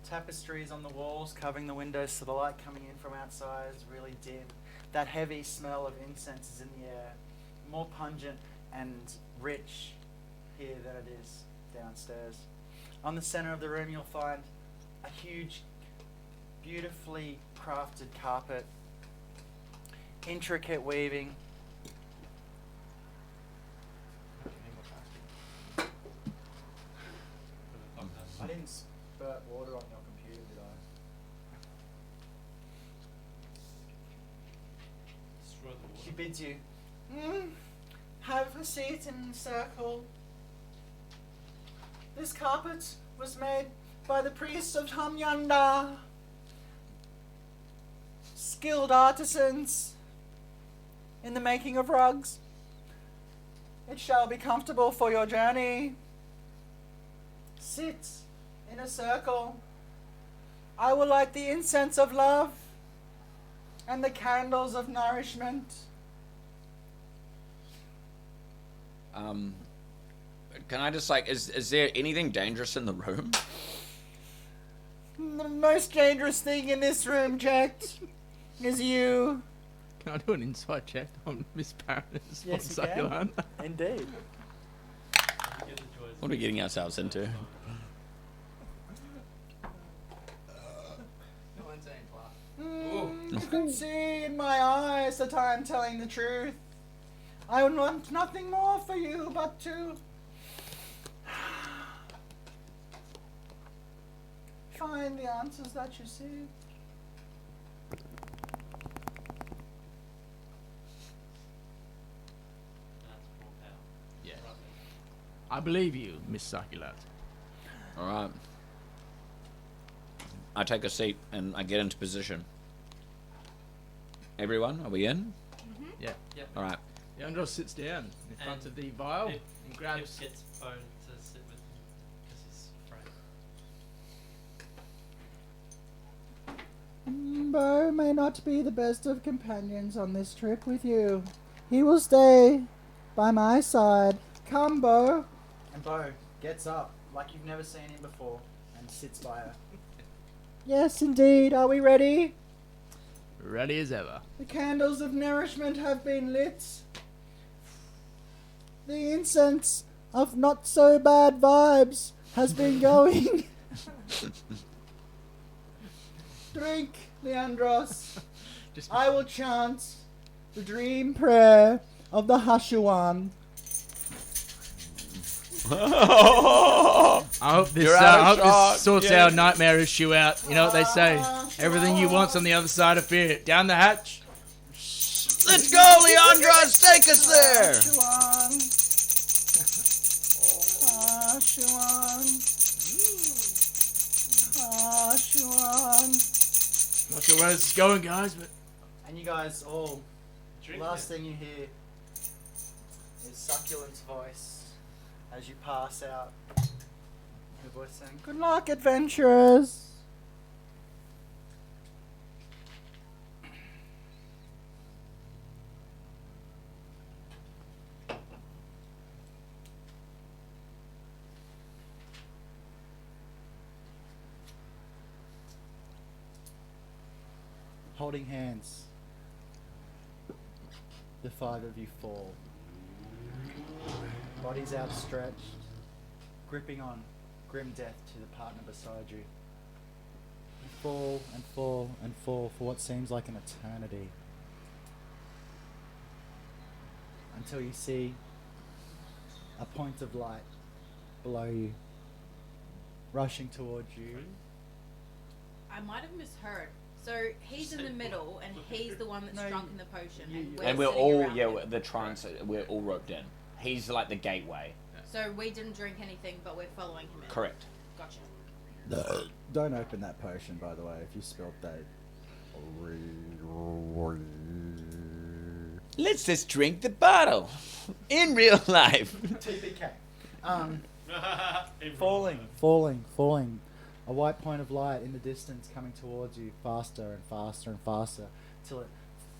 tapestries on the walls covering the windows, so the light coming in from outside is really dim. That heavy smell of incense is in the air, more pungent and rich here than it is downstairs. On the center of the room you'll find a huge, beautifully crafted carpet, intricate weaving. I didn't spurt water on your computer, did I? She bids you, have a seat in a circle. This carpet was made by the priests of Hamyanda, skilled artisans in the making of rugs. It shall be comfortable for your journey. Sit in a circle. I will light the incense of love and the candles of nourishment. Can I just is there anything dangerous in the room? The most dangerous thing in this room, Jack, is you. Can I do an insight check on Miss Baroness von Yes, you can. Succulent? Indeed. What are we getting ourselves into? You can see in my eyes that I am telling the truth. I would want nothing more for you but to find the answers that you seek. Yes. I believe you, Miss Succulent. All right. I take a seat and I get into position. Everyone, are we in? Yeah. Yep. All right. Leandros sits down in front of the vial Pip and grabs. gets Bone to sit with him because he's afraid. Bo may not be the best of companions on this trip with you. He will stay by my side. Come, Bo. And Bo gets up like you've never seen him before and sits by her. Yes, indeed. Are we ready? Ready as ever. The candles of nourishment have been lit. The incense of not so bad vibes has been going. Drink, Leandros. I will chant the dream prayer of the Hashuan. I hope this, You're out of I hope shot. this sorts Yeah. our nightmare issue out. You know what they say? Everything you want's on the other side of fear. Down the hatch. Let's go, Leandros. Take us there. Not sure where this is going, guys, but And you guys all, Drink last it. thing you hear is Succulent's voice as you pass out. Her voice saying, "Good luck, adventurers." Holding hands, the five of you fall. Bodies outstretched, gripping on grim death to the partner beside you. You fall and fall and fall for what seems like an eternity. Until you see a point of light below you, rushing towards you I might have misheard. So he's in the middle, and he's the one that's No, drunk in the potion, and And we're sitting all, around yeah, him. the trunks, we're all roped in. He's like the gateway. So we didn't drink anything, but we're following him in. Correct. Gotcha. Don't open that potion, by the way, if you spilled that. Let's just drink the bottle in real life. TPK. Falling. A white point of light in the distance coming towards you faster and faster and faster till it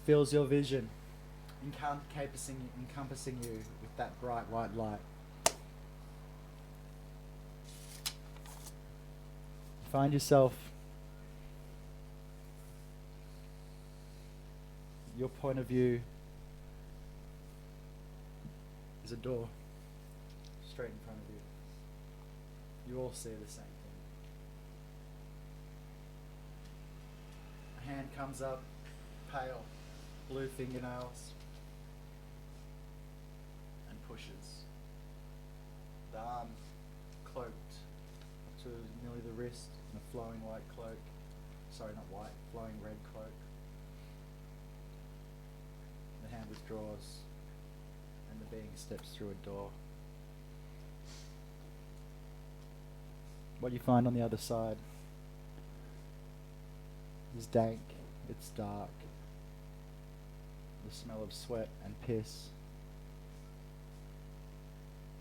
fills your vision, encompassing you with that bright white light. You find yourself, your point of view is a door straight in front of you. You all see the same thing. A hand comes up, pale, blue fingernails, and pushes. The arm cloaked up to nearly the wrist in a flowing white cloak. Sorry, not white, flowing red cloak. The hand withdraws, and the being steps through a door. What you find on the other side is dank, it's dark. The smell of sweat and piss,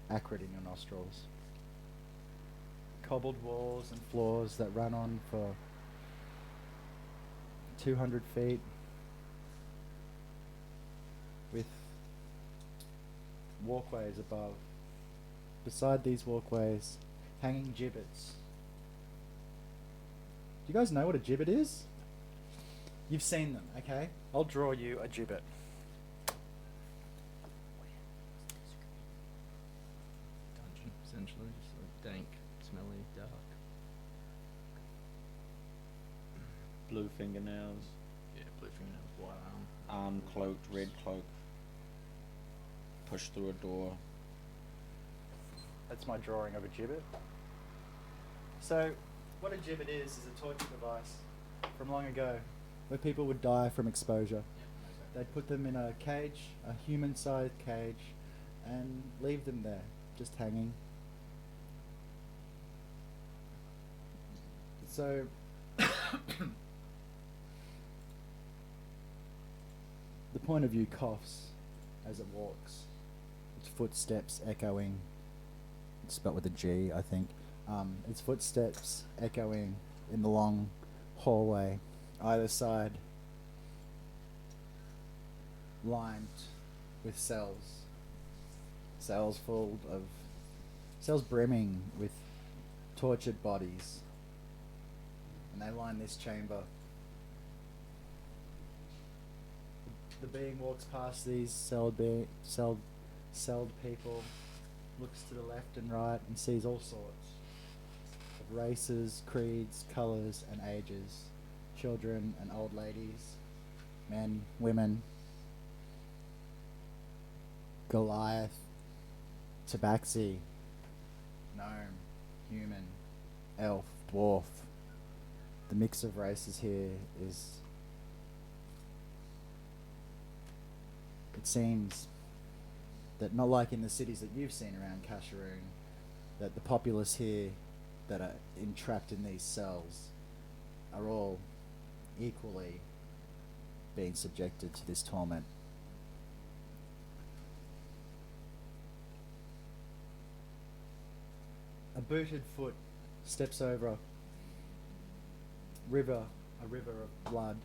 acrid in your nostrils. Cobbled walls and floors that run on for 200 feet with walkways above. Beside these walkways, hanging gibbets. Do you guys know what a gibbet is? You've seen them, okay? I'll draw you a gibbet. Dungeon, essentially. Just like dank, smelly, dark. Blue fingernails, Yeah, blue fingernails, white arm. arm cloaked, red cloak. Push through a door. That's my drawing of a gibbet. So, what a gibbet is a torture device from long ago where people would die from exposure. They'd put them in a cage, a human-sized cage, and leave them there, just hanging. So, the point of view coughs as it walks, its footsteps echoing. It's spelled with a G, I think. Its footsteps echoing in the long hallway, either side lined with cells. Cells brimming with tortured bodies. And they line this chamber. The being walks past these celled people, looks to the left and right and sees all sorts of races, creeds, colours and ages, children and old ladies, men, women, Goliath, Tabaxi, gnome, human, elf, dwarf. The mix of races here is, it seems that not like in the cities that you've seen around Kasharoon, that the populace here that are entrapped in these cells are all equally being subjected to this torment. A booted foot steps over a river of blood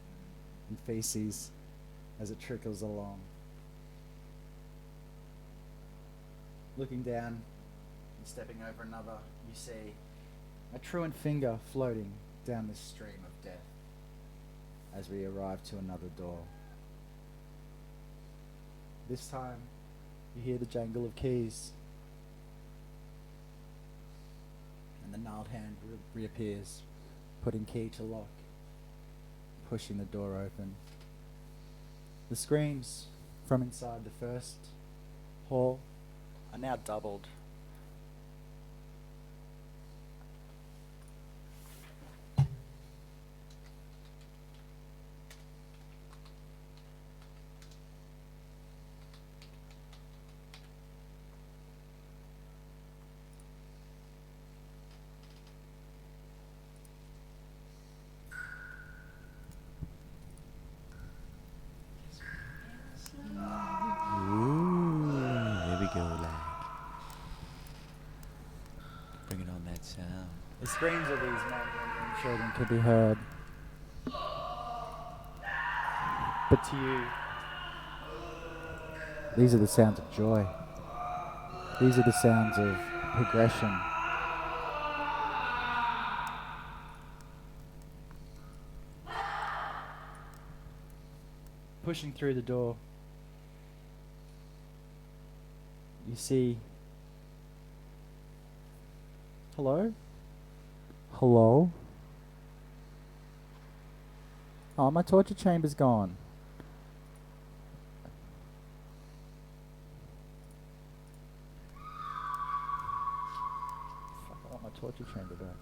and feces as it trickles along. Looking down and stepping over another, you see a truant finger floating down this stream of death as we arrive to another door. This time, you hear the jangle of keys, and the gnarled hand reappears, putting key to lock, pushing the door open. The screams from inside the first hall are now doubled. sound. The screams of these men, women, and children could be heard. But to you, these are the sounds of joy. These are the sounds of progression. Pushing through the door, you see... Hello? Hello? Oh, my torture chamber's gone. Fuck, I want my torture chamber back.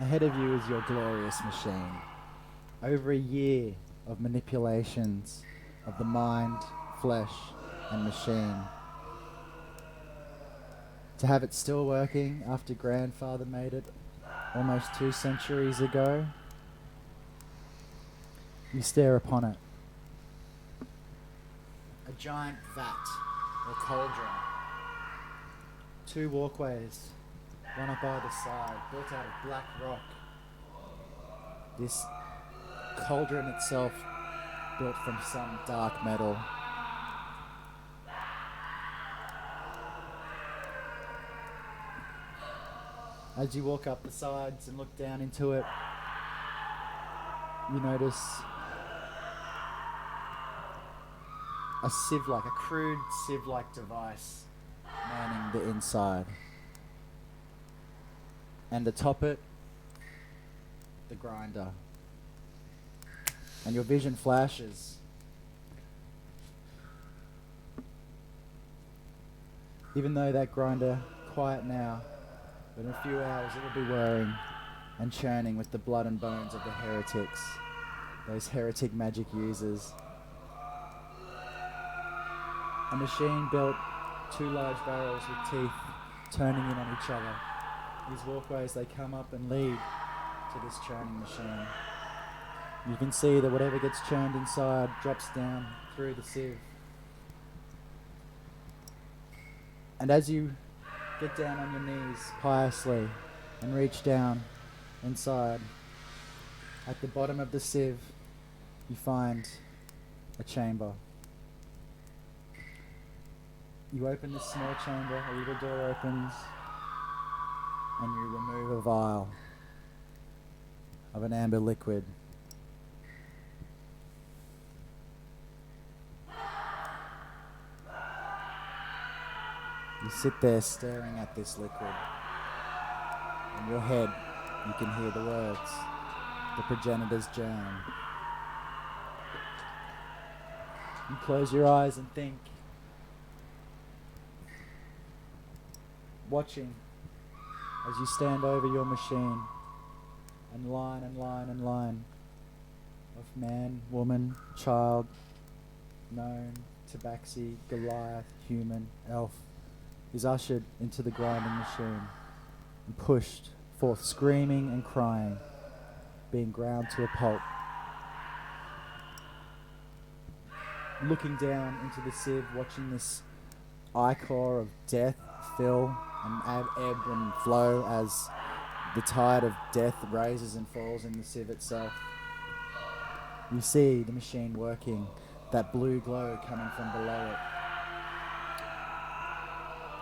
Ahead of you is your glorious machine. Over a year of manipulations of the mind, flesh, and machine. To have it still working after grandfather made it almost 2 centuries ago, you stare upon it. A giant vat or cauldron. 2 walkways, one up either side, built out of black rock. This cauldron itself built from some dark metal. As you walk up the sides and look down into it, you notice a sieve-like, a crude sieve-like device manning the inside. And atop it, the grinder. And your vision flashes. Even though that grinder, quiet now, but in a few hours it will be whirring and churning with the blood and bones of the heretics, those heretic magic users. A machine built 2 large barrels with teeth turning in on each other. These walkways, they come up and lead to this churning machine. You can see that whatever gets churned inside drops down through the sieve. And as you get down on your knees piously and reach down inside, at the bottom of the sieve, you find a chamber. You open this small chamber, a little door opens, and you remove a vial of an amber liquid. You sit there staring at this liquid. In your head, you can hear the words, the progenitor's germ. You close your eyes and think, watching as you stand over your machine, and line and line and line of man, woman, child, gnome, tabaxi, Goliath, human, elf, is ushered into the grinding machine and pushed forth screaming and crying, being ground to a pulp. Looking down into the sieve, watching this ichor of death fill and ebb and flow as the tide of death raises and falls in the sieve itself. You see the machine working, that blue glow coming from below it.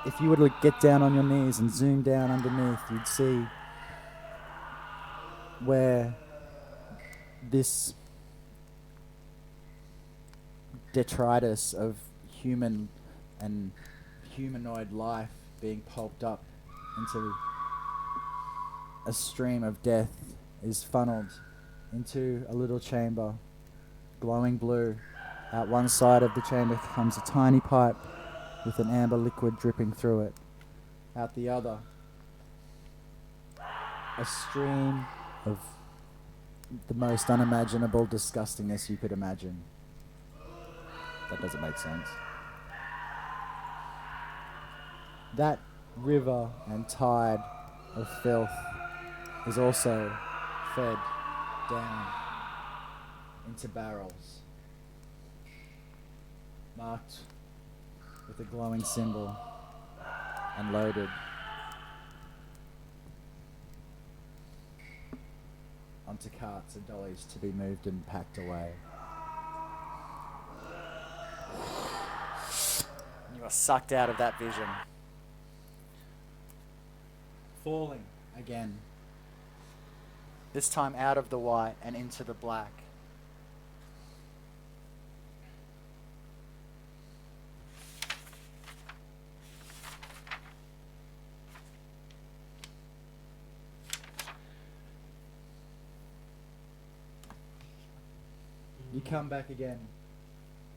If you were to get down on your knees and zoom down underneath, you'd see where this detritus of human and humanoid life being pulped up into a stream of death is funneled into a little chamber, glowing blue. Out one side of the chamber comes a tiny pipe with an amber liquid dripping through it. Out the other, a stream of the most unimaginable disgustingness you could imagine. That doesn't make sense. That river and tide of filth is also fed down into barrels marked with a glowing symbol and loaded onto carts and dollies to be moved and packed away. You are sucked out of that vision. Falling again. This time out of the white and into the black. You come back again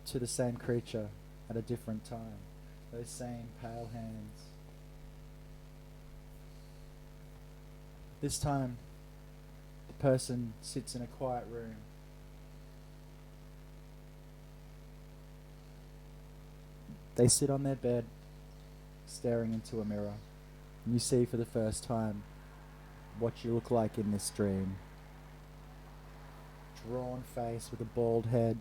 to the same creature at a different time. Those same pale hands. This time, the person sits in a quiet room. They sit on their bed, staring into a mirror. And you see for the first time what you look like in this dream. Drawn face with a bald head,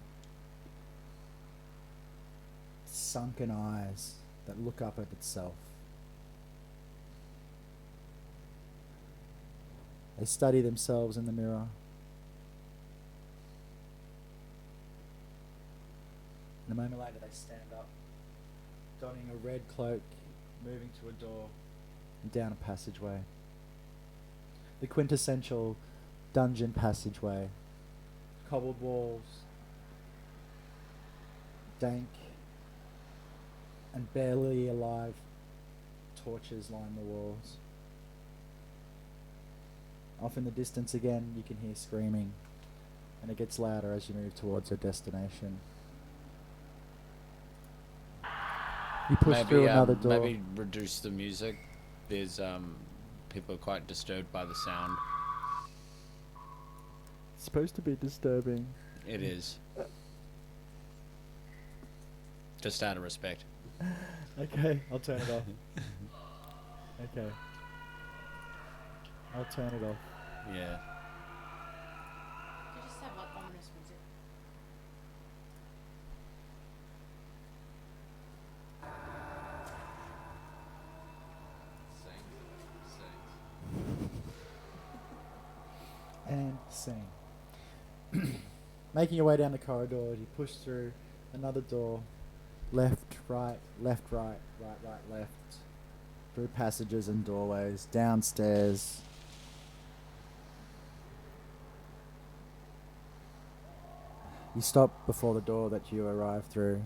sunken eyes that look up at itself. They study themselves in the mirror. And a moment later they stand up, donning a red cloak, moving to a door and down a passageway. The quintessential dungeon passageway. Cobbled walls, dank and barely alive torches line the walls. Off in the distance again you can hear screaming, and it gets louder as you move towards your destination. You push through another door. Maybe reduce the music. There's people are quite disturbed by the sound. It's supposed to be disturbing. It is. Just out of respect. Okay, I'll turn it off. Okay. I'll turn it off. Yeah. You just have like ominous music. And sing. Making your way down the corridor, you push through another door, left, right, right, left, through passages and doorways, downstairs. You stop before the door that you arrive through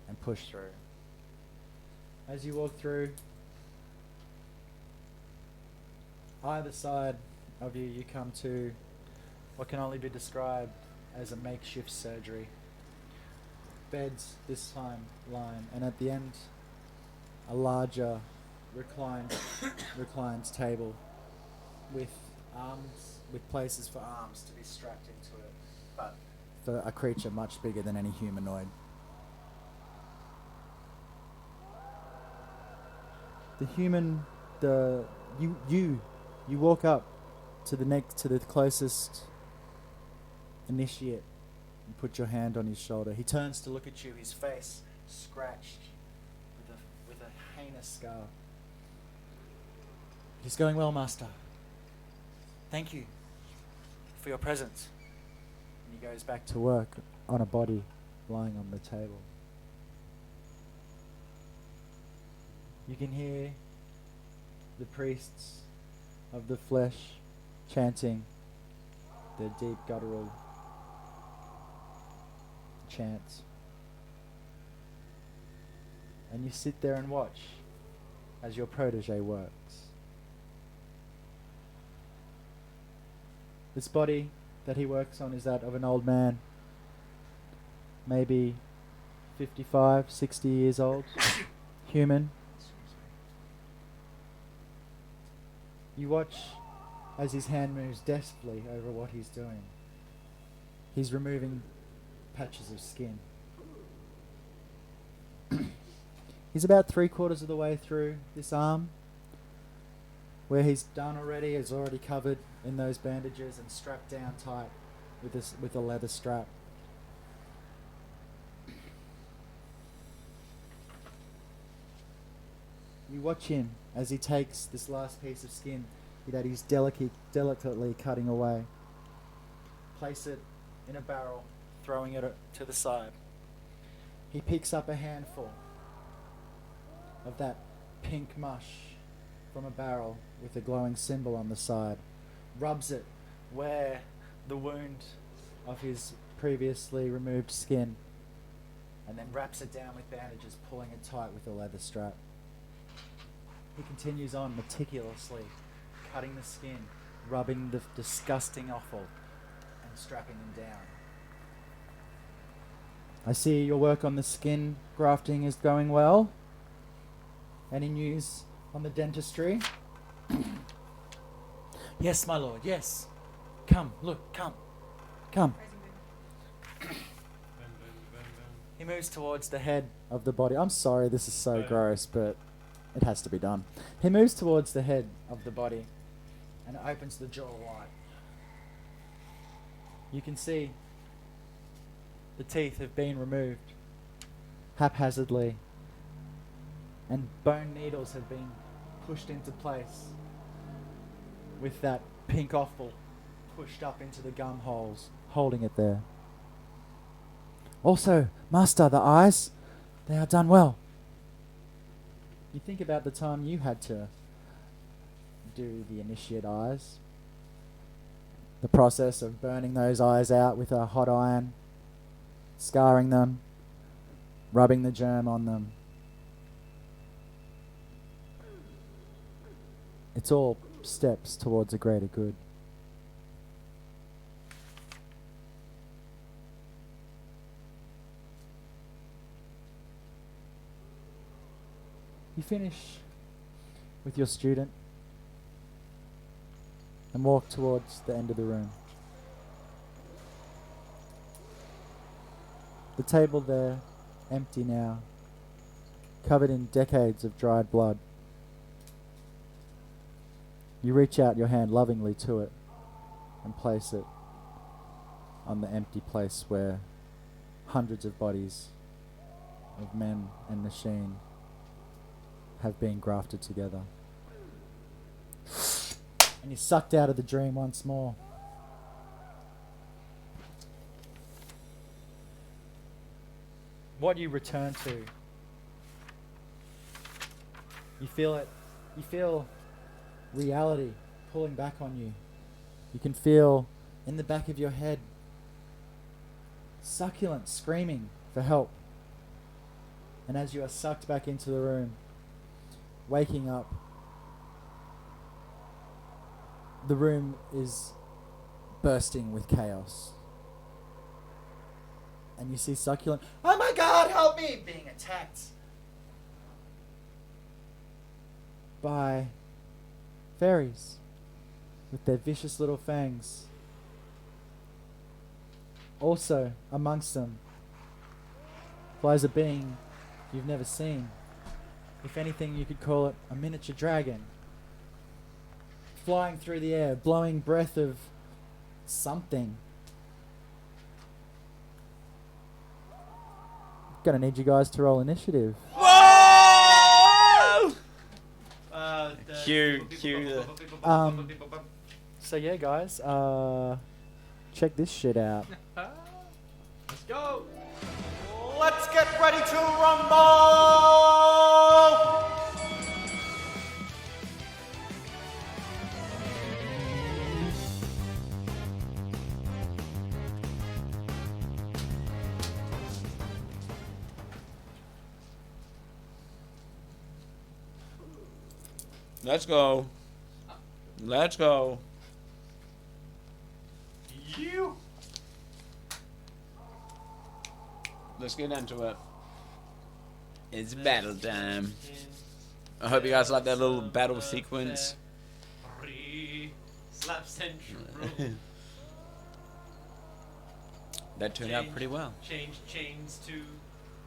and push through. As you walk through, either side of you, you come to what can only be described as a makeshift surgery. Beds this time line, and at the end, a larger reclined table with arms, with places for arms to be strapped into it, but for a creature much bigger than any humanoid. The human, you walk up to the closest initiate and put your hand on his shoulder. He turns to look at you, his face scratched with a heinous scar. It is going well, Master. Thank you for your presence. And he goes back to work on a body lying on the table. You can hear the priests of the flesh chanting their deep guttural chants. And you sit there and watch as your protege works. This body that he works on is that of an old man, maybe 55, 60 years old, human. You watch as his hand moves deftly over what he's doing. He's removing patches of skin. He's about 3/4 of the way through this arm. Where he's done already is already covered in those bandages and strapped down tight with a leather strap. You watch him as he takes this last piece of skin that he's delicately cutting away. Place it in a barrel, throwing it to the side. He picks up a handful of that pink mush from a barrel with a glowing symbol on the side, rubs it where the wound of his previously removed skin, and then wraps it down with bandages, pulling it tight with a leather strap. He continues on meticulously, cutting the skin, rubbing the disgusting offal, and strapping them down. I see your work on the skin grafting is going well. Any news on the dentistry? Yes, my lord, yes. Come, look, come. Come. He moves towards the head of the body. I'm sorry, this is so gross, but it has to be done. He moves towards the head of the body and opens the jaw wide. You can see the teeth have been removed haphazardly, and bone needles have been pushed into place with that pink offal pushed up into the gum holes, holding it there. Also, Master, the eyes, they are done well. You think about the time you had to do the initiate eyes. The process of burning those eyes out with a hot iron, scarring them, rubbing the germ on them. It's all steps towards a greater good. You finish with your student and walk towards the end of the room. The table there, empty now, covered in decades of dried blood. You reach out your hand lovingly to it and place it on the empty place where hundreds of bodies of men and machine have been grafted together. And you're sucked out of the dream once more. What you return to, you feel it. You feel reality pulling back on you. You can feel in the back of your head Succulent screaming for help. And as you are sucked back into the room, waking up, the room is bursting with chaos. And you see Succulent, "Oh my God, help me!" being attacked by fairies with their vicious little fangs. Also, amongst them, flies a being you've never seen. If anything, you could call it a miniature dragon. Flying through the air, blowing breath of something. Gonna need you guys to roll initiative. Whoa! Cue So yeah, guys, check this shit out. Let's go! Let's get ready to rumble! Let's go. Let's go. You. Let's get into it. It's battle time. I hope you guys like that little battle sequence. Slap Central. That turned out pretty well. Change chains to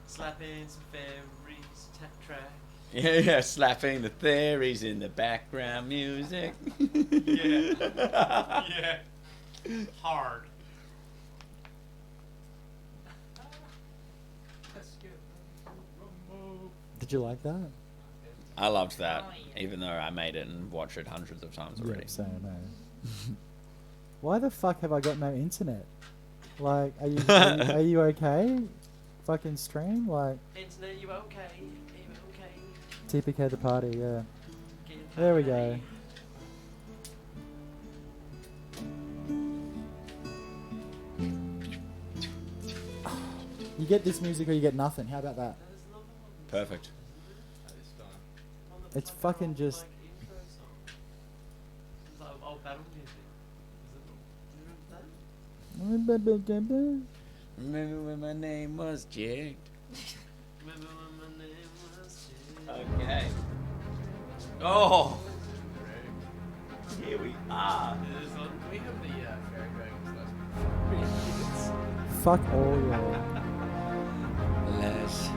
slapping some fairies track. Yeah, slapping the fairies in the background music. Yeah. Yeah. Hard. Did you like that? I loved that, even though I made it and watched it hundreds of times already. Yeah, same, mate. Why the fuck have I got no internet? Like, are you okay? Fucking stream? Like, Internet, you okay? You okay? TPK the party, yeah. There we go. You get this music or you get nothing. How about that? Perfect. It's fucking just... Old battle music. Remember when my name was Jake? Remember when my name was Okay. Oh! Here we are. We have the fairy dragons. Fuck all your... Les.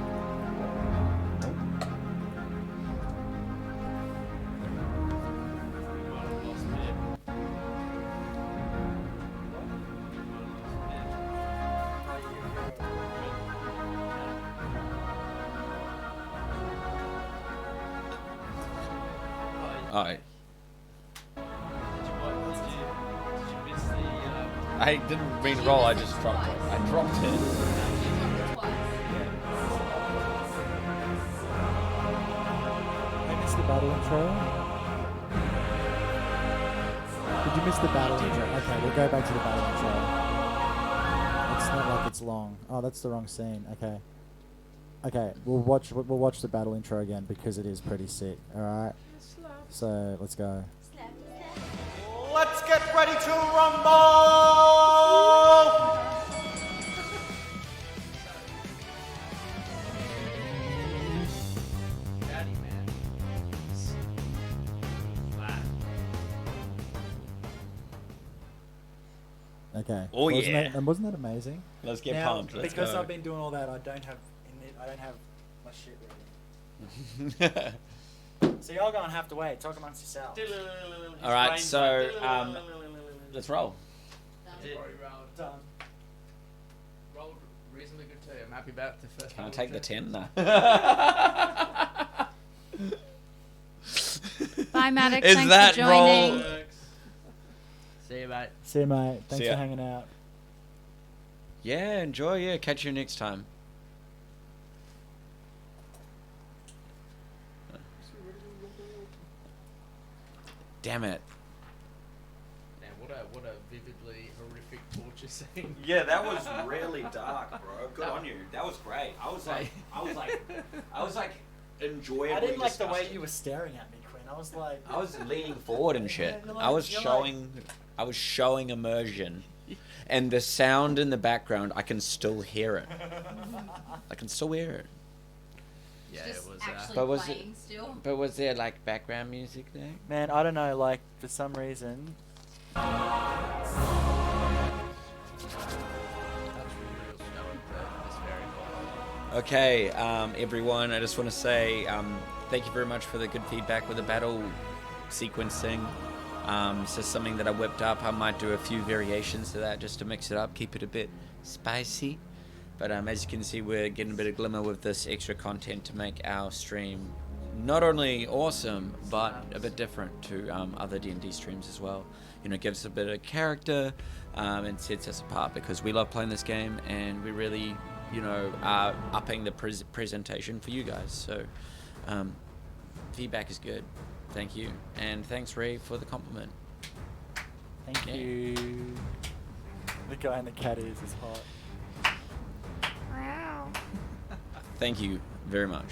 Alright. I didn't mean to roll, I just dropped it. I dropped it. I missed the battle intro. Did you miss the battle intro? Okay, we'll go back to the battle intro. It's not like it's long. Oh, that's the wrong scene. Okay. Okay, we'll watch the battle intro again because it is pretty sick. All right. So let's go. Let's get ready to rumble! Daddy man. Okay. Oh, wasn't yeah. That, wasn't that amazing? Let's get Now, pumped. Let's because go. I've been doing all that, I don't have my shit ready. So y'all gonna have to wait. Talk amongst yourselves. All right, so let's roll. Done. Rolled reasonably good too. I'm happy about the first. Can I take the 10? No. Bye, Maddox. Is Thanks that for joining. roll? See you, mate. See you, mate. Thanks See ya. for hanging out. Yeah, enjoy. Yeah, catch you next time. Damn it. Man, what a vividly horrific torture scene. Yeah, that was really dark, bro. Good on you. That was great. I was like enjoyably I didn't like the way disgusted. you were staring at me, Quinn. I was like, I was leaning forward and shit. You're like- I was you're showing immersion. And the sound in the background, I can still hear it. I can still hear it. Yeah, Just it was. actually But was playing it- still. But was there like background music there? man, I don't know. Like for some reason, Okay, everyone, I just want to say thank you very much for the good feedback with the battle sequencing. It's just something that I whipped up. I might do a few variations to that just to mix it up, keep it a bit spicy. But as you can see, we're getting a bit of glimmer with this extra content to make our stream not only awesome, but a bit different to other D&D streams as well. You know, it gives us a bit of character and sets us apart because we love playing this game and we really, you know, are upping the presentation for you guys. So feedback is good. Thank you. And thanks, Ray, for the compliment. thank you. The guy in the cat ears is hot. Thank you very much.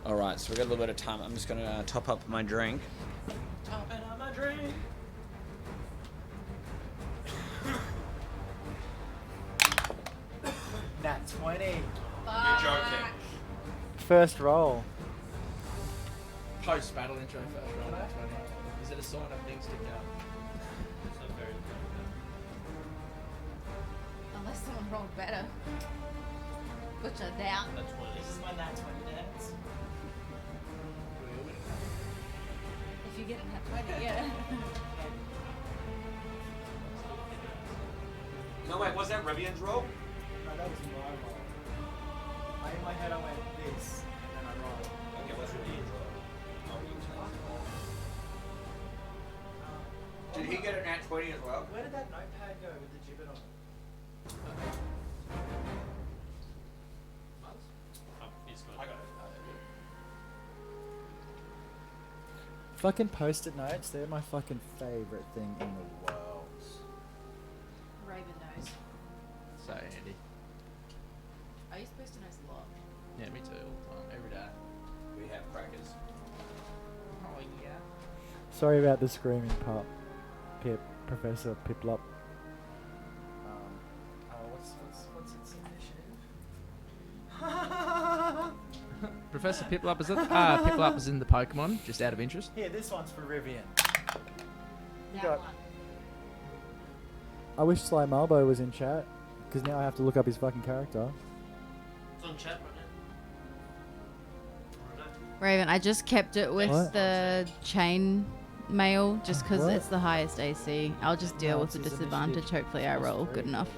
All right, so we got a little bit of time. I'm just going to top up my drink. Topping up my drink. Nat 20. You're joking. First roll. Post battle intro first roll. That's funny. Is it a sign of things to come? Unless someone rolled better. Which I doubt. This is my Nat 20 dance. If you get a nat 20, yeah. No, wait, was that Rivian's roll? No, that was my roll. In my head I went this, and then I rolled. Okay, was really enjoyable. I will tell you. Did he get a nat 20 as well? Where did that notepad go with the gibbet on it? He's good. I got it. Fucking post-it notes, they're my fucking favorite thing in the world. Raven knows. So handy. I use post-it notes a lot. Yeah, me too. All the time, every day. We have crackers. Oh yeah. Sorry about the screaming pup. Professor Piplup. What's its initiative? Professor Piplup is it? Piplup is in the Pokemon, just out of interest. Here, this one's for Rivian. You That got one. I wish Sly Malbo was in chat, because now I have to look up his fucking character. It's on chat right now. Raven, I just kept it with What? the chain mail just because What? it's the highest AC. I'll just deal No, with the it's his disadvantage. initiative. Hopefully, I roll good enough.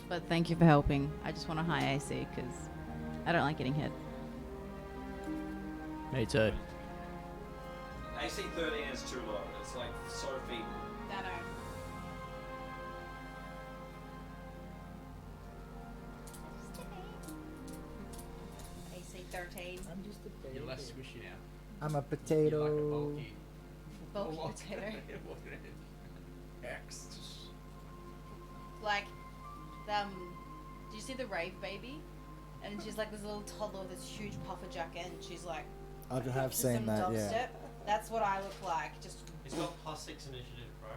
But thank you for helping. I just want a high AC because I don't like getting hit. Me too. AC 13 is too low. It's like so feeble. AC 13. I'm just a baby. You're less squishy now. I'm a You're like a potato. bulky. Bulky Walk- potato. walking in. X. Like, do you see the rave baby? And she's like this little toddler with this huge puffer jacket, and she's like, I have just seen some that, yeah. dubstep. That's what I look like. Just He's got +6 initiative, bro.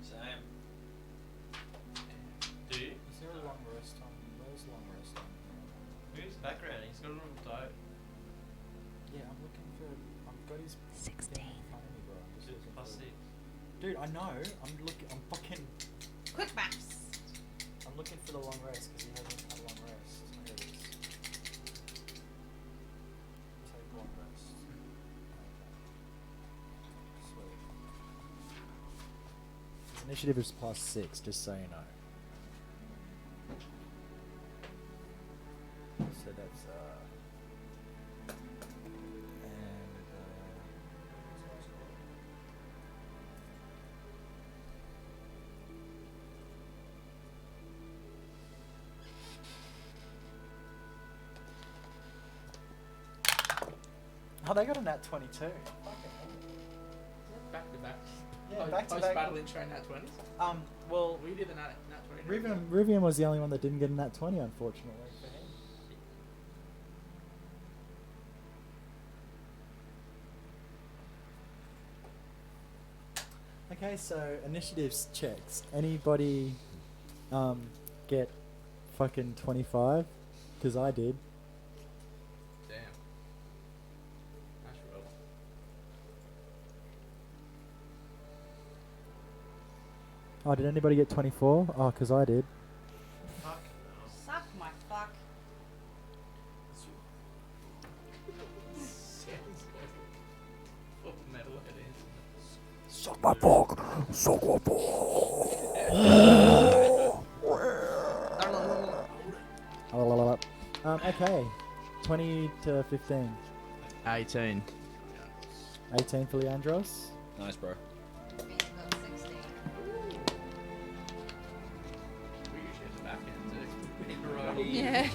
Same. Do you? Is there a long rest on? Where's long rest on? Who's background? He's got a little doe. Yeah, I'm looking for. I've got his 16. thing in front of me, bro. I'm just It's looking for- +6. Dude, I know. I'm looking. I'm fucking. quick maps. I'm looking for the long rest because he hasn't had a long rest. Here it is. Take long rest. Okay. Sweet. His initiative is +6, just so you know. So that's Oh, they got a nat 22. Back to back. Yeah, back to Post back. battle intro nat 20s. Well, We did the nat 20. Rivian was the only one that didn't get a nat 20, unfortunately. Okay, so initiatives checks. Anybody get fucking 25? Because I did. Damn. That's rough. Oh, did anybody get 24? Oh, because I did. Fuck. Suck my fuck. Full metal it is. Suck my fork! Suck my okay. 20 to 15. 18. 18 for Leandros. Nice, bro. Being about 16. We usually have the back end too. Pepperoni. Yeah.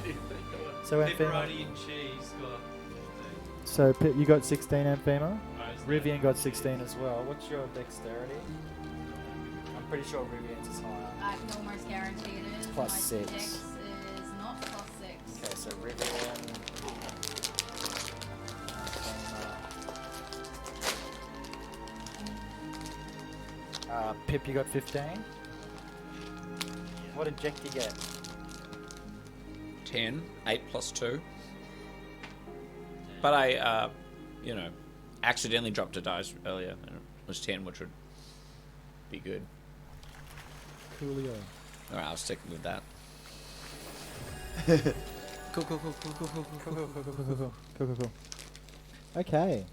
So Amphema. Pepperoni and cheese got. So you got 16, Amphema. No, it's Rivian got 16 as well. What's your dexterity? I'm pretty sure Rivian's is higher. I can almost guarantee it is. Plus My 6. Dex is not plus 6. Okay, so Rivian. Pip, you got 15. What did Jekti get? 10. 8 plus 2. But I, accidentally dropped a dice earlier. And it was 10, which would be good. Coolio. Alright, I'll stick with that. Cool. Okay.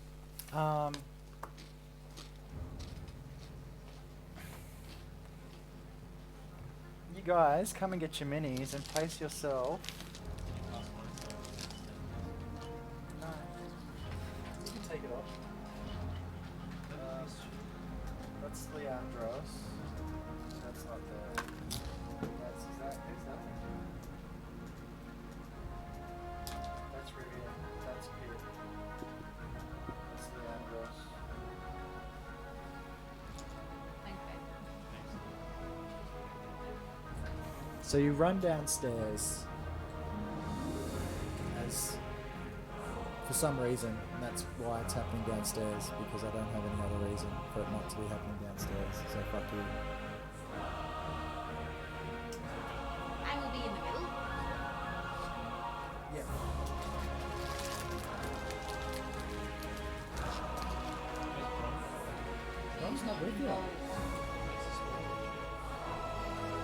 you guys come and get your minis and place yourself. No. You can take it off. That's Leandros. That's not there. That's, is that, who's that? That's Rivian. That's Pete. That's Leandros. So you run downstairs as, for some reason, and that's why it's happening downstairs, because I don't have any other reason for it not to be happening downstairs, so fuck you. I will be in the middle. Yeah. Ron's not with you.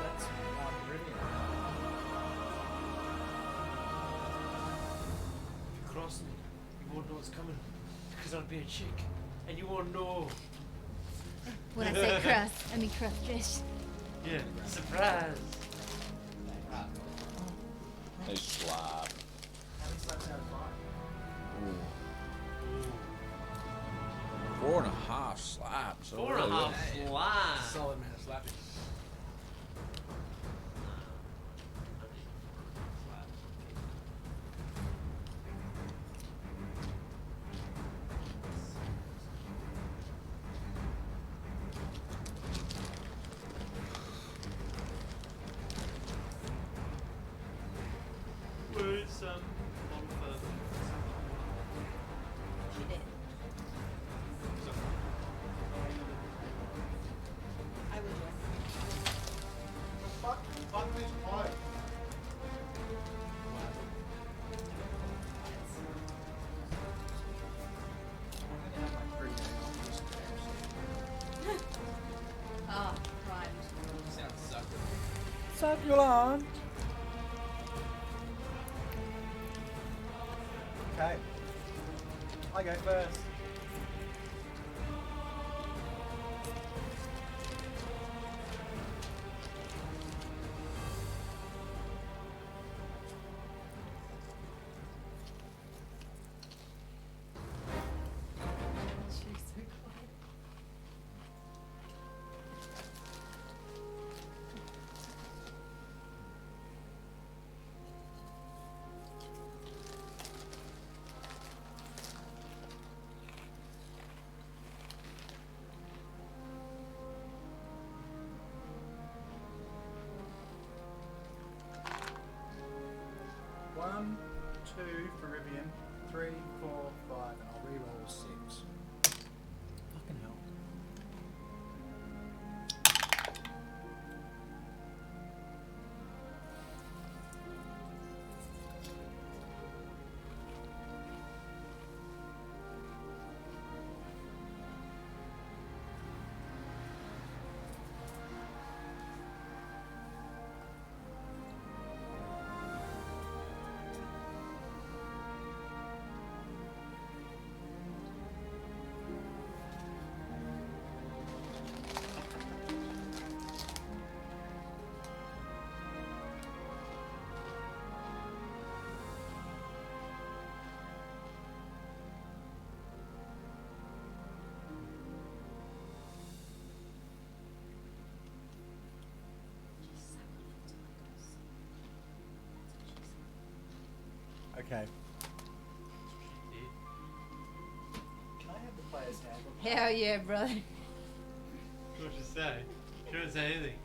That's Rivian. If you cross me, you won't know what's coming. Because I'll be a chick. And you won't know. When I say cross, I mean cross dress. Yeah, surprise. They slap. How many slaps out of 5? 4.5 slaps. 4.5 slaps. Solid man of slapping. Where's Oliver? She did. I will join. Fuck this pipe. Oh, right. Succulent. Okay. I go first. One, 2 for Rivian, 3, 4, 5, and I'll reroll 6. Fucking hell. Okay. Can I have the player's handbook? Hell yeah, brother. What'd you say? She didn't say anything.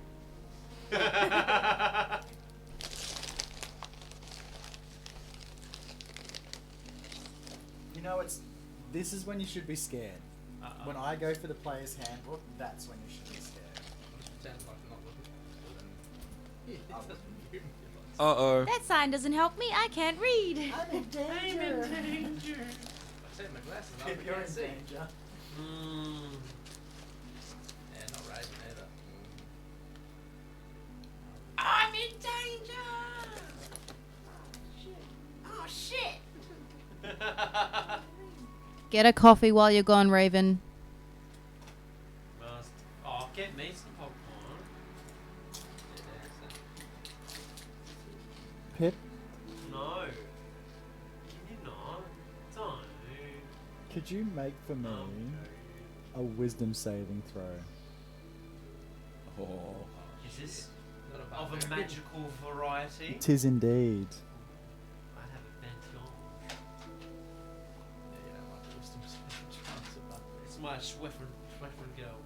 You know, this is when you should be scared. When I go for the player's handbook, that's when you should be scared. Uh-oh. That sign doesn't help me. I can't read. I'm in danger. I'm in danger. I take my glasses off. If I you're can't in see. danger. Yeah, not raising either. I'm in danger! Oh shit! Get a coffee while you're gone, Raven. Must. Oh, get me some popcorn. Pip? No. Can you not? Don't. Could you make for me a wisdom saving throw? Oh. Is this of a magical variety? Tis indeed. I have a bent It's my Schweffer girl.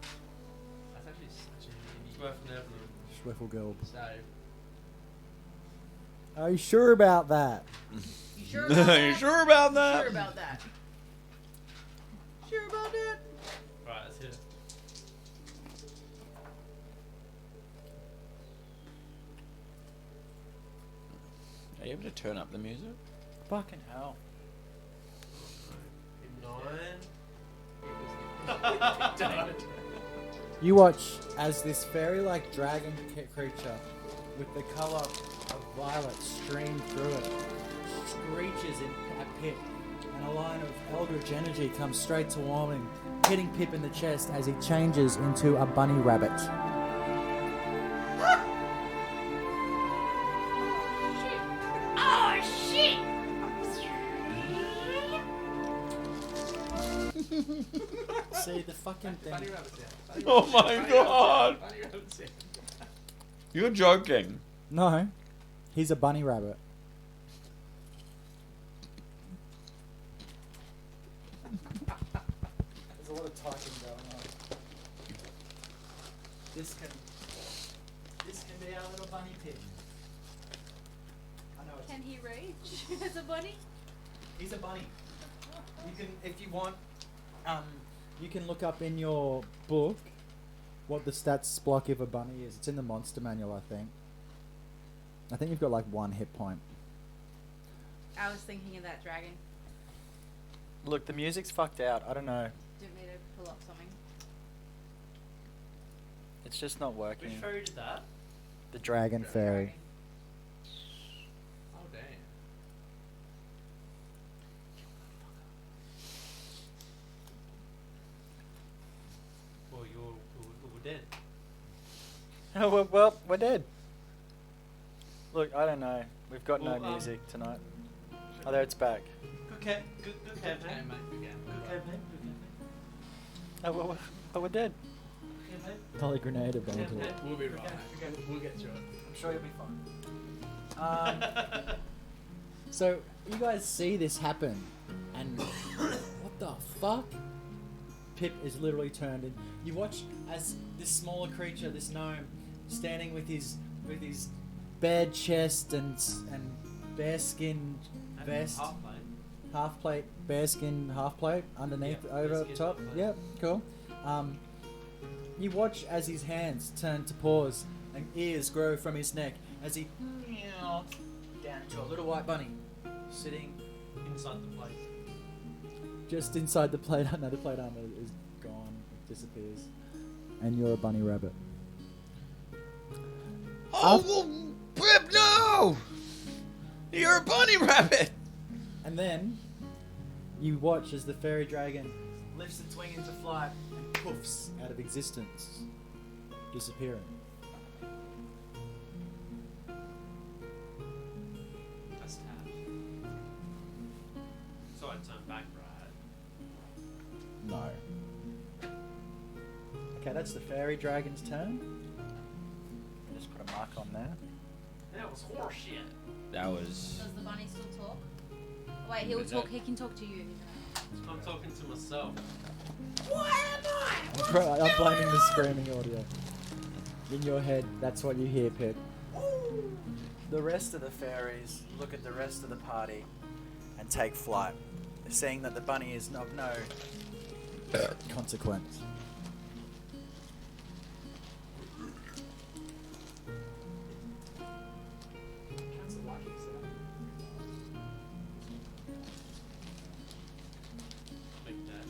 That's actually such a Schweffer Schweffelgelb. So, Are you sure about that? You sure about that? You sure about that? Sure about that? Sure about that? Right, let's hit it. Are you able to turn up the music? Fucking hell. 9. You watch as this fairy-like dragon creature with the colour of violet stream through it screeches at Pip, and a line of eldritch energy comes straight toward him, hitting Pip in the chest as he changes into a bunny rabbit. Oh shit! See the fucking thing. Oh my god! You're joking. No, he's a bunny rabbit. There's a lot of typing going on. This can be our little bunny Pip. I know it's. Can he rage as a bunny? He's a bunny. You can, if you want, you can look up in your book what the stats block of a bunny is. It's in the monster manual, I think. I think you've got like 1 hit point. I was thinking of that dragon. Look, the music's fucked out. I don't know. Didn't mean to pull up something. It's just not working. Which fairy did that? The dragon fairy. oh damn. Well, we're dead. Oh, well, we're dead. Look, I don't know. We've got no Well, music tonight. Oh, there it's back. Good campaign. Good campaign. Oh, well, we're dead. Holy grenade abandoned. We'll be right. We'll get through it. I'm sure you'll be fine. So you guys see this happen, and what the fuck? Pip is literally turned in. You watch as this smaller creature, this gnome, standing with his bare chest and bearskin vest, half plate, bearskin half plate underneath, over bearskin top. half plate. Yep, cool. You watch as his hands turn to paws and ears grow from his neck as he down into a little white bunny sitting Inside the plate. just inside the plate. No, the plate armor is gone. It disappears, and you're a bunny rabbit. Oh, well, Pip, no! You're a bunny rabbit! And then you watch as the fairy dragon lifts its wing into flight and poofs out of existence, disappearing. That's tough. So I turn back, right? No. Okay, that's the fairy dragon's turn. Just put a mark on there. That was horseshit. That was... Does the bunny still talk? Wait, he'll Is talk. that- He can talk to you. I'm talking to myself. What am I? I'm blaming the screaming audio. In your head, that's what you hear, Pip. The rest of the fairies look at the rest of the party and take flight, seeing that the bunny is of no Consequence. Big dad.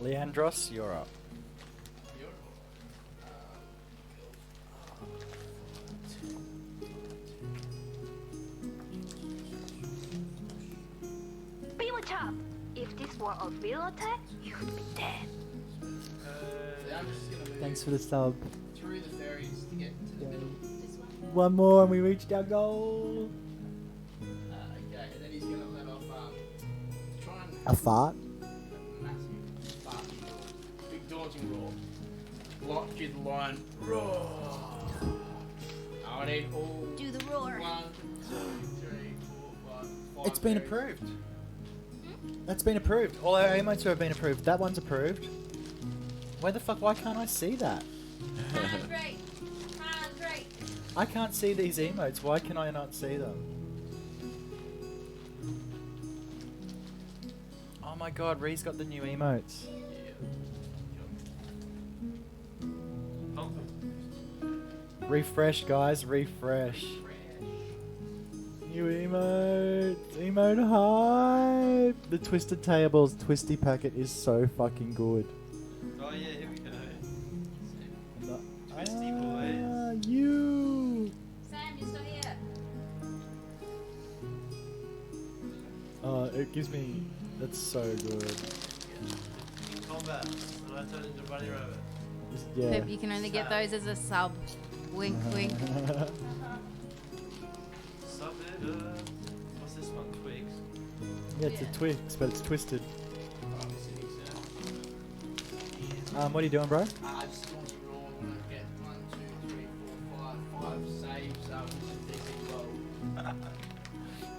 Leandros, you're up. If this were a real attack, you'd be dead. I'm just gonna move Thanks for the sub. through the ferries to get to the middle. One more and we reached our goal. Okay, and then he's gonna let off try and A fart? massive fart, big daunting roar. Do the lion roar. I need all. Do the roar. 1, 2, 3, 4, 5, 5. It's been approved. That's been approved. All our emotes have been approved. That one's approved. Where the fuck? Why can't I see that? Great. Great. I can't see these emotes. Why can I not see them? Oh my god, Ree's got the new emotes. Refresh, guys, refresh. New emote. Emote hype. The Twisted Tables Twisty Packet is so fucking good. Oh yeah, here we go. No- Twisty boys. You. Sam, you're still here. It gives me. That's so good. In combat, and I turn into Bunny Rabbit. Yeah. Pip, you can only get those as a sub. Wink, wink. Sub it. What's this one? Twigs. Yeah, it's a Twix, but it's twisted. What are you doing, bro? I just want to roll and get 1, 2, 3, 4, 5 saves with DC 12.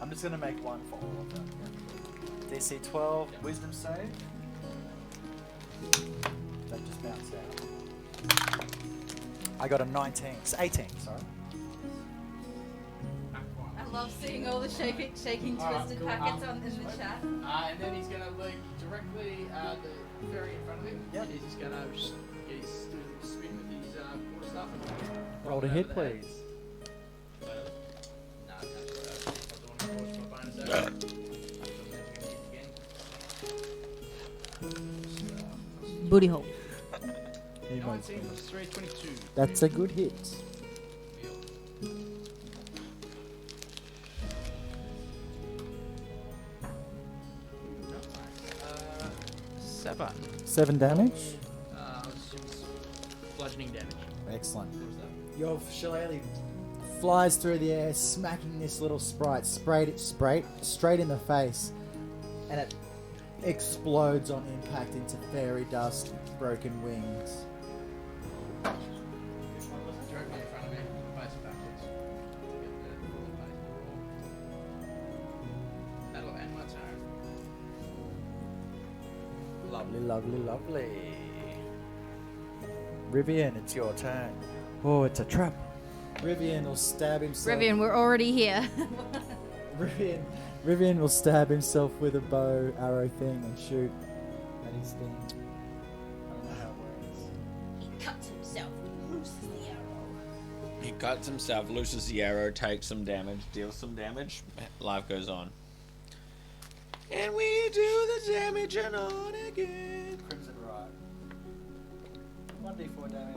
I'm just gonna make one for all of them. DC 12, Wisdom save. That just bounced out. I got a 19. It's 18, sorry. I love seeing all the shaking twisted cool. packets in the chat. And then he's gonna leap directly the ferry in front of him. Yep. He's just gonna just get his do a little spin with his water stuff. And Roll to hit, please. No, I can't do that. I don't want to force my bonus action. Booty hole. 19 plus 3, 22. That's a good hit. Seven. 7 damage. Bludgeoning damage. Excellent. Your shillelagh flies through the air, smacking this little sprite straight in the face, and it explodes on impact into fairy dust, broken wings. Directly in front of me, face backwards. Get the full face roll. That'll end my turn. Lovely, lovely, lovely. Rivian, it's your turn. Oh, it's a trap. Rivian will stab himself. Rivian, we're already here. Rivian will stab himself with a bow arrow thing and shoot at his thing. I don't know how it works. He cuts himself, looses the arrow. He cuts himself, looses the arrow, takes some damage, deals some damage. Life goes on. And we do the damage and on again. Crimson Ride. 1d4 damage.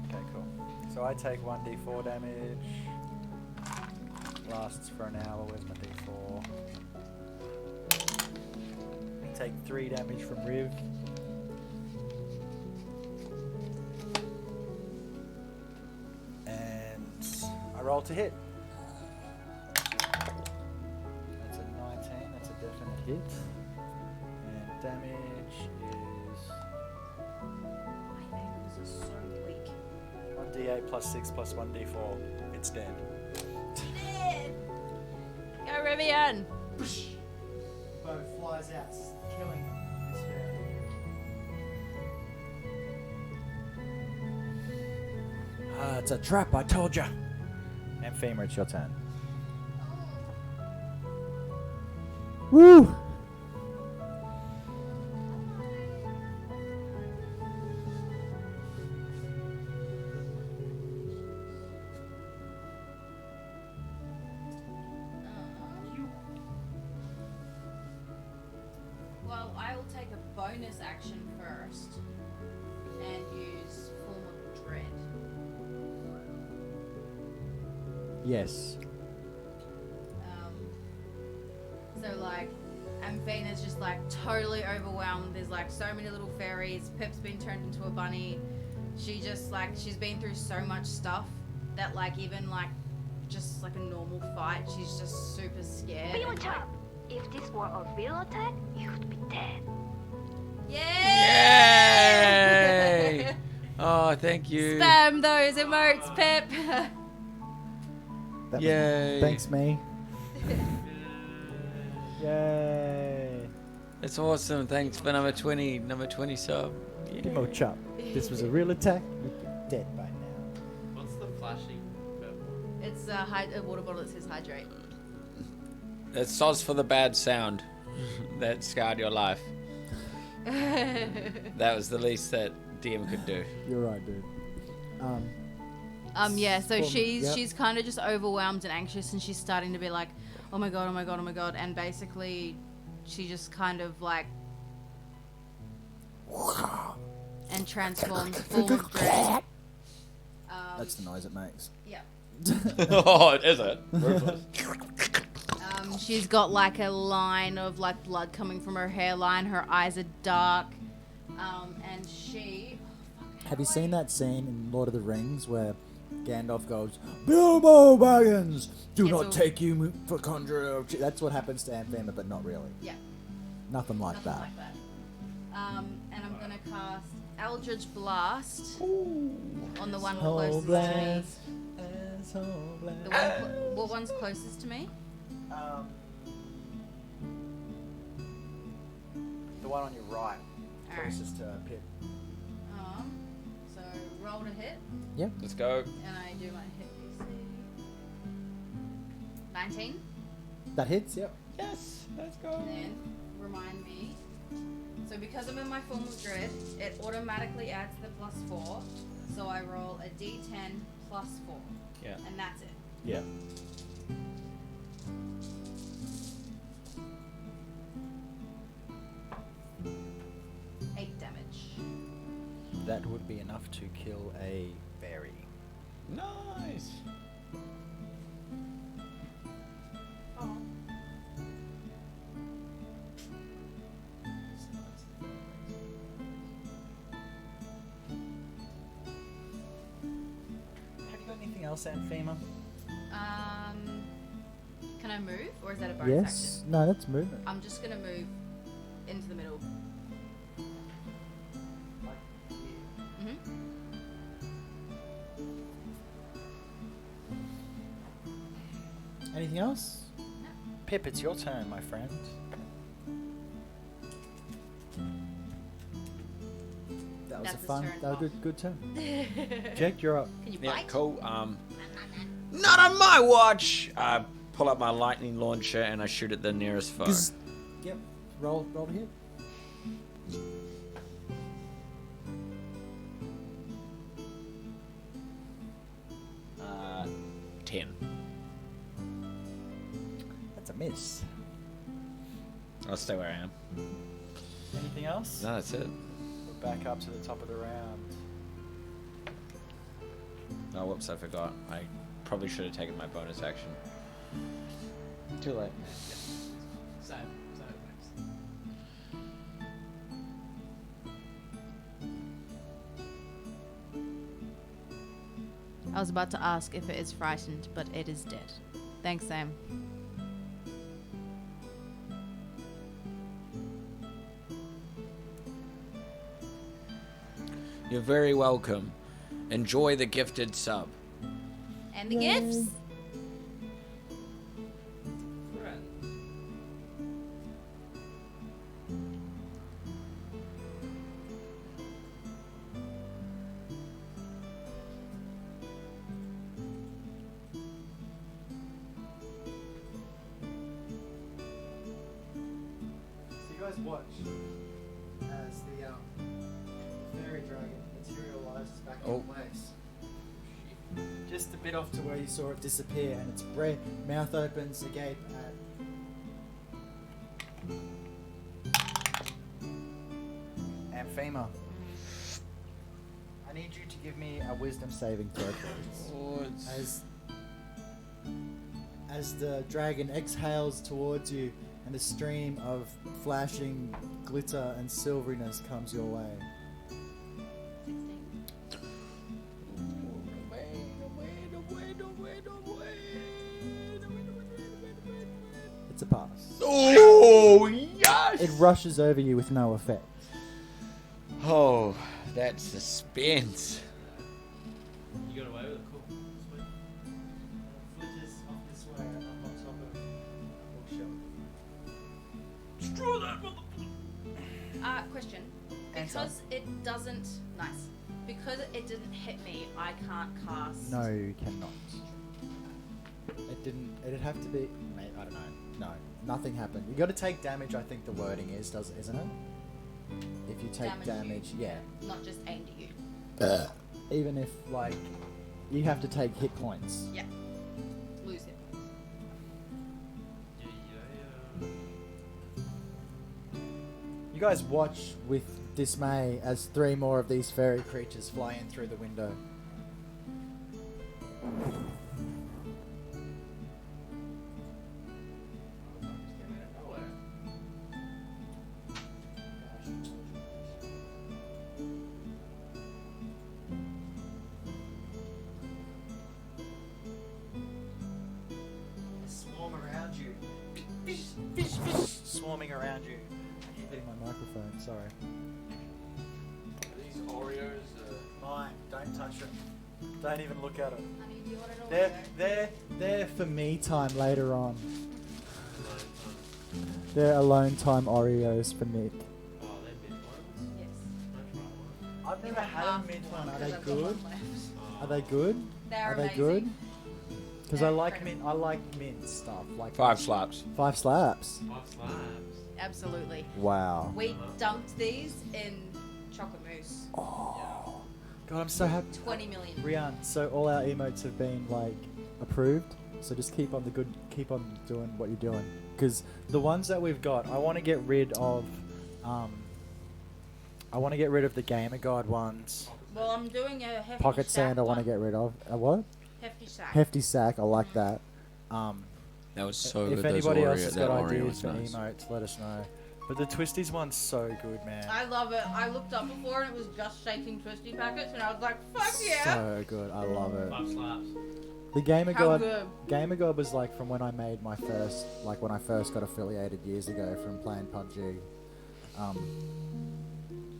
Okay, cool. So I take 1d4 damage. Lasts for an hour. Where's my d4? Take 3 damage from Riv. And I roll to hit. That's a 19. That's a definite hit. And damage is My nails are so weak. 1d8 plus 6 plus 1d4. It's dead. Dead. Go, Rivian. Bow flies out, killing this bear. Ah, it's a trap, I told ya. Amphema, it's your turn. Woo! Well, I will take a bonus action first and use Form of Dread. Fina's just like totally overwhelmed. There's like so many little fairies. Pip's been turned into a bunny. She just like she's been through so much stuff that like even like just like a normal fight, she's just super scared. Be on and, top. If this were a real attack, you'd be dead. Yay! Oh, thank you. Spam those emotes, Pip. That was- Yay. Thanks, me. Yay. That's awesome. Thanks for number 20 sub. Give him a chop. If this was a real attack, you'd be dead by now. What's the flashing purple? It's a water bottle that says hydrate. That's soz for the bad sound that scarred your life. That was the least that DM could do. You're right, dude. Yeah, so Yep. she's kind of just overwhelmed and anxious, and she's starting to be like, oh my god, oh my god, oh my god, and basically she just kind of like and transforms form of dread. That's the noise it makes. Yeah. Oh, is it? Ruthless. She's got like a line of like blood coming from her hairline. Her eyes are dark, and she. Have you seen that scene in Lord of the Rings where Gandalf goes, Bilbo Baggins, do It's not a- take you for conjurer. That's what happens to Amphama, but not really. Yeah. Nothing like that. Like that. And I'm gonna cast Eldritch Blast on the one Asshole closest blast, to me. asshole blast. The one, what one's closest to me? The one on your right, Alright. closest to Pip. So roll to hit, Yep. Let's go. and I do my hit DC. 19. That hits, yep. Yes, let's go. And then remind me. So because I'm in my form of dread, it automatically adds the +4. So I roll a D10 +4. Yeah. And that's it. Yeah. Eight damage. That would be enough to kill a fairy. Nice. Have you got anything else, Amphama? Can I move, or is that a bonus Yes. action? No, that's movement. I'm just gonna move into the middle. Mhm. Anything else? Pip, it's your turn, my friend. That was That's a his fun. turn. That was a good turn. Jake, you're up. Can you Yeah, bite? cool. Not on my watch. I pull up my lightning launcher and I shoot at the nearest foe. Yep. Roll to hit. Uh, 10. That's a miss. I'll stay where I am. Anything else? No, that's it. We're back up to the top of the round. Oh, whoops, I forgot. I probably should have taken my bonus action. Too late. Same. I was about to ask if it is frightened, but it is dead. Thanks, Sam. You're very welcome. Enjoy the gifted sub. And the gifts? So you guys watch as the fairy dragon materializes back Oh. in place. Just a bit off to where you saw it disappear, and its mouth opens agape at. Amphama. I need you to give me a wisdom saving throw, please. As the dragon exhales towards you, and a stream of flashing glitter and silveriness comes your way. 16. It's a pass. Oh, yes! It rushes over you with no effect. Oh, that suspense. You got away with it, cool. Sweet. Flick this off this way, up on top of bookshelf. Destroy that mother. Question. Answer. Because it doesn't. Nice. Because it didn't hit me, I can't cast. No, you cannot. It didn't. It'd have to be. Mate, I don't know. No, nothing happened. You got to take damage. I think the wording is, isn't it? If you take damage, yeah. Not just aimed at you. Even if like, you have to take hit points. Yeah. Lose hit points. You guys watch with dismay as 3 more of these fairy creatures fly in through the window. Swarm around you. Swarming around you. I keep hitting my microphone. Sorry. These Oreos Mine. Don't touch it. Don't even look at it. Honey, do you want an Oreo? They're for me time later on. They're alone time Oreos for Nick. Oh, they're mid ones? Yes. Don't try one. I've never had a mid one. Are they Because I've got good? one left. Are they good? They're Are they amazing. good? Because I They're like incredible. mint. I like mint stuff. Like 5 slaps. 5 slaps. 5 slabs. Absolutely. Wow. We dunked these in chocolate mousse. God, I'm so happy. 20 million. Rian, so all our emotes have been like approved. So just keep on doing what you're doing. Because the ones that we've got, I want to get rid of. I want to get rid of the Gamer Guide ones. Well, I'm doing a hefty Pocket sack Sand, I want to one. get rid of. A what? Hefty sack. Hefty Sack, I like that. That was so If good. anybody else Oreo, has that got Oreo ideas was for nice. emotes, let us know. But the Twisties one's so good, man. I love it. I looked up before and it was just shaking twisty packets, and I was like, "Fuck yeah!" So good, I love it. 5 slabs. The Gamer How Guide, good? Gamer Guide was like from when I made my first, like when I first got affiliated years ago from playing PUBG.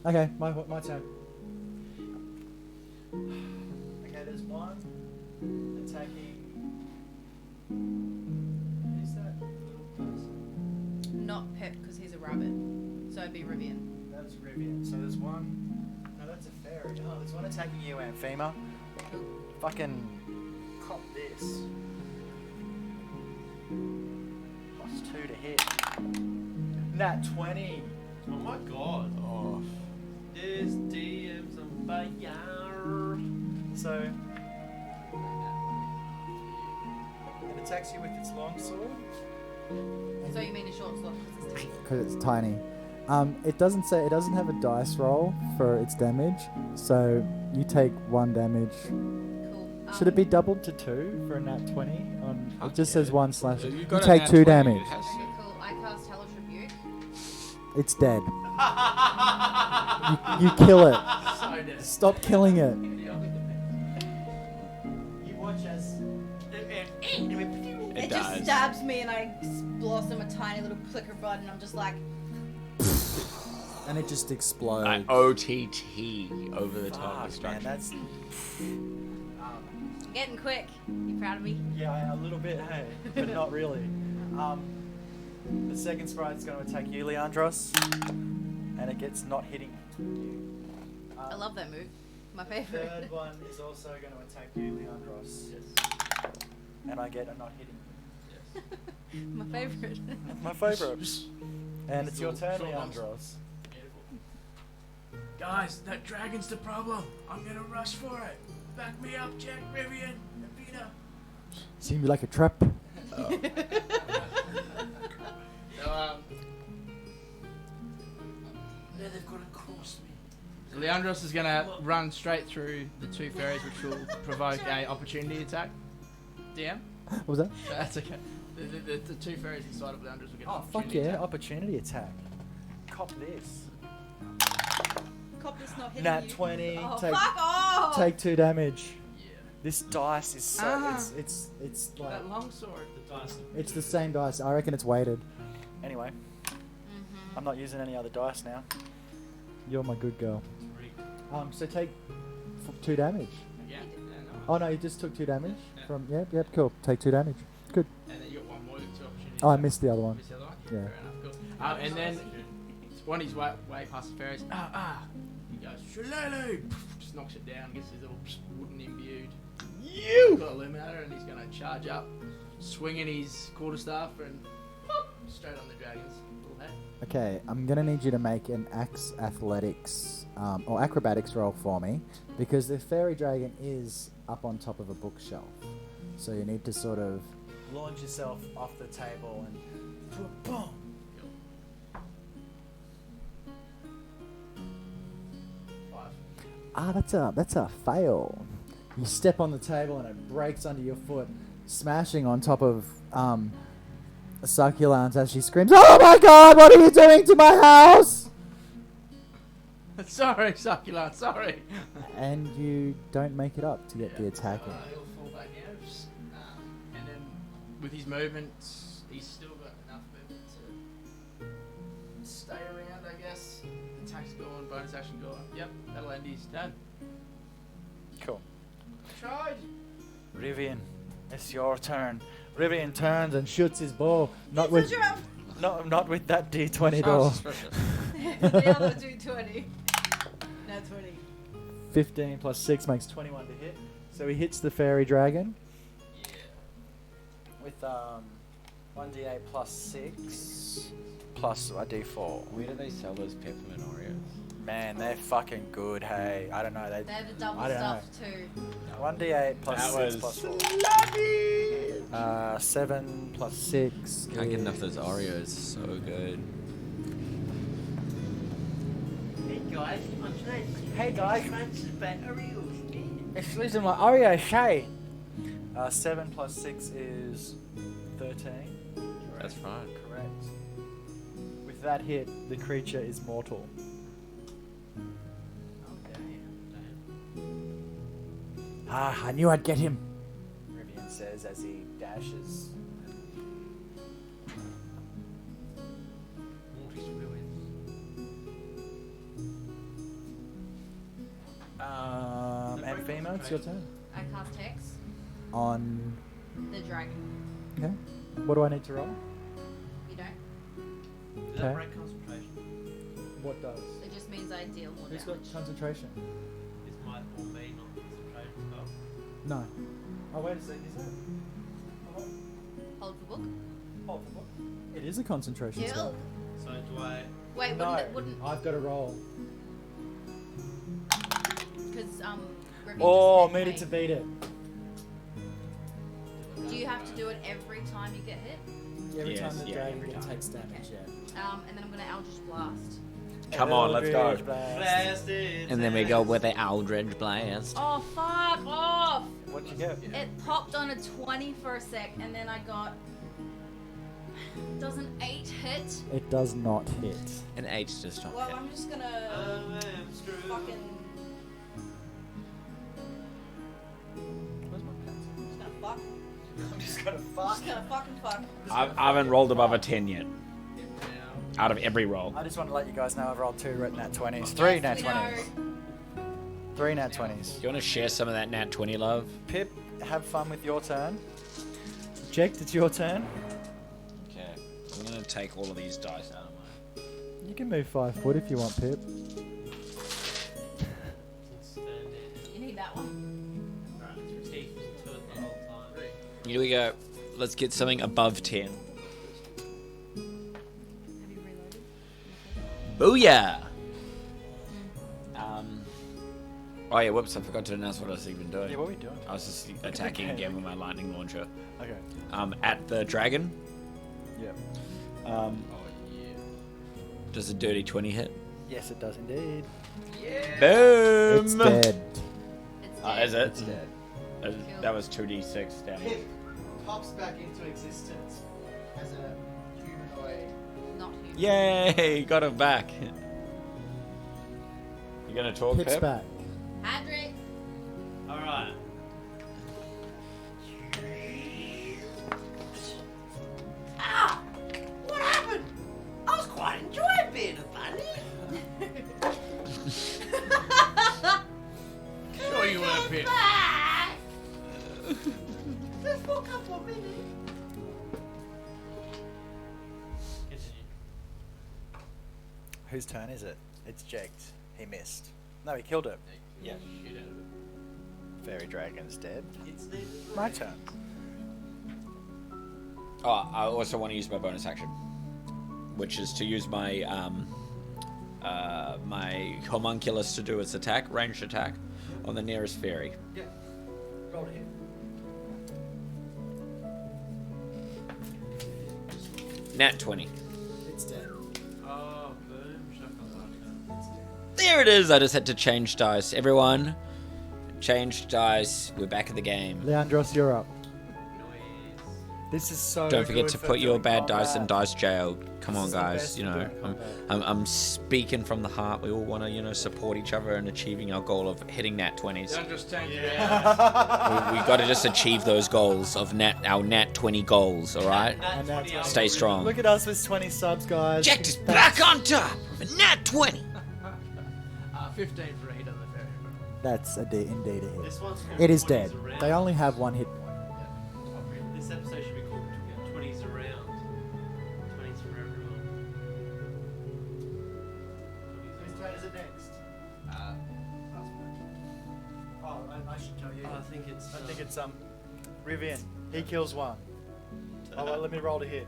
Okay, my turn. Okay, there's one attacking. Who's that little person? Not Pip because he's a rabbit, so it'd be Rivian. That's Rivian. So there's one. No, that's a fairy. Oh, there's one attacking you, Amphema. Fucking cop this. +2 to hit. Nat 20. Oh my god. Oh. This DM's on fire. So it attacks you with its long sword. So you mean a short sword because it's tiny? Because it's tiny. It doesn't say, it doesn't have a dice roll for its damage, so you take 1 damage. Cool. Should it be doubled to 2 for a nat 20? It just says 1 slash. If You got a take nat 2 20, damage. it has to. Okay, cool. I cast Hellish Rebuke. It's dead. You kill it. So dead. Stop killing it. You watch as It just does. stabs me and I blossom a tiny little clicker bud and I'm just like, And it just explodes. Like OTT over the top man, destruction. that's getting quick. You proud of me? yeah, a little bit, hey, but not really. The second sprite's going to attack you, Leandros, and it gets not hitting you. I love that move. My favorite. Third one is also going to attack you, Leandros. Yes. And I get a not hitting. My favorite. My favourite. And it's your turn, Short ones. Leandros. Guys, that dragon's the problem. I'm gonna rush for it. Back me up, Jack, Rivian, and Peter. Seems like a trap. Yeah, they've got to cross me. Leandros is gonna run straight through the 2 fairies, which will provoke a opportunity attack. DM? What was that? That's okay. The two fairies inside of Leandros will get Oh, an fuck opportunity yeah. attack. Opportunity attack. Cop this. Cop this not hitting Nat you. 20. Oh, take, fuck off! take 2 damage. Yeah. This dice is so. Ah. It's like. That longsword. The dice. It's the same dice. I reckon it's weighted. Anyway, Mm-hmm. I'm not using any other dice now. You're my good girl. It's rigged. So take 2 damage. Yeah. Oh no, you just took 2 damage from. Yep, cool. Take 2 damage. Good. And then you got one more with 2 opportunities. Oh, I missed the other one. Missed the other one? Yeah. Fair enough, cool. And then when he's way past the fairies, he goes, Shillelagh! Just knocks it down, gets his little wooden imbued. You! Got Illuminator, and he's going to charge up, swinging his quarterstaff, and straight on the dragon's little head. Okay, I'm gonna need you to make an axe athletics or acrobatics roll for me, because the fairy dragon is up on top of a bookshelf. So you need to sort of. Launch yourself off the table and. Boom! That's a fail. You step on the table and it breaks under your foot, smashing on top of Succulent as she screams, "Oh my god, what are you doing to my house?" Sorry, Succulent, sorry. And you don't make it up to get the attack in. He'll fall back out. And then with his movements, he's still got enough movement to stay around, I guess. Attack's gone, bonus action gone. Yep, that'll end his turn. Cool. Tried. Rivian, it's your turn. Rivian turns and shoots his bow. Not with that D20 door. The other 220. Nat 20. 15 plus 6 makes 21 to hit. So he hits the fairy dragon. Yeah. With 1d8 plus 6 plus a d4. Where do they sell those peppermint Oreos? Man, they're fucking good, hey. I don't know. They have the double I don't know. stuff too. 1d8 plus That 6 was plus 4. 7 plus 6. Can't get enough of those Oreos. So good. Hey guys, excuse me, my Oreo Shay. 7 plus 6 is 13. That's right. Correct. With that hit, the creature is mortal. Ah, I knew I'd get him, Rivian says as he dashes. Amphima, it's your turn. I cast Hex. On. The dragon. Okay. What do I need to roll? You don't? Does that Okay. break concentration? What does? It just means I deal more Who's damage. got concentration? Is my or me not concentration as well? No. Oh, wait a second, is that? Hold the book. Hold the book. It is a concentration Kill. spell. So do I? Wait, No. wouldn't I've got to roll. because Rivian Oh, just made hit it me. to beat it. Do you have to do it every time you get hit? Every Yes, time the yeah, dragon every time. takes damage, yeah. And then I'm gonna Eldritch Blast. Come on, let's go. Eldritch Blast. Blasted. And then we go with the Eldritch Blast. Oh fuck off! What'd you get? It popped on a 20 for a sec, and then I got. Does an 8 hit? It does not hit. An 8's just not Well, hit. I'm just gonna fucking. Where's my pen? Just gonna fuck. I'm just gonna fuck. Just gonna fucking fuck. I haven't rolled above a 10 yet. Out of every roll. I just want to let you guys know I've rolled 2 nat 20s. 3 nat Yes, we 20s. know. 3 nat 20s. Do you want to share some of that nat 20 love? Pip, have fun with your turn. Jack, it's your turn. Okay. I'm going to take all of these dice out of my... You can move 5 foot if you want, Pip. You need that one. Right, it's your teeth to it the whole time. Here we go. Let's get something above 10. Have you reloaded? Booyah! Oh yeah, whoops, I forgot to announce what I was even doing. Yeah, what are we doing? I was just attacking again with my lightning launcher. Okay. At the dragon. Yep. Does a dirty 20 hit? Yes, it does indeed. Boom! It's dead. It's Is it? It's dead. That was 2d6 damage. pops back into existence as a humanoid. Not human. Yay! Got him back. You gonna talk, Pip's Pip? back. Hadrick. Alright. Ah! What happened? I was quite enjoying being a bunny. Sure you were, Pip. Back! Just for a couple of minutes. Continue. Whose turn is it? It's Jekt. He missed. No, he killed it. Yeah. Shoot out of it. Fairy Dragon's dead. It's the My turn. Oh, I also want to use my bonus action, which is to use my my homunculus to do its attack, ranged attack, on the nearest fairy. Yeah. Roll it. Nat 20. It's dead. Oh, boom, shakalaka. It's dead. There it is. I just had to change dice. Everyone, change dice. We're back in the game. Leandros, you're up. This is so Don't forget good to for put your doing bad dice in combat. dice jail. Come This on, is the guys. best You for know, doing I'm speaking from the heart. We all want to, support each other and achieving our goal of hitting nat 20s. Don't just tank it we got to just achieve those goals of our nat 20 goals. All right. And that's what- Stay strong. Look at us with 20 subs, guys. Jekt is back on top with nat 20. 15 for a hit on the fairy. That's indeed a hit. This one's called It is 20s dead. around. They only have one hit point. This episode should be called 20s around. 20s for everyone. Whose turn is it next? Oh, I should tell you. I think it's. I think it's Rivian. He kills one. Oh, well, let me roll to hit.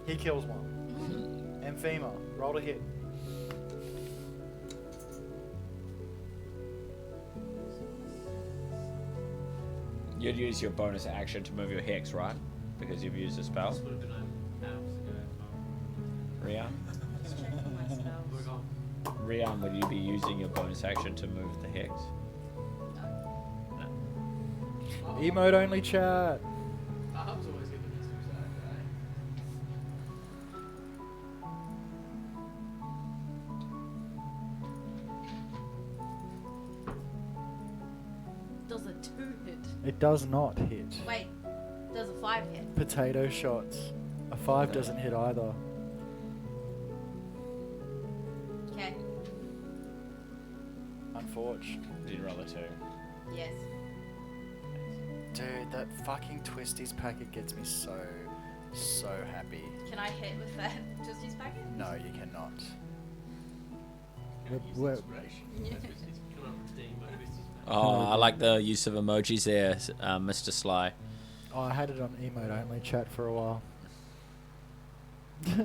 He kills one. Emphema, roll to hit. You'd use your bonus action to move your hex, right? Because you've used a spell. This would have been hours ago. Rian? Just checking my spells. We're gone. Rian, would you be using your bonus action to move the hex? Emote only chat. Arms always get the best of that, Does a 2 hit? It does not hit. Wait, does a 5 hit? Potato shots. A 5 doesn't hit either. Okay. Unfortunate. Did you roll a 2? Yes. Dude, that fucking Twisties packet gets me so happy. Can I hit with that Twisties packet? No, you cannot. We're- Oh, I like the use of emojis there, Mr. Sly. Oh, I had it on emote only chat for a while. Ding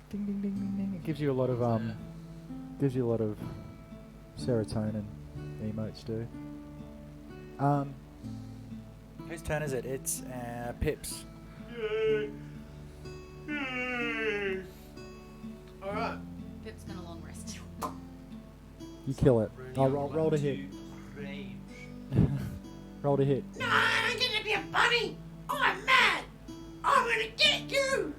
ding ding ding ding. It gives you a lot of serotonin. Emotes do. Whose turn is it? It's Pip's. Alright. Pip's gonna long rest. You kill it. Oh, roll to hit. Roll to hit. No, I'm gonna be a bunny. I'm mad. I'm gonna get you.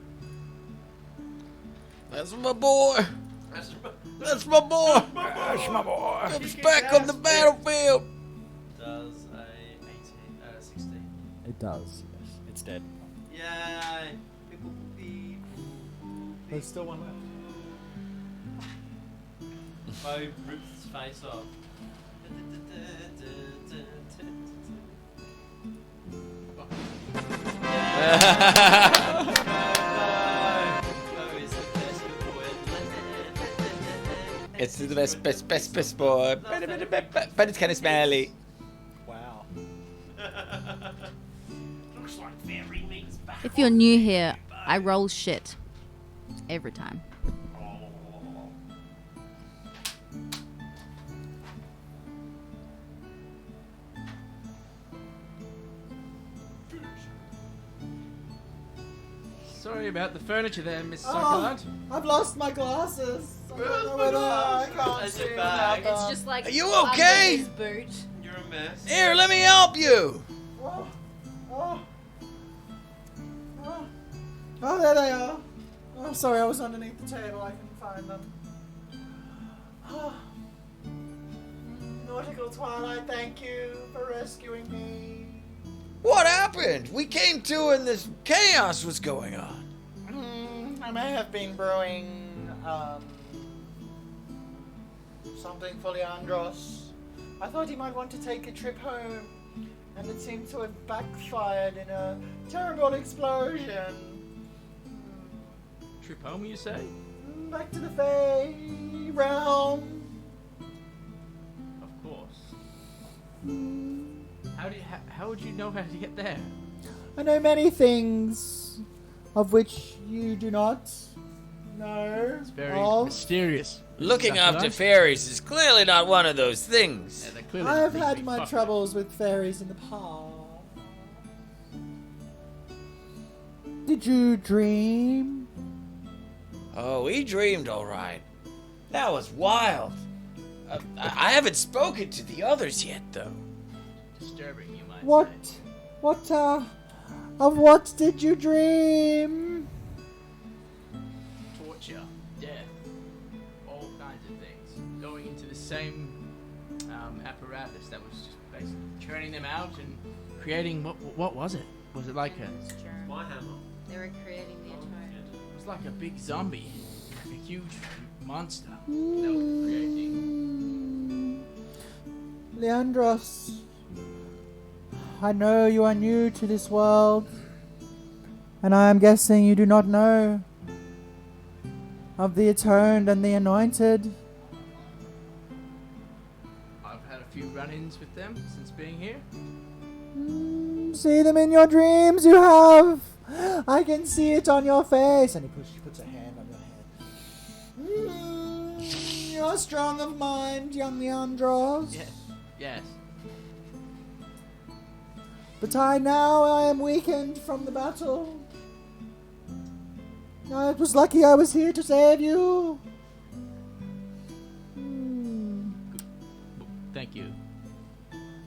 That's my boy. That's my boy. That's my boy. He's back on the battlefield. Does a 16. It does. Yes. It's dead. Yay! People be. There's still one left. Bo rips his face off. It's the best boy. But it's kind of smelly. Wow. Looks like fairy means back. If you're new here, I roll shit. Every time. Sorry about the furniture there, Miss Succulent. I've lost my glasses. I don't know whether I can't see without It's just like Are you under okay? his boot. You're You're a mess. Here, let me help you. Oh, there they are. Oh, sorry, I was underneath the table. I couldn't find them. Oh. Nautical Twilight, thank you for rescuing me. What happened? We came to and this chaos was going on. I may have been brewing something for Leandros. I thought he might want to take a trip home, and it seemed to have backfired in a terrible explosion. Trip home, you say? Back to the Fae realm. Of course. How would you know how to get there? I know many things, of which you do not know. It's very of. mysterious. Looking Stuff, after right? fairies is clearly not one of those things. Yeah, they're clearly I've big, had big my fuckers. troubles with fairies in the past. Did you dream? Oh, we dreamed all right. That was wild. I haven't spoken to the others yet, though. Disturbing, you might What? say. Of what did you dream? Torture, death, all kinds of things. Going into the same apparatus that was just basically churning them out and creating what was it? Was it like a? My hammer. They were creating the Atone. It was like a big zombie, a huge monster that was creating. Leandros, I know you are new to this world, and I am guessing you do not know of the Atoned and the Anointed. I've had a few run-ins with them since being here. See them in your dreams, you have. I can see it on your face. And he puts a hand on your head. You are strong of mind, young Leandros. Yes, yes. But I am weakened from the battle. It was lucky I was here to save you. Thank you.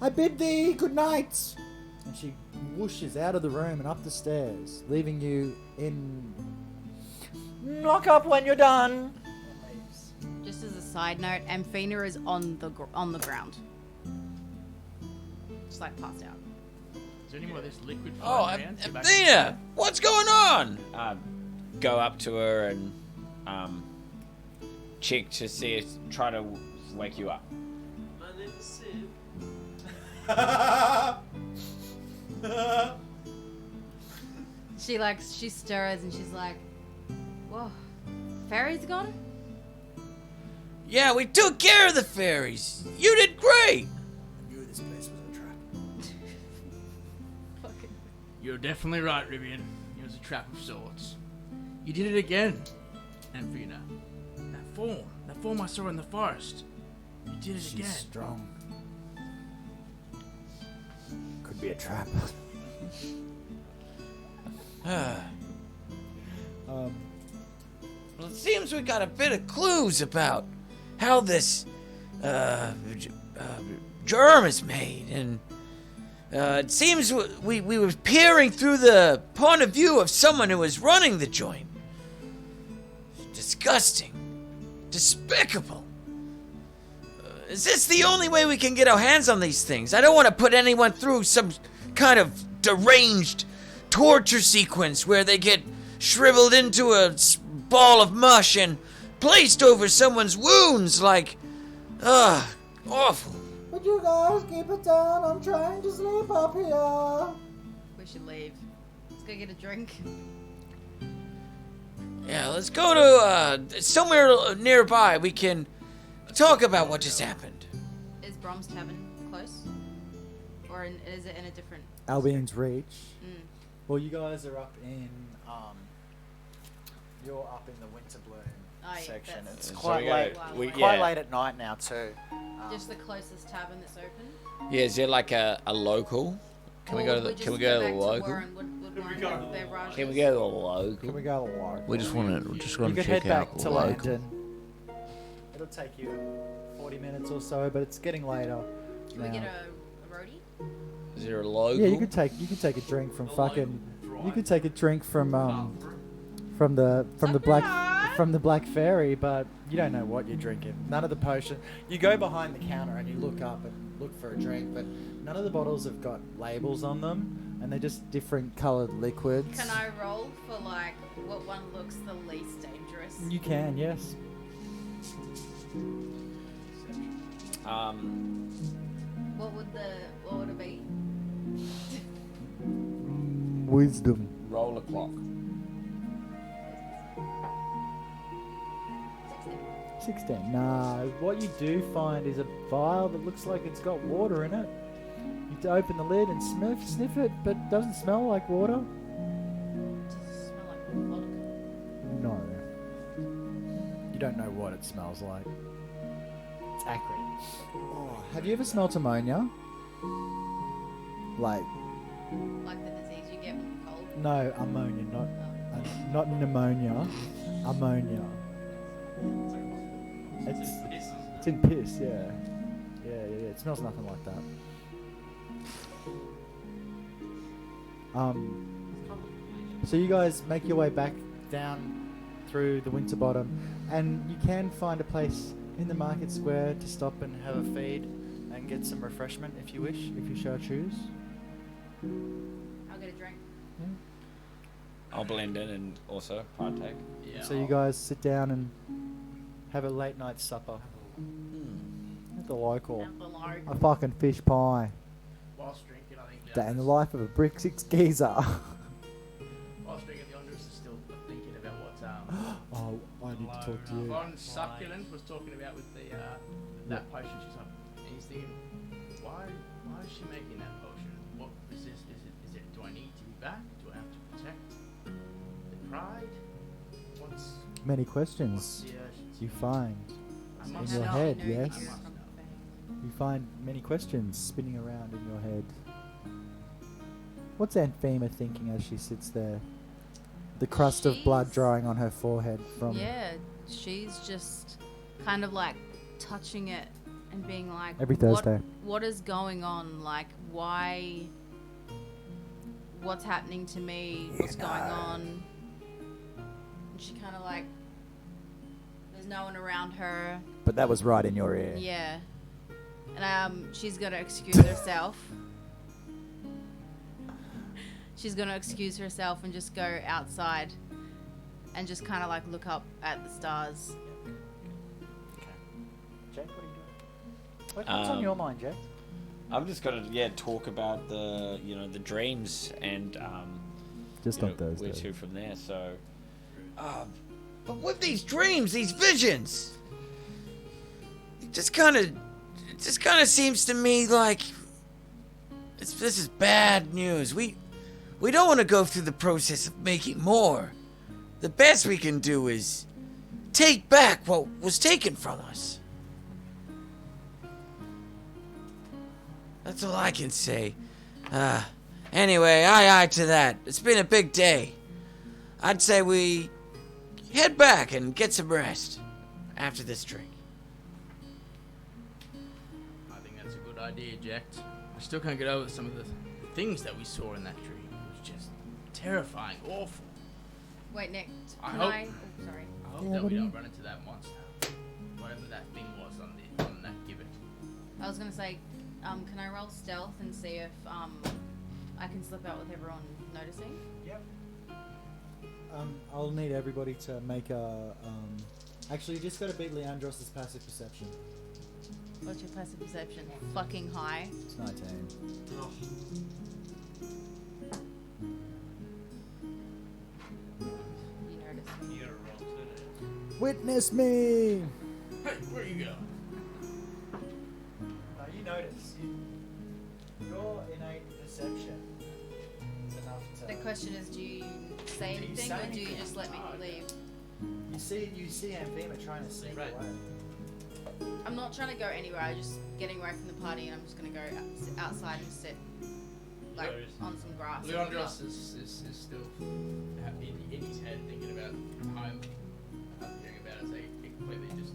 I bid thee good night. And she whooshes out of the room and up the stairs, leaving you in lock up when you're done. Just as a side note, Amphina is on the ground, just like passed out. Is there any more of this liquid Oh, flying around? Get back- Athena, what's going on? Go up to her and check to see if try to wake you up. My name is Sim. She stirs and she's like, "Whoa, fairies gone?" Yeah, we took care of the fairies. You did great. I knew this place was a trap. You're definitely right, Rivian. It was a trap of sorts. You did it again, Amphina. That form I saw in the forest. You did it again. She's strong. Could be a trap. Well, it seems we got a bit of clues about how this germ is made, and it seems we were peering through the point of view of someone who was running the joint. Disgusting. Despicable. Is this the only way we can get our hands on these things? I don't want to put anyone through some kind of deranged torture sequence where they get shriveled into a ball of mush and placed over someone's wounds like, awful. Would you guys keep it down? I'm trying to sleep up here. We should leave. Let's go get a drink. Yeah, let's go to somewhere nearby. We can talk about what just happened. Is Brom's Tavern close? Or is it in a different... Albion's Reach. Well, you guys are up in you're up in the Winter Bloom section. that's- It's So quite we gotta- late. we- Quite yeah. late at night now too. Just the closest tavern that's open? Yeah, is there like a local? Can we Or go to we the? just Can we go go to back the local? Warren? Would Warren have beverages? Can we go to the local? Can we go to Lark? We just want to You could check head out back to the local. Landon. It'll take you 40 minutes or so, but it's getting later. Can we now. get a roadie? Is there a logo? Yeah, you could take a drink from fucking. You could take a drink from the Black Fairy, but you don't know what you're drinking. None of the potion. You go behind the counter and you look up and look for a drink, but none of the bottles have got labels on them, and they're just different coloured liquids. Can I roll for like what one looks the least dangerous? You can, yes. What would it be? Wisdom. Roll a clock. 16. Nah, what you do find is a vial that looks like it's got water in it. You have to open the lid and sniff it, but it doesn't smell like water. Does it smell like vodka? No. You don't know what it smells like. It's acrid. Oh, have you ever smelt ammonia? Like, Like the disease you get from cold? no, ammonia, not pneumonia. Ammonia. It's in piss, yeah. Yeah. It smells nothing like that. So you guys make your way back down through the Winterbottom, and you can find a place in the market square to stop and have a feed and get some refreshment if you wish, if you shall choose. I'll get a drink. I'll blend in and also partake. Yeah. So you guys sit down and have a late night supper at the local. At the local. A fucking fish pie. Whilst drinking, I think. Day in the life of a brick six geezer. Whilst drinking, Leandros is still thinking about what's Oh, I need to talk to you. Von Succulent was talking about with the that potion. She's like, and he's thinking, why is she making that potion? What is this? Is it? Do I need to be back? Do I have to protect the pride? What's Many questions the urgency? you find I in must your know. head, I know that yes. you're from the Fae. You find many questions spinning around in your head. What's Anthema thinking as she sits there? The crust of blood She's- drying on her forehead from... Yeah, she's just kind of like touching it and being like, Every "What- Thursday." What is going on? Like, why? What's happening to me? What's going on? And she kind of like, there's no one around her. But that was right in your ear. Yeah. And she's gonna excuse herself. She's gonna excuse herself and just go outside and just kind of like look up at the stars. Jake, what are you doing? What's on your mind, Jake? I'm just gonna talk about the dreams and Just on Thursday. where to from there. So But with these dreams, these visions, it just kind of seems to me like this is bad news. We don't want to go through the process of making more. The best we can do is take back what was taken from us. That's all I can say. Anyway, aye to that. It's been a big day. I'd say we head back and get some rest after this drink. I think that's a good idea, Jack. I still can't get over some of the things that we saw in that dream. It was just terrifying, awful. Wait, Nick, I can hope- I? Oh, sorry. I hope Yeah, that what we do don't you- run into that monster, whatever that thing was on that gibbet. I was gonna say, can I roll stealth and see if I can slip out with everyone noticing? Yep. I'll need everybody to make a... Actually, you just got to beat Leandros' passive perception. What's your passive perception? Fucking high. It's 19. You notice me. You gotta roll too. Witness me! Hey, where you going? You notice. Your innate perception is enough to... The question is, do you say Do you anything say or do you anything? just let me leave? You see Anthema trying to sneak Right. away. I'm not trying to go anywhere. I'm just getting away from the party, and I'm just gonna go outside and sit, like on some grass. and look Leandros up. is still in his head thinking about home, hearing about it, so he completely just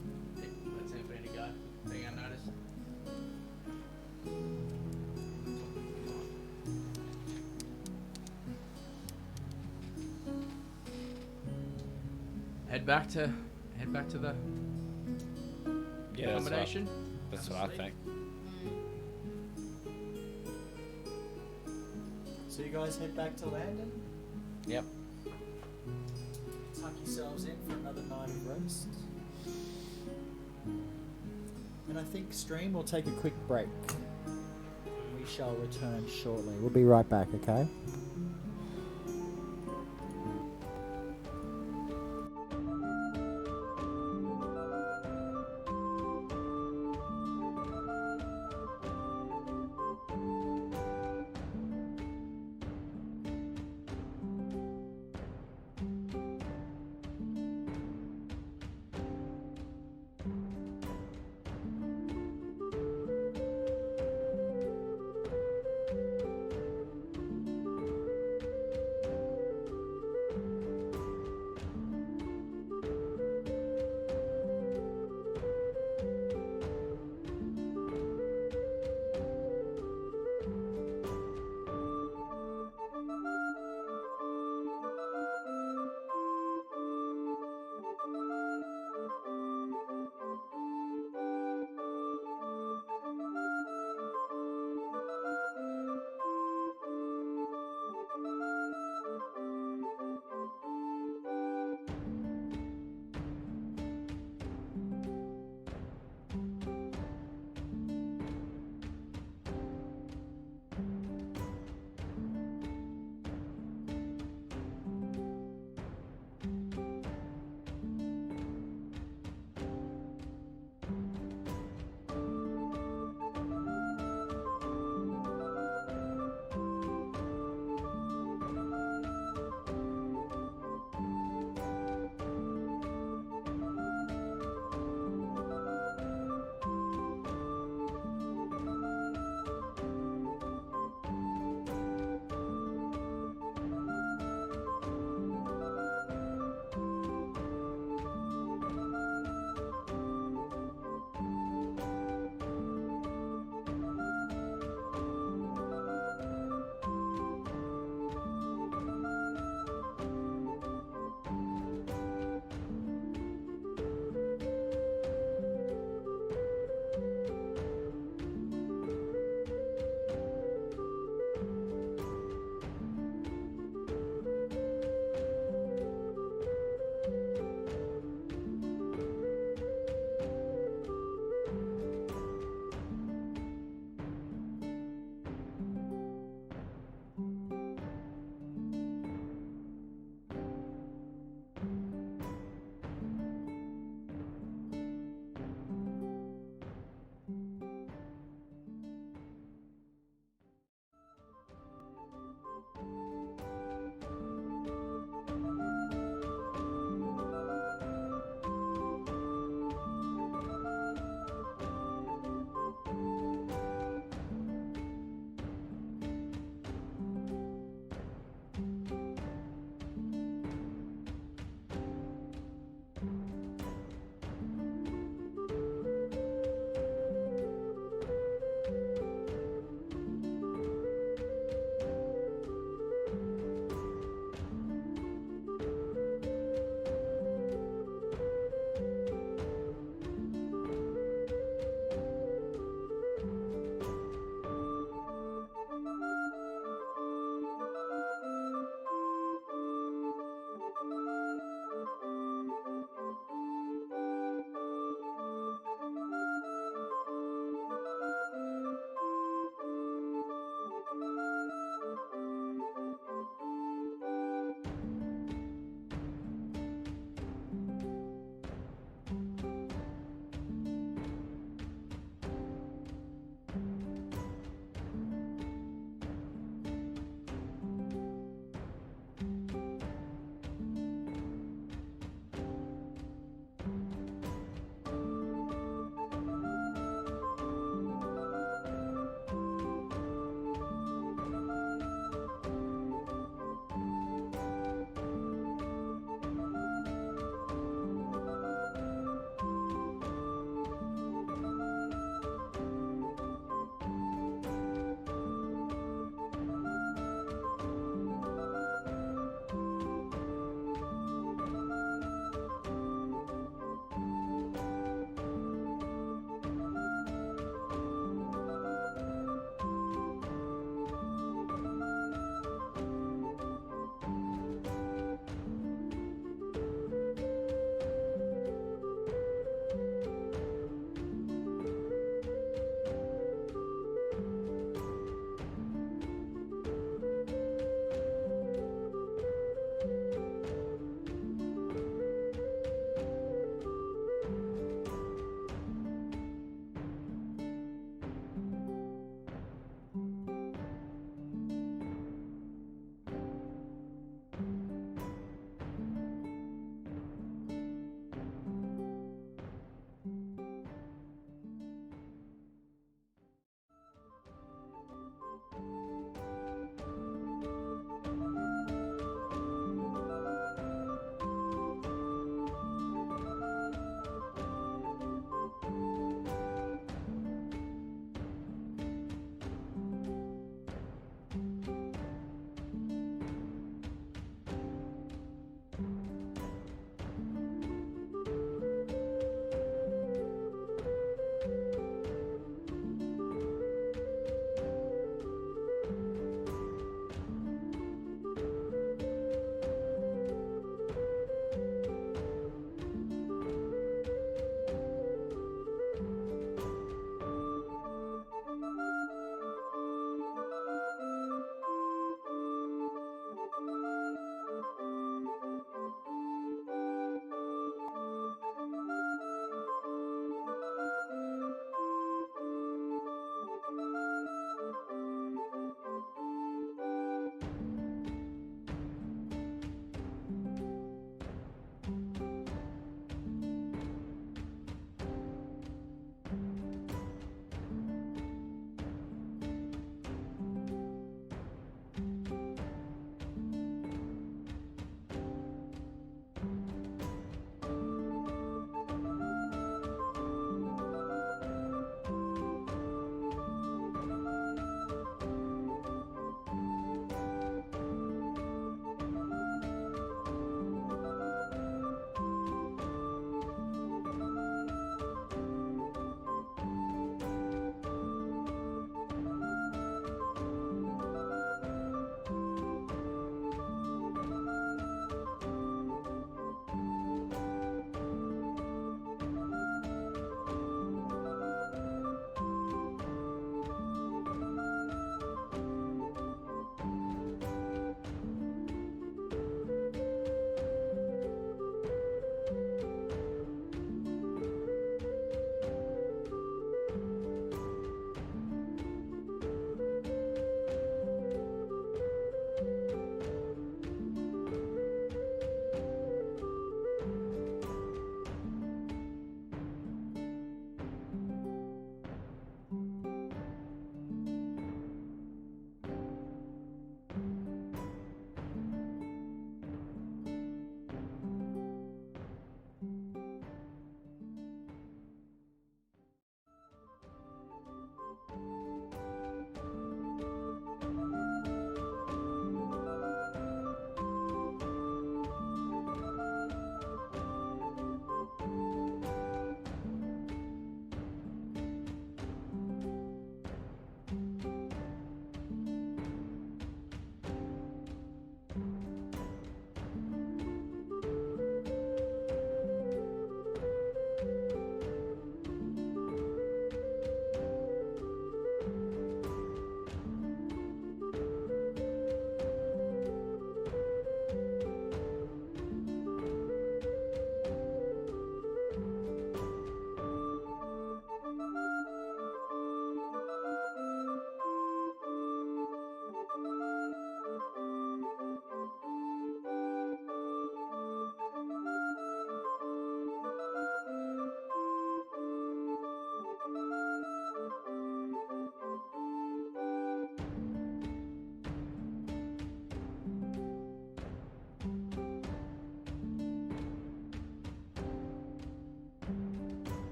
lets Anthony go, being unnoticed. head back to the Yeah, accommodation. That's Have what a I sleep. think. So you guys head back to Landon? Yep. Tuck yourselves in for another night of rest. And I think stream will take a quick break. We shall return shortly. We'll be right back, okay?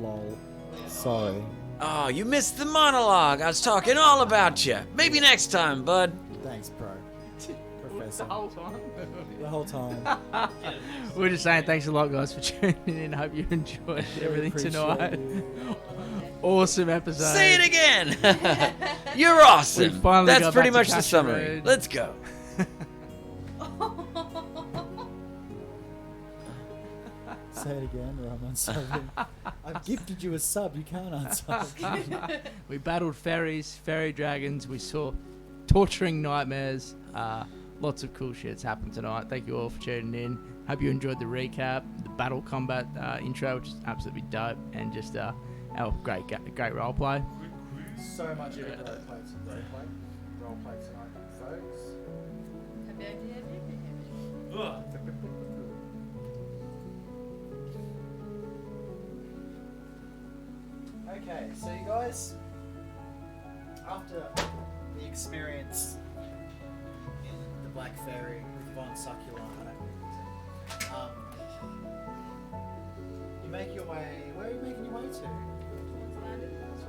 Lol. Sorry. Oh, you missed the monologue. I was talking all about you. Maybe next time, bud. Thanks, bro. Professor. The whole time. The whole time. We're just saying thanks a lot, guys, for tuning in. Hope you enjoyed everything appreciate tonight. you. Awesome episode. Say it again. You're awesome. We finally That's got pretty back much to the Cashew summary. Road. Let's go. Say it again, or I'm unsubbing. I've gifted you a sub. You can't unsub. We battled fairies, fairy dragons. We saw torturing nightmares. Lots of cool shit's happened tonight. Thank you all for tuning in. Hope you enjoyed the recap, the battle combat intro, which is absolutely dope, and just our great roleplay. So much of it roleplay tonight, folks. Okay, so you guys, after the experience in the Black Fairy with Von Succulano, you make your way. Where are you making your way to?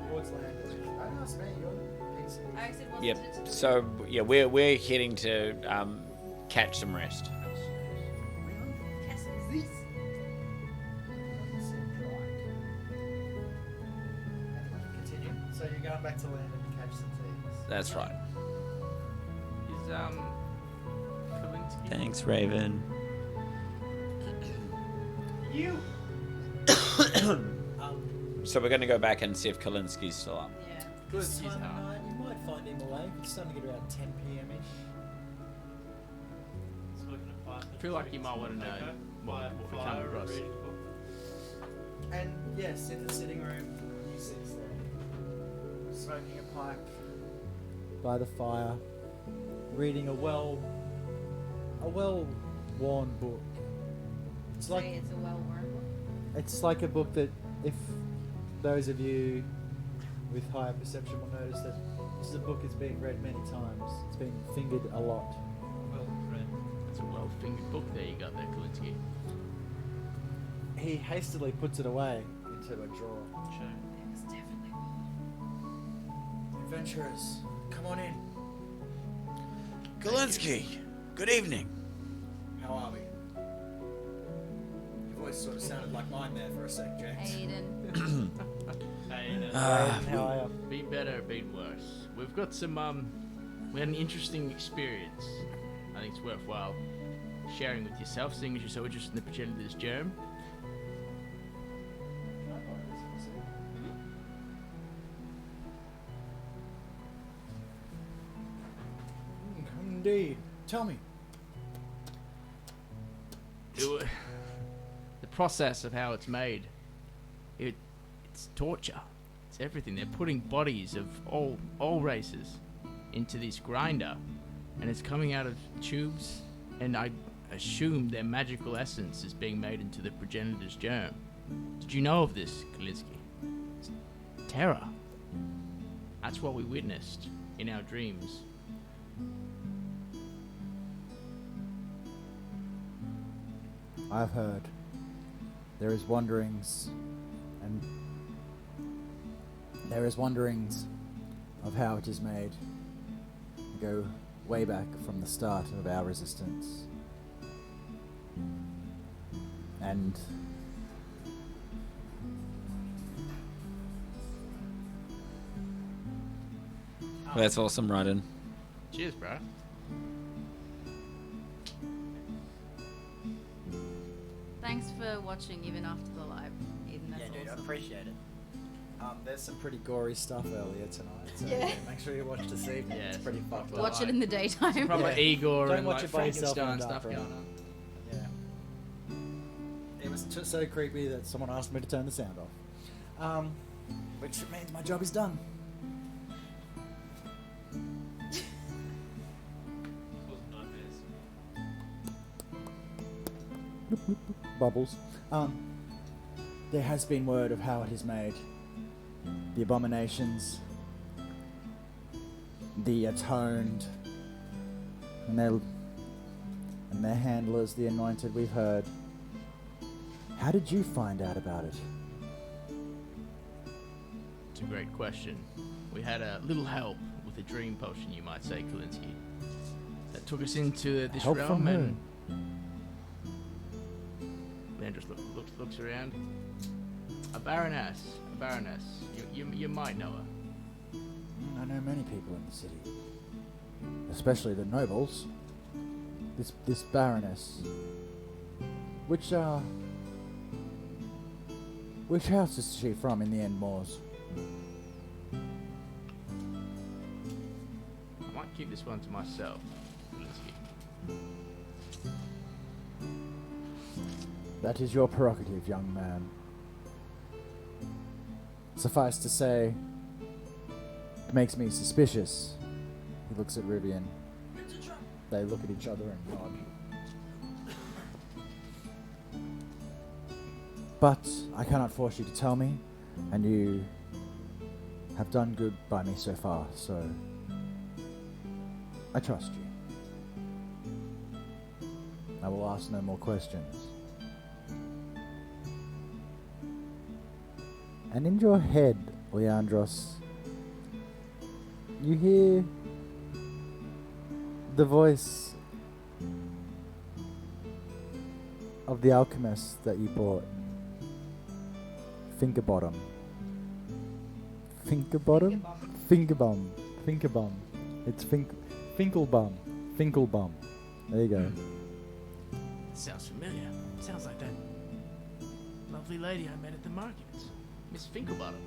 Towards Landon. Oh, that's me. You're the Yep. So yeah, we're heading to catch some rest. Continue. So you're going back to Landon to catch some things. That's right. Is Kalinsky? Thanks, Raven. You. So we're going to go back and see if Kalinsky's still up. Yeah. Good. He's Time of out. night, you might find him awake. It's starting to get around 10 p.m. ish. I feel like you might want to know what we come across. And yes, in the sitting room, he sits there, smoking a pipe. By the fire, reading a well-worn book. It's like It's a well-worn book. It's like a book that, if those of you with higher perception will notice that this is a book that's been read many times. It's been fingered a lot. It's a well-fingered book there you got there, Kalinsky. He hastily puts it away into a drawer. It was definitely Adventurers, come on in. Kalinsky, good evening. How are we? Your voice sort of sounded like mine there for a sec, James. Aiden. How are you? Been better, been worse. We've got some we had an interesting experience. I think it's worthwhile sharing with yourself, seeing as you're so interested in the progenitors germ. Indeed. Tell me. The process of how it's made, it's torture. It's everything. They're putting bodies of all races into this grinder, and it's coming out of tubes, and I assume their magical essence is being made into the progenitor's germ. Did you know of this, Kalinsky? It's terror. That's what we witnessed in our dreams. I've heard there is wanderings of how it is made. We go way back from the start of our resistance. And That's awesome, Ryden. Cheers, bro. Thanks for watching even after the live. Eden, that's Yeah, dude, I awesome. appreciate it. There's some pretty gory stuff earlier tonight, so Yeah. make sure you watch this evening. Yeah, It's pretty fucked up. Watch it in the daytime. Probably Yeah. Igor Don't and watch like it by yourself Frankenstein in the stuff dark going room. on. Yeah. It was so creepy that someone asked me to turn the sound off. Which means my job is done. bubbles. There has been word of how it is made. The abominations, the atoned, and their handlers, the anointed, we've heard. How did you find out about it? It's a great question. We had a little help with a dream potion, you might say, Kalinsky, that took us into this Help realm. from who? And Leandros looks around. A baroness. You might know her. I know many people in the city, especially the nobles. This baroness. Which house is she from in the end, Moors? I might keep this one to myself, Kalinsky. That is your prerogative, young man. Suffice to say, it makes me suspicious. He looks at Rivian. They look at each other and nod. But I cannot force you to tell me, and you have done good by me so far, so I trust you. I will ask no more questions. And in your head, Leandros, you hear the voice of the alchemist that you bought. Fingerbottom. Fingerbottom? Fingerbum. Fingerbum. It's Finkelbum. Finkelbum. There you go. Sounds familiar. Sounds like that lovely lady I met at the market, Miss Finkelbottom.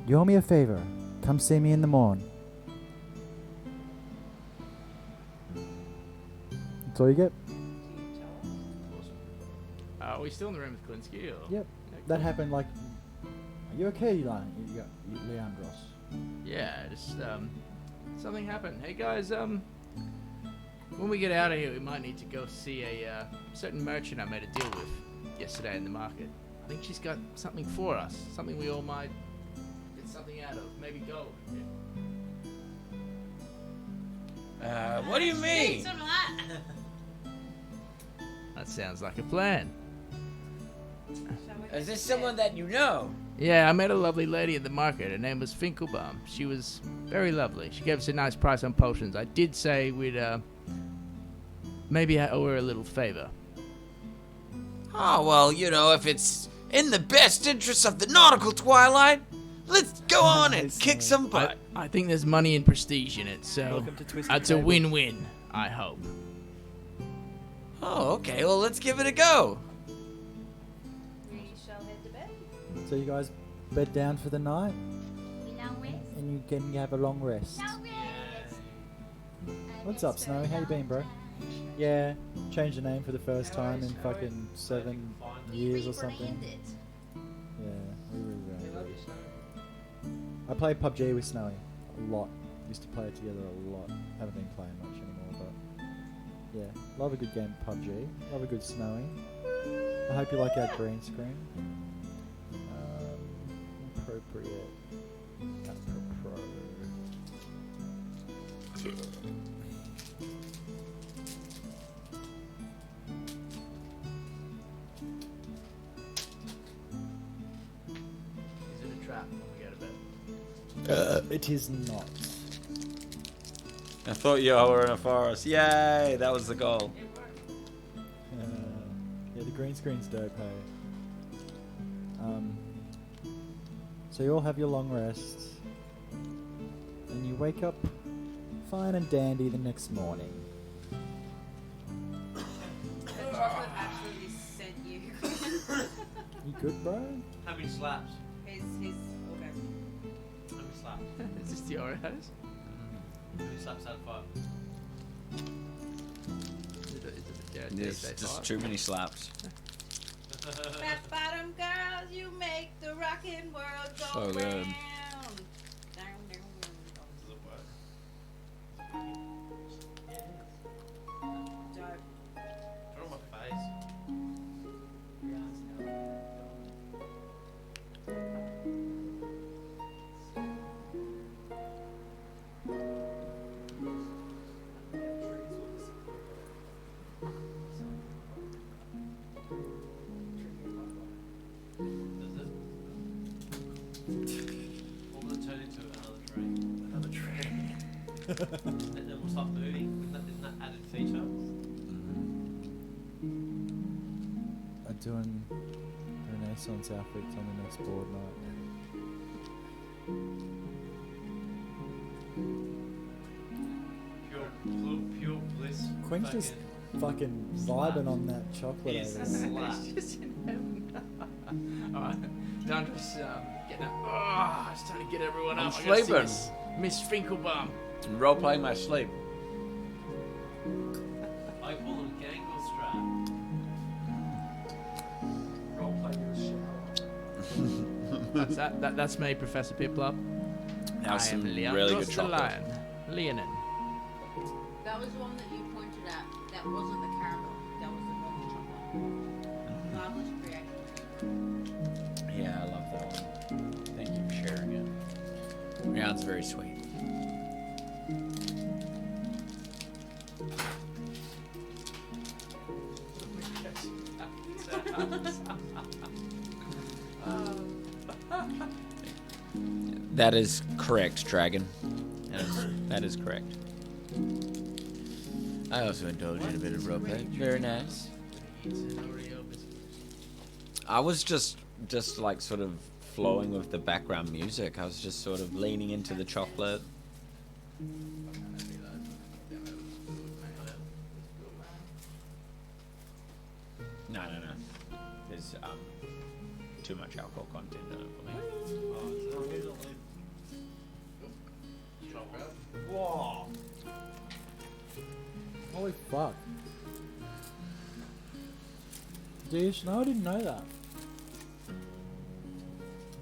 You owe me a favor. Come see me in the morn. That's all you get. Are we still in the room with Kalinsky? Or? Yep. Yeah, That cool. happened like... Are you okay, Leandros? Yeah, just something happened. Hey guys, when we get out of here, we might need to go see a certain merchant I made a deal with yesterday in the market. I think she's got something for us, something we all might get something out of. Maybe gold. What do you mean? Something like that. That sounds like a plan. Is this someone that you know? Yeah, I met a lovely lady at the market. Her name was Finkelbaum. She was very lovely. She gave us a nice price on potions. I did say we'd maybe owe her a little favor. Oh, well, you know, if it's in the best interest of the nautical twilight, let's go on and kick some butt. I think there's money and prestige in it, so Welcome to Twisted it's a Table. win-win, I hope. Oh, okay, well, let's give it a go. We shall head to bed. So you guys bed down for the night, We now rest. and you can have a long rest. What's up, Snowy? How you been, bro? Yeah, changed the name for the first time in fucking 7 years or something. Yeah, we rebranded. I play PUBG with Snowy a lot. Used to play it together a lot. Haven't been playing much anymore, but yeah, love a good game of PUBG. Love a good Snowy. I hope you like our green screen. Appropriate. Is it a trap when we go to bed? It is not. I thought you were in a forest. Yay, that was the goal. Yeah, the green screen's dope, hey. So you all have your long rests, and you wake up fine and dandy the next morning. The chocolate actually sent you. You good, bro? How many slaps? His orgasm. How many slaps? Is this the Oreos? How many slaps out of 5? There's just too many slaps. Fat bottom girls, you make the rockin' world go So good. round. Dope. They're on my face. Does it? And then we'll stop moving. Isn't that added feature? I'm doing Renaissance outfits on the next board night. Pure bliss. Quinn's just fucking vibing on that chocolate He's over a there. slut. He's just in heaven. Alright, Leandros getting up. Oh, it's time to get everyone I'm up. I gotta see sleeping. Miss Finkelbaum. Role playing my sleep. I call him Gangle Strap. Role play your shower. That's me, Professor Piplup. Now I some am really good Leandros the chocolate. Lion. Leonin. That was the one that you pointed at. That wasn't the caramel. That was the normal chocolate. I was creative. Yeah, I love that one. Thank you for sharing it. Yeah, it's very sweet. That is correct, Dragon. That is correct. I also indulged in a bit of roleplay. Very nice. I was just like sort of flowing with the background music. I was just sort of leaning into the chocolate. No. There's too much alcohol content in it for me. Whoa. Holy fuck. Dude, no, I didn't know that.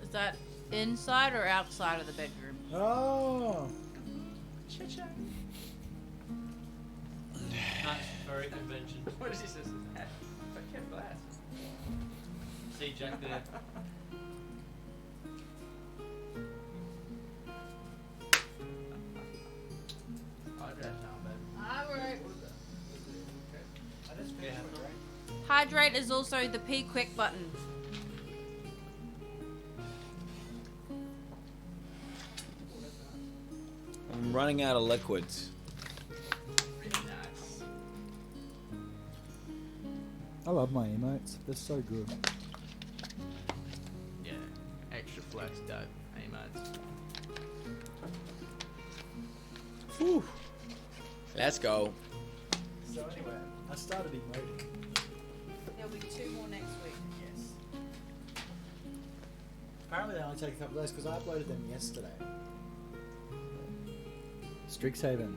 Is that inside or outside of the bedroom? Oh. Nice furry convention. What is this? Fucking blast. See Jack there. Hydrate is also the P quick button. I'm running out of liquids. I love my emotes. They're so good. Yeah, extra flex dope. Emotes. Whew. Let's go. So anyway, I started emoting. There'll be 2 more next week. Yes. Apparently they only take a couple of days because I uploaded them yesterday. Strixhaven.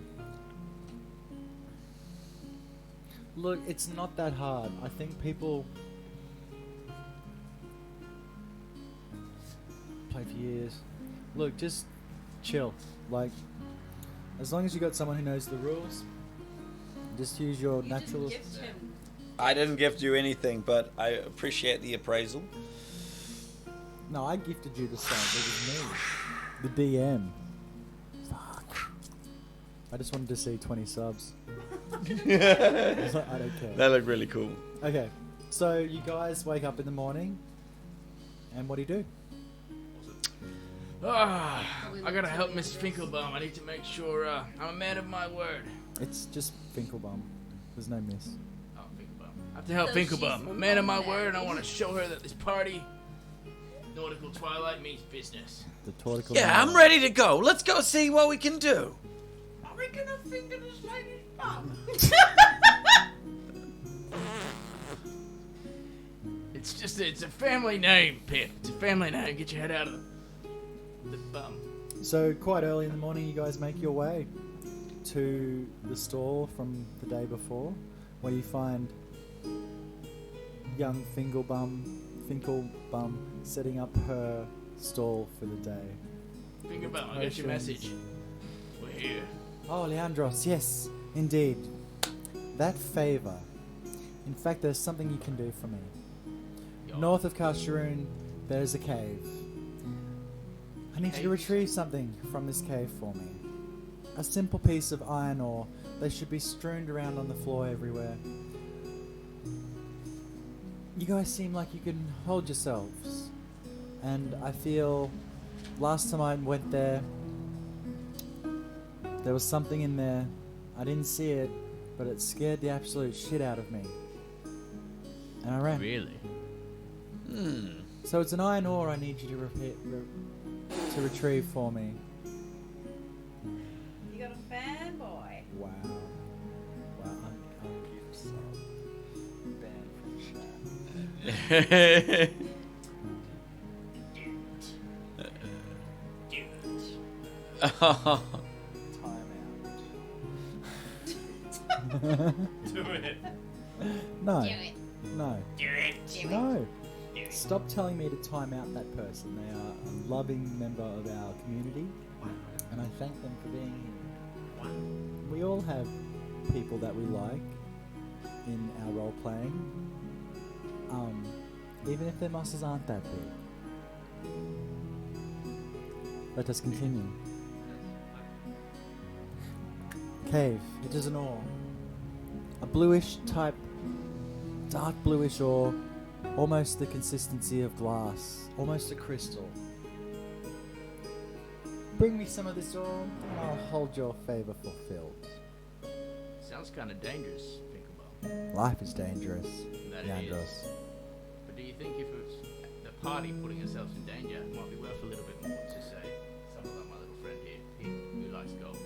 Look, it's not that hard. I think people play for years. Look, just chill. Like, as long as you got someone who knows the rules, just use your natural. Gift him. I didn't gift you anything, but I appreciate the appraisal. No, I gifted you the song. It was me. The DM. Fuck. I just wanted to see 20 subs. I don't care. They look really cool. Okay, so you guys wake up in the morning, and what do you do? Ah, I gotta help Miss Finkelbaum. I need to make sure I'm a man of my word. It's just Finkelbaum. There's no miss. Oh, Finkelbaum. I have to help So Finkelbaum. she's I'm a man of my not word, and I married. want to show her that this party, Nautical Twilight, means business. The Tortical. Yeah, I'm ready to go. Let's go see what we can do. Are we gonna finger this lady's bum? It's a family name, Pip. It's a family name. Get your head out of the bum. So quite early in the morning, you guys make your way to the store from the day before, where you find young Finkelbaum setting up her stall for the day. Finkelbaum, I got your message. We're here. Oh, Leandros, yes, indeed. That favor. In fact, there's something you can do for me. North of Kasharoon, there's a cave. I need you to retrieve something from this cave for me. A simple piece of iron ore. They should be strewn around on the floor everywhere. You guys seem like you can hold yourselves. And I feel last time I went there, There was something in there. I didn't see it, but it scared the absolute shit out of me. And I ran. Really? So it's an iron ore I need you to to retrieve for me. You got a fanboy. Wow. Wow, I'm so banned from chat. Do it. No. Do it. No. Do it. Do No. Stop telling me to time out that person. They are a loving member of our community, and I thank them for being here. We all have people that we like in our role playing, even if their muscles aren't that big. Let us continue. Cave. It is an ore. A bluish type, dark bluish ore. Almost the consistency of glass. Almost a crystal. Bring me some of this ore, and I'll hold your favor fulfilled. Sounds kind of dangerous, Finkelbaum. Life is dangerous, That it Leandros. is. But do you think if it was the party putting themselves in danger, it might be worth a little bit more to say, something like my little friend here who likes gold?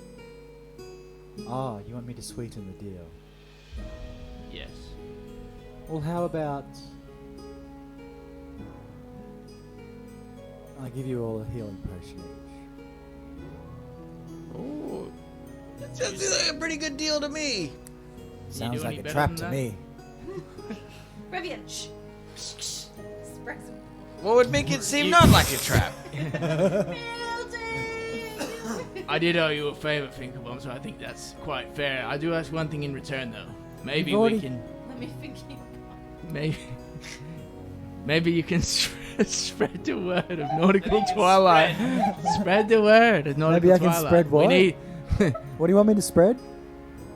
Ah, you want me to sweeten the deal? Yes. Well, how about I give you all a healing potion each? Oh, that sounds like a pretty good deal to me. Sounds do like any a better trap than to that? me. Rivian, shh. Spray some. What would make it seem not like a trap? I did owe you a favor, Finkelbaum, so I think that's quite fair. I do ask one thing in return, though. Maybe You've we already- can... Let me think. Maybe you can spread the word of Nautical Twilight. Spread the word of Nautical Maybe I can Twilight. spread what? We need... What do you want me to spread?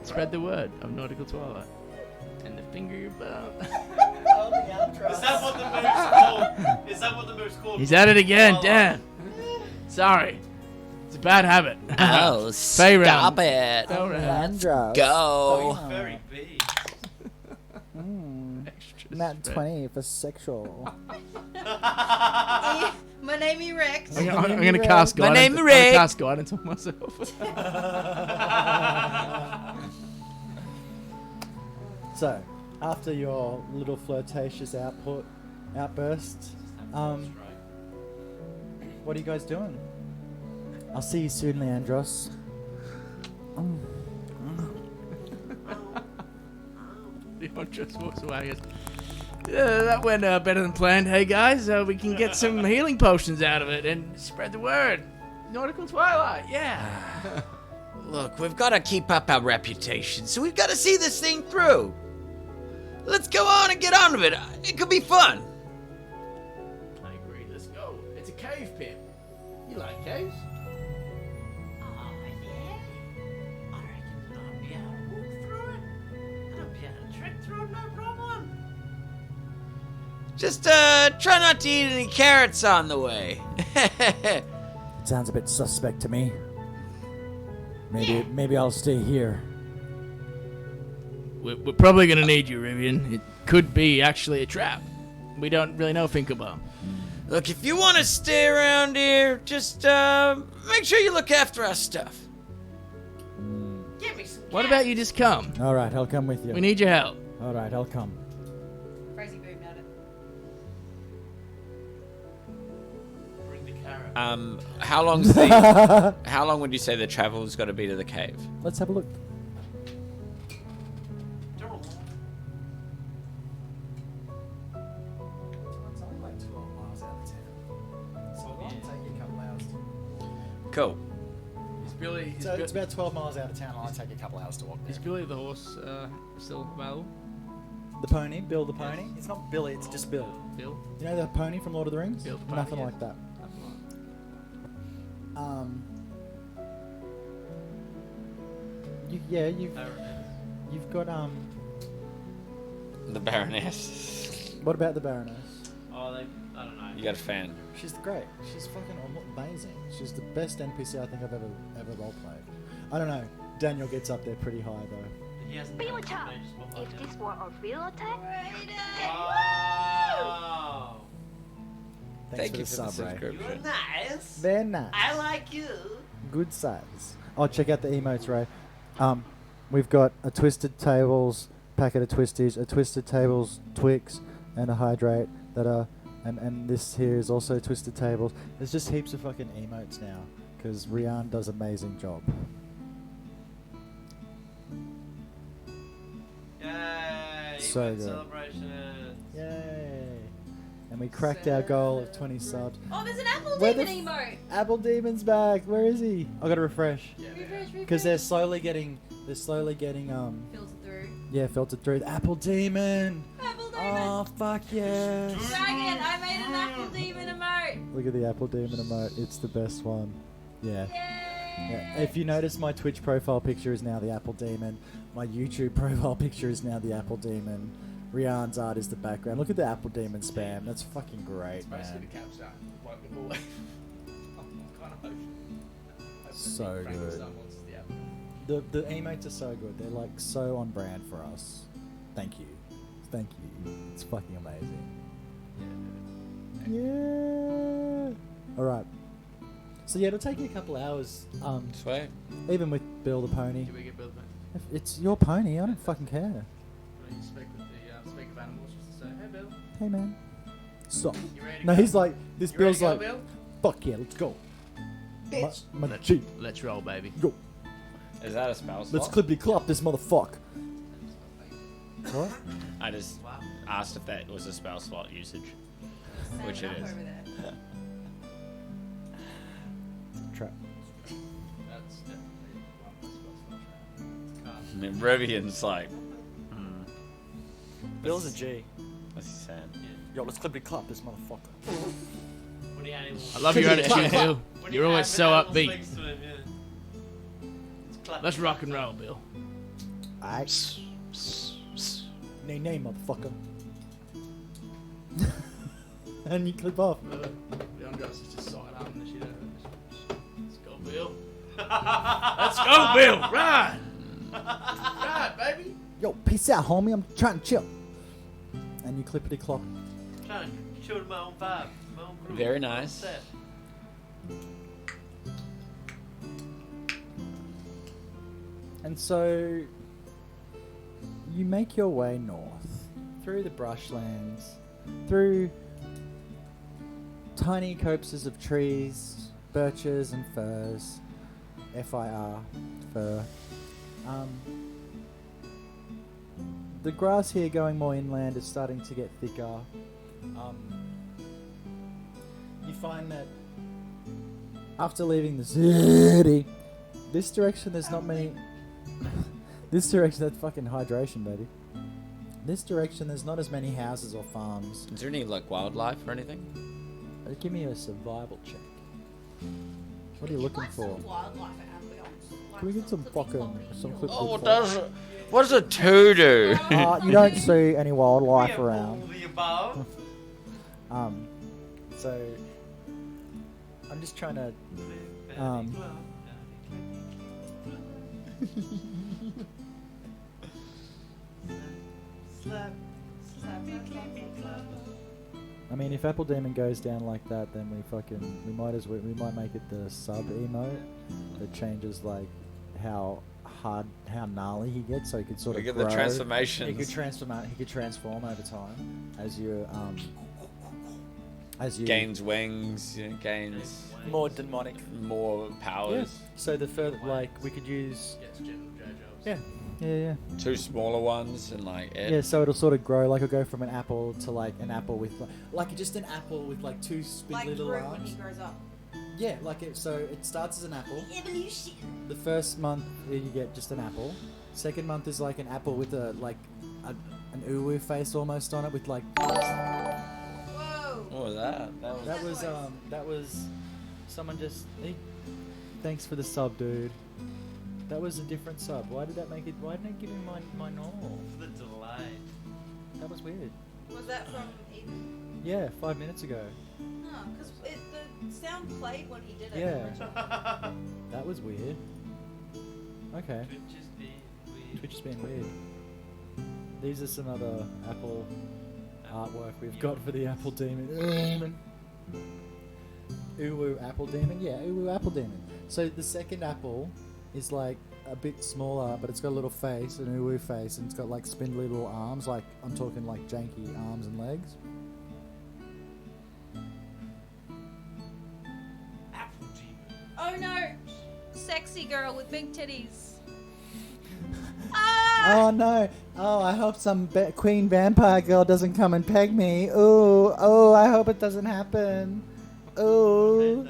Spread the word of Nautical Twilight. And the finger your bum. Is that what the move's called? Is that what the move's called? He's at it again, Oh, damn. Sorry. It's a bad habit. Oh, Fey stop round. it. Fey round. Leandros. Go. It's very big. Extra Nat spread. 20 for sexual. My name erect. I'm gonna cast My guidance. name I'm Rick. gonna cast guidance on myself. So, after your little flirtatious outburst, what are you guys doing? I'll see you soon, Leandros. Leon just walks away and goes, "Yeah, that went better than planned. Hey guys, we can get some healing potions out of it and spread the word. Nautical Twilight, yeah." Look, we've got to keep up our reputation, so we've got to see this thing through. Let's go on and get on with it. It could be fun. I agree. Let's go. It's a cave pit. You like caves? Oh, yeah. I reckon that I'll be able to walk through it. And I'll be able to trek through it, no problem. Just try not to eat any carrots on the way. It sounds a bit suspect to me. Maybe I'll stay here. We're probably gonna need you, Rivian. It could be actually a trap. We don't really know, Finkelbaum. Look, if you want to stay around here, just make sure you look after our stuff. Give me some What about you just come? All right, I'll come with you. We need your help. All right, I'll come. Crazy boom noted. Bring the carrot. How long's the? How long would you say the travel's got to be to the cave? Let's have a look. It's only like 12 miles out of town. So it'll only take you a couple hours to Cool. Is Billy? So it's about 12 miles out of town. It'll only take you a couple hours to walk there. Is Billy the horse still available? The pony, Bill the pony. It's not Billy, it's just Bill. Bill? You know the pony from Lord of the Rings? Bill the pony, Nothing yeah. like that. You've got The Baroness. What about the Baroness? Oh, I don't know. You got a fan. She's great. She's fucking amazing. She's the best NPC I think I've ever role played. I don't know. Daniel gets up there pretty high though. He hasn't Be done with it, her. so just what If I do. this were a real attack, Oh. Thanks Thank you the for the sub, Ray. subscription. Nice. Very nice. I like you. Good size. Oh, check out the emotes, Ray. We've got a Twisted Tables packet of Twisties, a Twisted Tables Twix, and a Hydrate that are, and this here is also Twisted Tables. There's just heaps of fucking emotes now because Rian does an amazing job. Yay. So Emote good. celebration. Yay! And we cracked our goal of 20 subs. Oh, there's an apple Where demon the emote. Apple Demon's back. Where is he? I gotta refresh. Refresh. Because they're slowly getting Filtered through. yeah, filtered through. The Apple Demon. Apple demon. Oh fuck yes! Dragon, I made an apple demon emote. Look at the Apple Demon emote. It's the best one. Yeah. Yeah. If you notice, my Twitch profile picture is now the Apple Demon. My YouTube profile picture is now the Apple Demon. Rian's art is the background. Look at the Apple Demon spam. That's fucking great, Basically, man. the cap's out. Wipe the ball. I'm kind of hoping. So Frank good. Stone wants the apple. The emotes are so good. They're like so on brand for us. Thank you. Thank you. It's fucking amazing. Yeah. Alright. So yeah, it'll take you a couple hours. Sweet. Even with Bill the pony. Do we get Bill back? If it's your pony, I don't fucking care. You speak with the speak of animals just to say, hey Bill. Hey man. Stop. You ready to No, go? he's like, this You ready Bill's to go, like, Bill? fuck yeah, let's go. Bitch. My Jeep. Let's roll, baby. Go. Is that a spell slot? Let's clippity clop this motherfucker. What? I just asked if that was a spell slot usage, which it is. Trap. That's definitely one spell slot. And then Rivian's like, Bill's a G. what's he saying? Yo, let's clippity clop this motherfucker. When the animal I love your attitude, Bill. when You're the always so animal upbeat. speaks to him, yeah. It's clap. Let's rock and roll, Bill. Aight. Nay, motherfucker. And you clip off. Leandros is just sidearming the shit out of it. Let's go, Bill. Let's go, Bill. Ride. Ride, baby. Yo, peace out, homie. I'm trying to chill. And you clippity clop. Trying to chill my own vibe, my own groove, Very my own nice. set. And so you make your way north through the brushlands, through tiny copses of trees, birches and firs, FIR, fir. The grass here going more inland is starting to get thicker. You find that after leaving the city, this direction there's not many. This direction, that's fucking hydration, baby. This direction, there's not as many houses or farms. Is there any like wildlife or anything? Give me a survival check. What are you looking for? Wildlife ambience. Can we get some fucking clip? Oh, what does a two do? You don't see any wildlife We have around. all the above. So I'm just trying to. I mean, if Apple Demon goes down like that, then we might make it the sub emote that changes like how gnarly he gets, so he could sort We of get grow. the transformations. He could transform over time as you Gains wings, gains More demonic. more powers. Yeah. So the further, like, we could use. Yeah. Two smaller ones and like it. Yeah, so it'll sort of grow, like it'll go from an apple to like an apple with like just an apple with like two spindly Like little Groot when arms. he grows up. Yeah, like it. So it starts as an apple. Evolution. The first month you get just an apple. Second month is like an apple with an uwu face almost on it with like. Whoa. What was that? That was someone just. Thanks for the sub, dude. That was a different sub. Why did that make it? Why didn't it give him my normal? For the delay. That was weird. Was that from Eden? Yeah, 5 minutes ago. No, because the sound played when he did it. Yeah. That was weird. Okay. Twitch is being weird. Twitch is being weird. These are some other Apple artwork we've got for the Apple Demon. Uwu Apple Demon? Yeah, Uwu Apple Demon. So the second apple is like a bit smaller, but it's got a little face, an Uwu face, and it's got like spindly little arms, like I'm talking like janky arms and legs. Apple Demon. Oh no! Sexy girl with big titties. Oh no! Oh, I hope some queen vampire girl doesn't come and peg me. Oh, I hope it doesn't happen. Oh,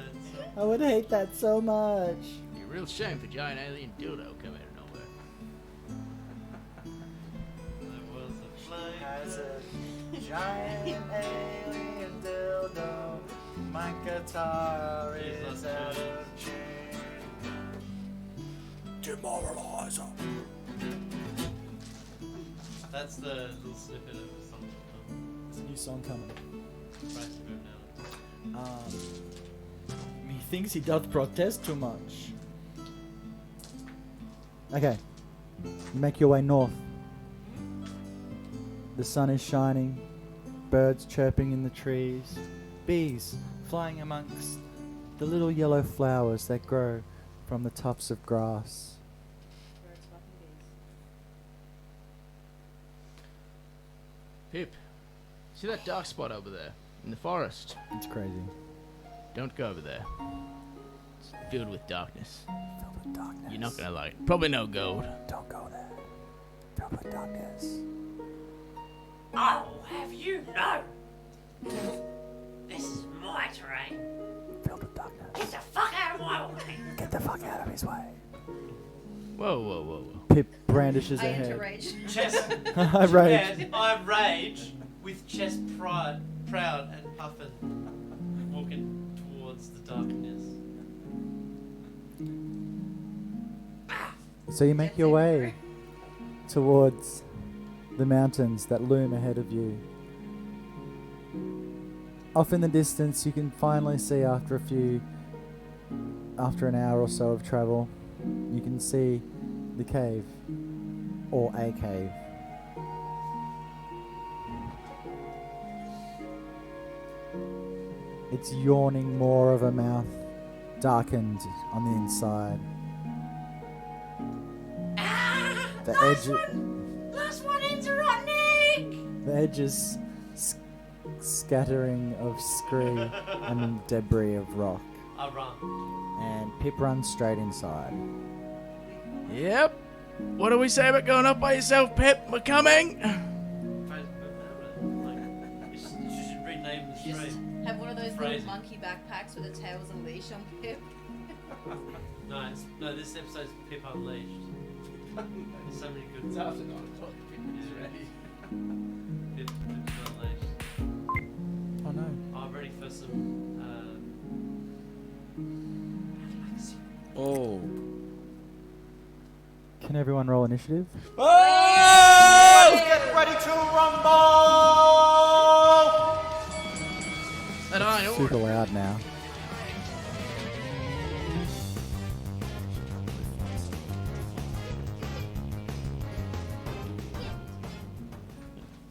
I would hate that so much. Be a real shame if a giant alien dildo come out of nowhere. There was a flame. As a giant alien dildo, my guitar is out of tune. Demoralizer. That's the little snippet of the song. It's a new song coming. Now. He thinks he doth protest too much. Okay. Make your way north. The sun is shining. Birds chirping in the trees. Bees flying amongst the little yellow flowers that grow from the tufts of grass. Pip, see that dark spot over there in the forest? It's crazy. Don't go over there. It's filled with darkness. Filled with darkness. You're not gonna like it. Probably no gold. Don't go there. Filled with darkness. I will have you know. This is my terrain. Filled with darkness. Get the fuck out of my way. Get the fuck out of his way. Whoa, whoa, whoa, whoa. Pip brandishes I her head. enrage. Chest. I rage. Yeah, I rage with chest proud and puffing, walking towards the darkness. So you make your way towards the mountains that loom ahead of you. Off in the distance, you can finally see after an hour or so of travel, you can see the cave, or a cave. It's yawning more of a mouth, darkened on the inside. The Last one interrupting. The edges scattering of scree and debris of rock. I run. And Pip runs straight inside. Yep. What do we say about going up by yourself, Pip? We're coming. You should rename the Just stream. have one of those Phrase. little monkey backpacks with a tail as a leash on Pip. No, this episode's Pip Unleashed. There's so many good. It's after 9 o'clock. Pip is ready. Pip Unleashed. Oh no. I'm ready for some. Oh. Can everyone roll initiative? Get ready to rumble! And I know. Super loud now.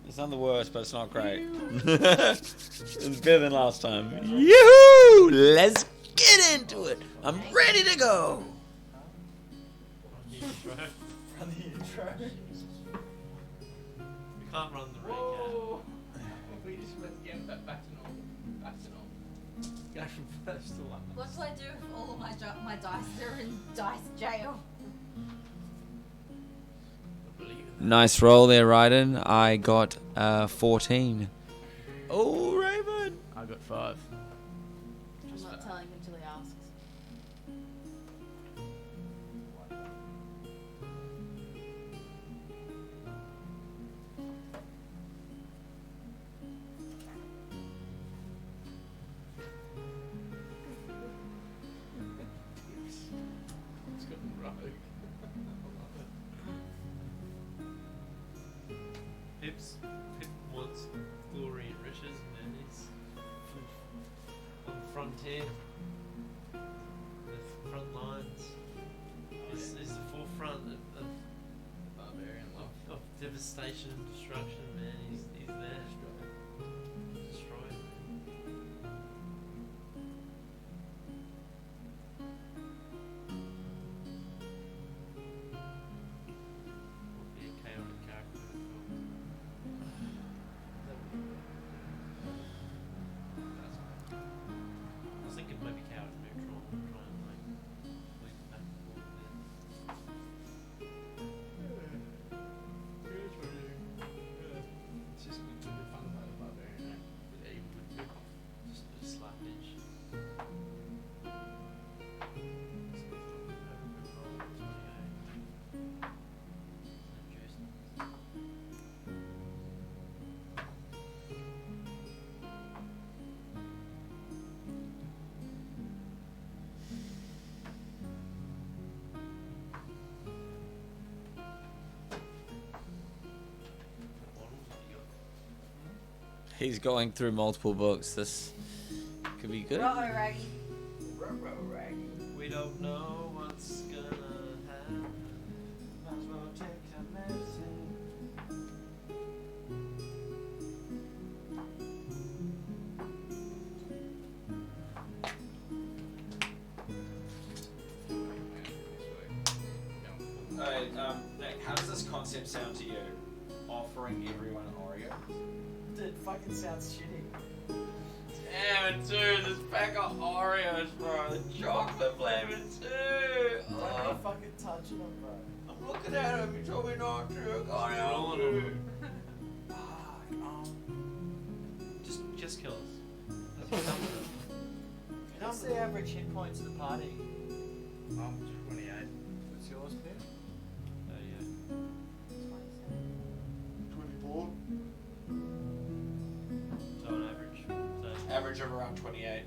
It's not the worst, but it's not great. It's better than last time. Yoo-hoo! Let's get into it. I'm ready to go. Run the intro. We can't run the recap. We just went again back to normal. Back to normal. Go from first to last. What do I do if all of my dice are in dice jail? Nice roll there, Ryden. I got 14. Oh, Raven. I got 5. I'm not telling him till he asks. It's gotten rogue. Pip wants glory and riches, and he's on the frontier, the front lines. He's the forefront of Barbarian love. of devastation and destruction, man. He's there. Destroy it. Would be a chaotic character in the film. I was thinking maybe chaotic neutral, try and like lead it back and forth a bit. It's just a bit fun about the barbarian, right? With evil, with good. Just a bit of slap edge. He's going through multiple books. This could be good. Ruh-roh, Raggy. We don't know what's gonna happen. Might as well take a medicine. Alright, Nick, how does this concept sound to you? Offering everyone Oreo? Dude, fucking sounds shitty. Damn it, dude, this pack of Oreos, bro. The chocolate flavor, too. Don't be fucking touching them, bro. I'm looking at him. You told me not to. I can't help it. Just kill us. That's what's up with it. What's the average hit points of the party? 28. What's yours, Ben? Yeah. 24. So on average. So Average of around 28.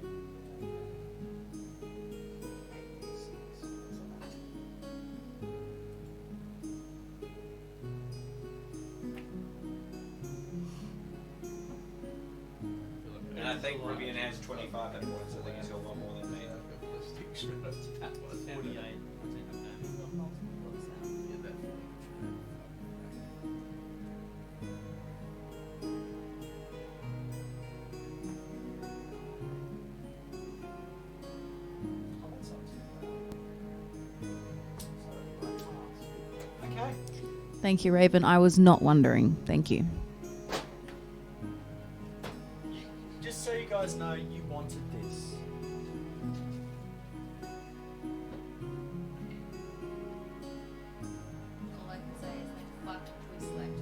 And I think Rivian has 25 hit points. I think he's got one more than me. 48. Okay. Thank you, Raven. I was not wondering. Thank you. Just so you guys know, you wanted this. All I can say is they fucked Twizzlect.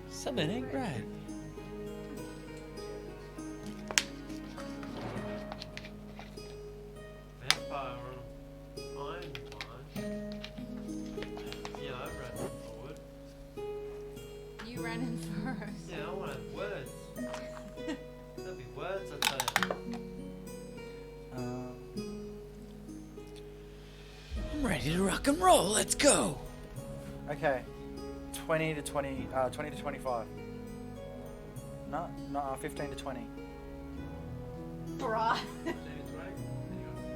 Something ain't right. Vampire on Iron Line. Yeah, I ran forward. You ran in first. Yeah, I want to have words. There'll be words, I tell you. I'm ready to rock and roll. Let's go. Okay. 20 to 25. No, 15 to 20. Bruh.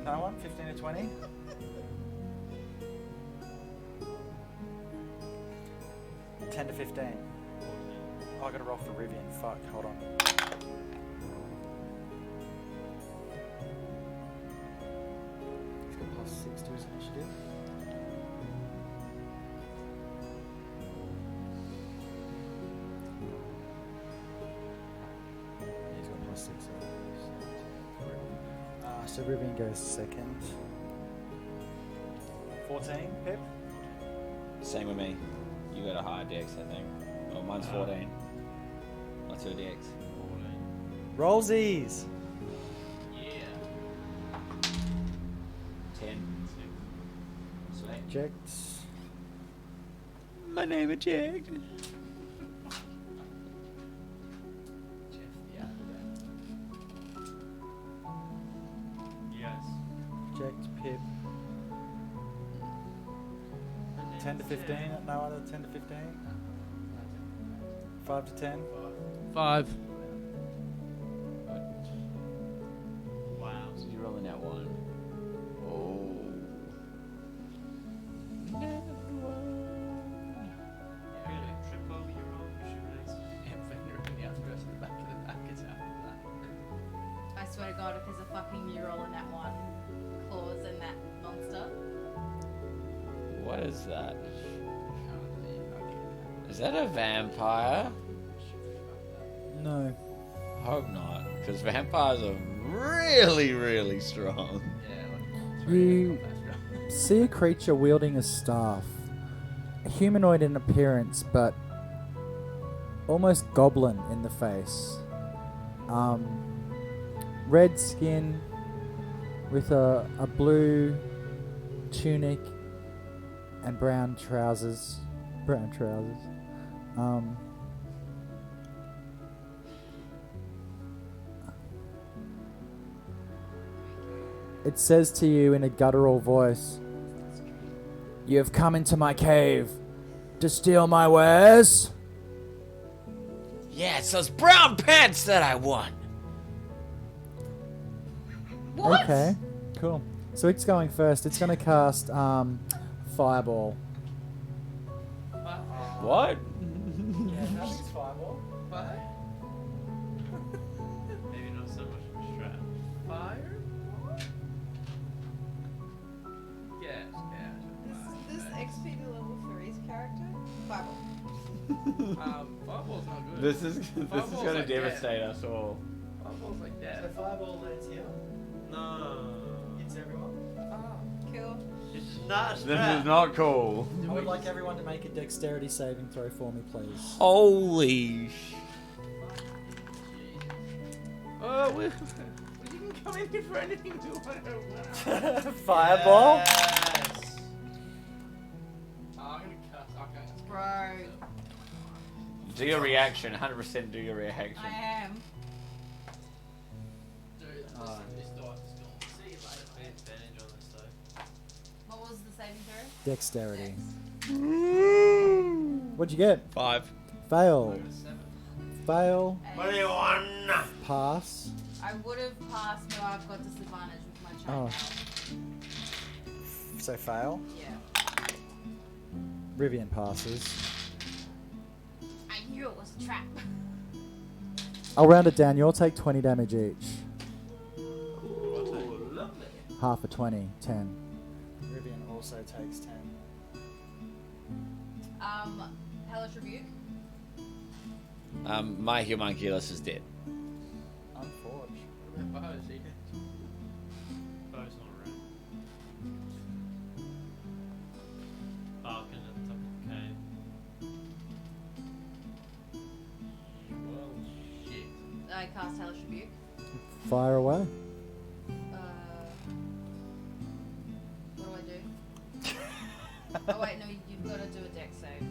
No one? 15 to 20? $10 to 15. Oh, I gotta roll for Rivian. Fuck, hold on. He's got +6 to his initiative. He's got +6. So Rivian goes second. 14, Pip? Same with me. You got a higher dex, I think. Oh, mine's 14. What's your dex? Rollsies! Yeah. 10. Sweet. Eject. My name is Jack. Yes. Eject, Pip. 10 to 15? No other 10 to 15? 5 to 10? 5. Wow. So you're rolling out 1. Oh. Trip over your own shoelace. I swear to God, if there's a fucking mural in that one, claws and that monster. What is that? Is that a vampire? No. Hope not, because vampires are really, really strong. You see a creature wielding a staff. Humanoid in appearance, but almost goblin in the face. Red skin with a blue tunic and brown trousers. It says to you in a guttural voice, "You have come into my cave to steal my wares?" Yeah, it's those brown pants that I want. What? Okay, cool. So it's going first. It's going to cast Fireball. What? Yeah, nothing's fireball. Maybe not so much of a strap. Fire? Yes, This XP to level 3's character? Fireball. Fireball's not good. This is Fireball's gonna like devastate us all. Fireball's like So that. fireball lands here. No. Hits everyone. Cool. It's not a This strap. is not cool. I would like everyone to make a dexterity saving throw for me, please. Holy Oh, you can come in here for anything you want. Fireball? Yes. I'm gonna cuss. Okay. Bro, Do your reaction, 100% do your reaction. I am. Dude, this dice is gone. See you later, I have advantage on this though. What was the saving throw? Dexterity. What'd you get? 5. Fail. Fail. 21. Pass. I would have passed, but I've got disadvantage with my Oh. child. So fail. Yeah. Rivian passes. I knew it was a trap. I'll round it down. You'll take 20 damage each. Ooh, lovely. Half a 20. 10. Rivian also takes 10. Hellish Rebuke. My homunculus is dead. Unforged. What about Bo's? He did. Bo's not around. Barking at the top of the cave. Well, shit. I cast Hellish Rebuke. Fire away. What do I do? Oh wait, no, you've got to do a dex save.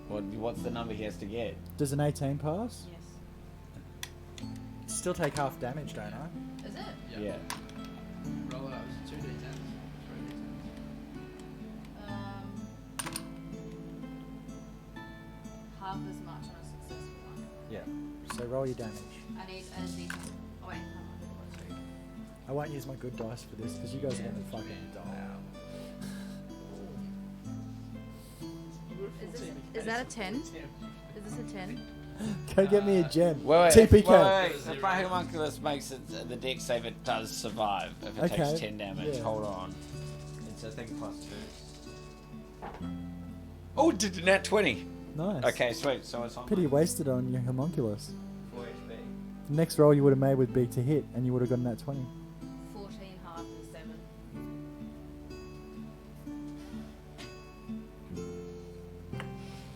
And he's What's the number he has to get? Does an 18 pass? Yes. Still take half damage, don't I? Is it? Yeah. Roll it up. It's 2d10. 3d10. Half as much on a successful one. Yeah. So roll your damage. I need a d10. Oh wait, hold on. I won't use my good dice for this because you guys are going to fucking die. Is that a 10? Is this a 10? Go get me a gem. Wait, TPK. wait. If my homunculus makes it, the dex save, it does survive if it Okay, takes 10 damage. yeah. Hold on. It's, I think, +2. Oh, did a nat 20. Nice. Okay, sweet. So it's on. Pity you wasted on your homunculus. 4 HP. The next roll you would have made would be to hit, and you would have gotten that 20. 14 half is 7.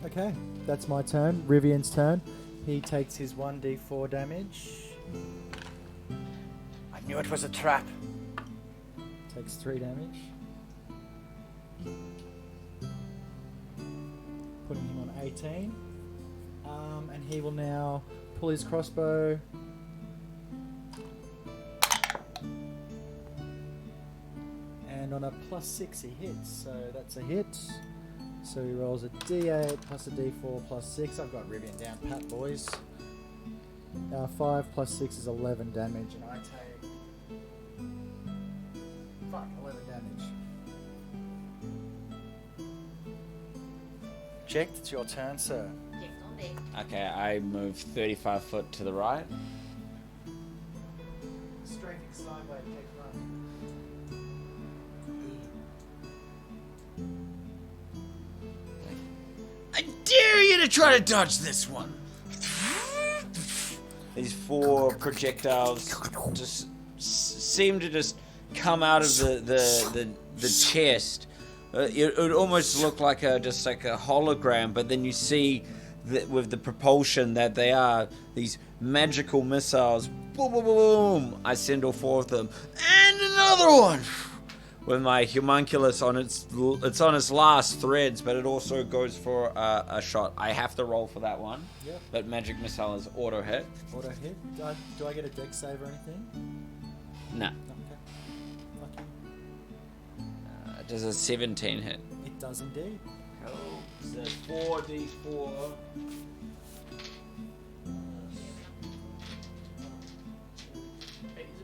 Okay, that's my turn. Rivian's turn. He takes his 1d4 damage. I knew it was a trap. Takes 3 damage. Putting him on 18. And he will now pull his crossbow And on a +6 he hits, so that's a hit. So he rolls a d8 plus a d4 plus 6. I've got Rivian down pat, boys. 5 plus 6 is 11 damage, and I take... 11 damage. Jack, it's your turn, sir. Okay, I move 35 foot to the right. Strafing sideways, Jack, run. I dare you to try to dodge this one. These 4 projectiles just seem to just come out of the chest. It would almost look like just like a hologram, but then you see that with the propulsion that they are these magical missiles. Boom, boom, boom! I send all 4 of them, and another one. With my homunculus on it's on its last threads, but it also goes for a shot. I have to roll for that one. Yep. But magic missile is auto hit. Auto hit? Do I get a dex save or anything? No. Okay. Lucky. Does a 17 hit? It does indeed. Cool. So 4d4.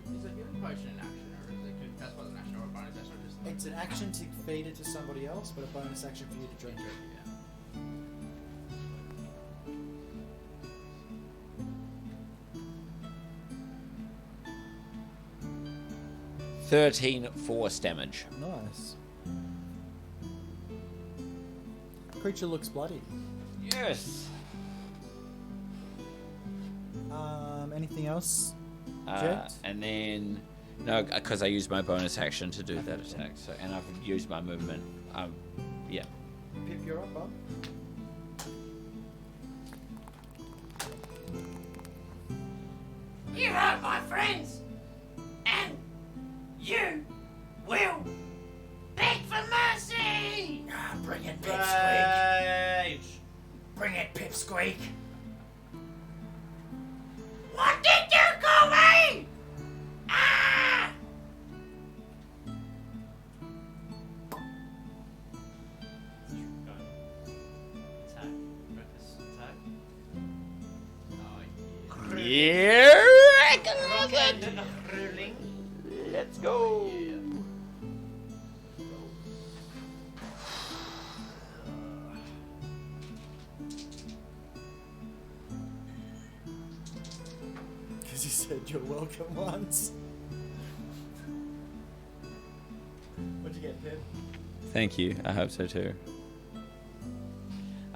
Is a healing potion an action, or is it cast by an action or a bonus action, or just like... It's an action to feed it to somebody else, but a bonus action for you to drink it. 13 force damage. Nice. Creature looks bloody. Yes. Anything else? And then no, because I used my bonus action to do that attack. So, and I've used my movement. Yeah. Pip, you're up, bub. You hurt my friends, and you will beg for mercy. Bring it, Pipsqueak. Bring it, Pipsqueak. What did you call me? Ah! Attack. Reckless attack. Yeah. Rolling. Let's go. Because you said you're welcome once. What'd you get, Pip? Thank you. I hope so too.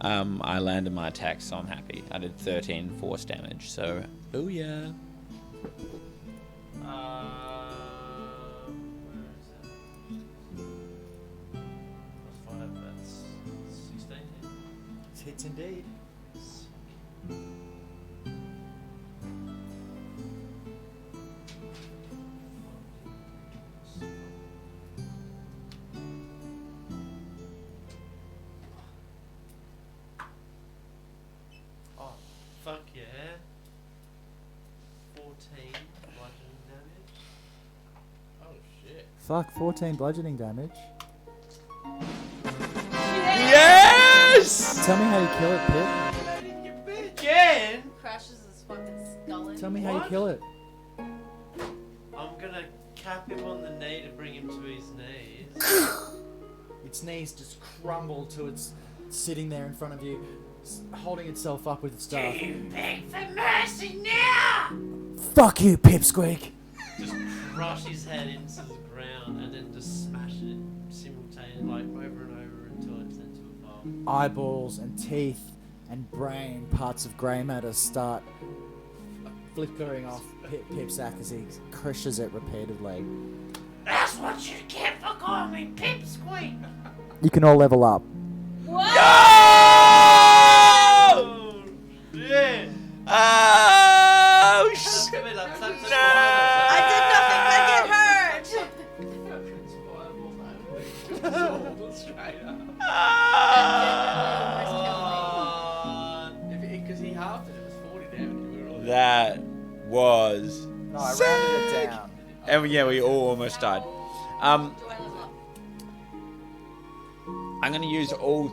I landed my attack, so I'm happy. I did 13 force damage, so oh yeah. Where is it? +5, that's 16 hit. It hits indeed. Oh, fuck yeah. 14 bludgeoning damage. Oh shit. Fuck, 14 bludgeoning damage. Yes! Tell me how you kill it, Pip. Again? Crashes his fucking skull in. Tell me how you kill it. I'm gonna cap him on the knee to bring him to his knees. Its knees just crumble to its sitting there in front of you, holding itself up with its staff. You beg for mercy now. Fuck you, Pipsqueak! Just crush his head into the ground and then just smash it simultaneously, like over and over until it turns into a pulp. Eyeballs and teeth and brain parts of grey matter start flickering off Pip's sack as he crushes it repeatedly. That's what you get for calling me Pipsqueak. You can all level up. What? Oh, shit! Oh, Just give me that tap to I did nothing but get hurt. Because he halved it, it was 40 damage. We were all that was No, I sick. rounded it down. And yeah, we all almost died. I'm gonna use all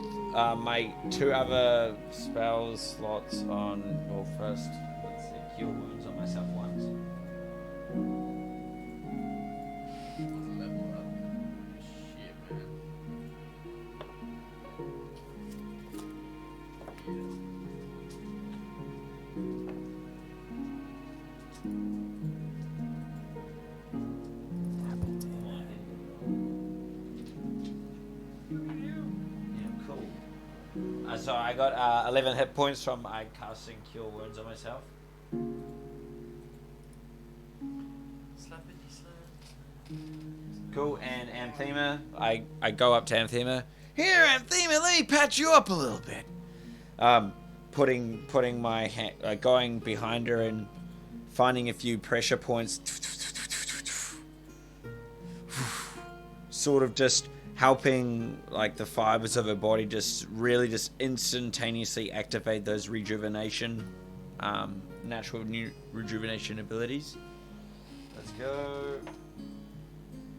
my 2 other spell slots on. Well, first, let's see, cure wounds on myself once. Level up. Shit, man. Yeah, cool. So I got 11 hit points from casting cure wounds on myself. Cool, and Anthema, I go up to Anthema. Here, Anthema, let me patch you up a little bit. Putting my hand, going behind her and finding a few pressure points. Sort of just helping like the fibers of her body just really just instantaneously activate those rejuvenation, natural rejuvenation abilities. Let's go.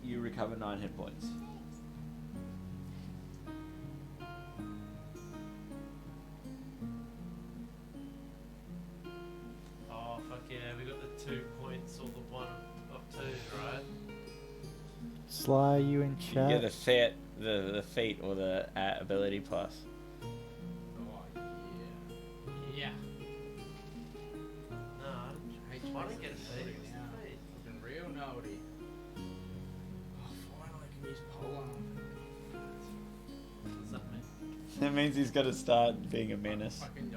You recover 9 hit points. Oh fuck yeah, we got the 2 points or the 1 of 2, right? Sly, are you in chat? Yeah, the feat or the ability plus. Oh, yeah. No, I don't get a feat. Looking real naughty. Oh, finally I can use polearm. What's that mean? That means he's got to start being a menace. I can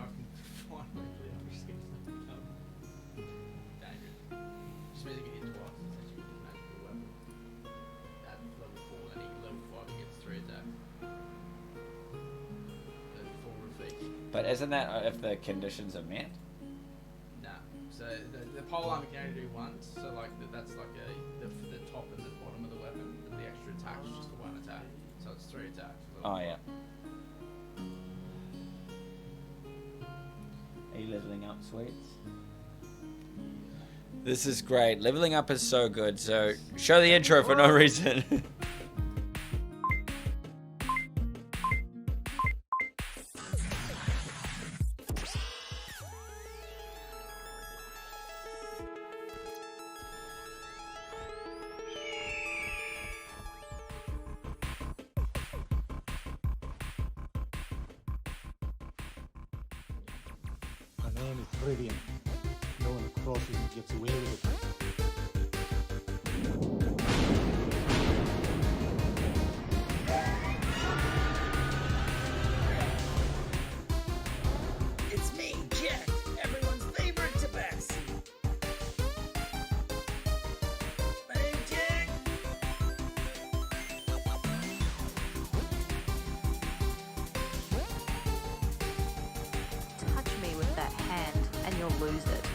finally I'm just getting dangerous. Just means he can hit twice. It's actually a magical weapon. At level 4, then he level 5 he gets 3 attack. The full refeat. But isn't that if the conditions are met? Nah. So the polearm can only do once. So like that's like the top and the bottom of the weapon. But the extra attack is just the 1 attack. So it's 3 attacks. Oh yeah. Are you leveling up, sweets? This is great. Leveling up is so good. So show the intro for no reason. My name is Rivian. No one crosses and gets away with it. It's me, Jack, everyone's favorite tabaxi. My name's Jack. Touch me with that hand and you'll lose it.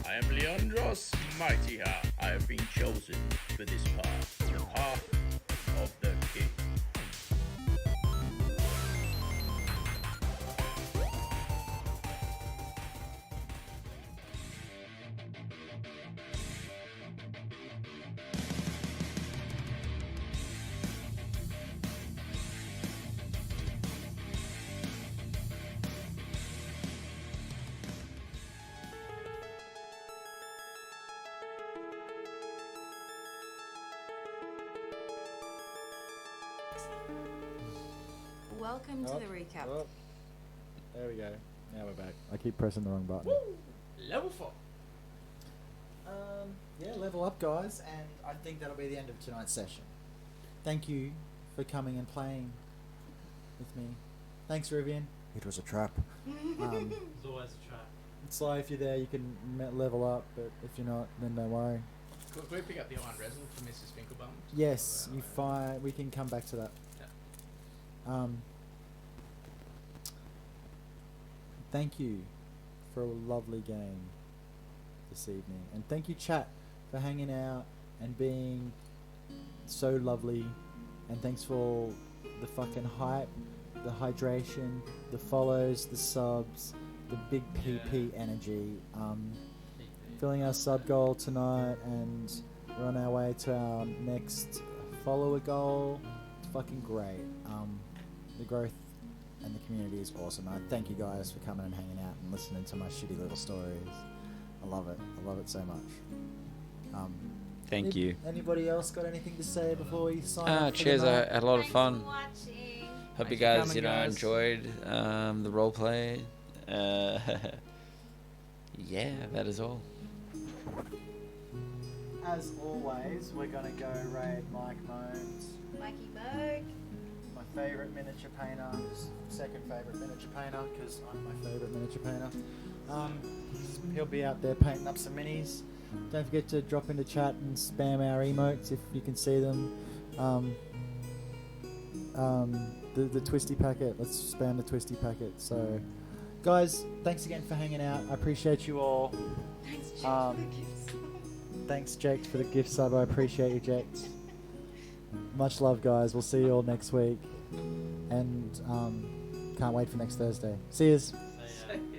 I am Leandros Mightyha. I have been chosen for this path, the path of the king. Welcome to the recap. Oh. There we go. Now we're back. I keep pressing the wrong button. Level 4. Yeah, level up, guys, and I think that'll be the end of tonight's session. Thank you for coming and playing with me. Thanks, Rivian. It was a trap. It's always a trap. It's like if you're there, you can level up, but if you're not, then don't worry. Could we pick up the iron resin from Mrs. Finkelbaum? Yes, you find we can come back to that. Yeah. thank you for a lovely game this evening, and thank you, chat, for hanging out and being so lovely, and thanks for the fucking hype, the hydration, the follows, the subs, the big PP energy. Filling our sub goal tonight, and we're on our way to our next follower goal. It's fucking great. The growth and the community is awesome. I thank you guys for coming and hanging out and listening to my shitty little stories. I love it. I love it so much. Thank you. Anybody else got anything to say before we sign off? Cheers. I had a lot of fun. Watching. Hope you Thanks for guys, coming, guys. enjoyed the role play. Yeah, that is all. As always, we're gonna go raid Mike Moans, Mikey Moog. my favourite miniature painter, second favourite miniature painter, because I'm my favourite miniature painter. He'll be out there painting up some minis. Don't forget to drop into chat and spam our emotes if you can see them. The twisty packet. Let's spam the twisty packet. So, guys, thanks again for hanging out. I appreciate you all. Thanks, Jake, for the gifts. Thanks, Jake, for the gift sub. I appreciate you, Jake. Much love, guys. We'll see you all next week. And can't wait for next Thursday. See yous. So, yeah.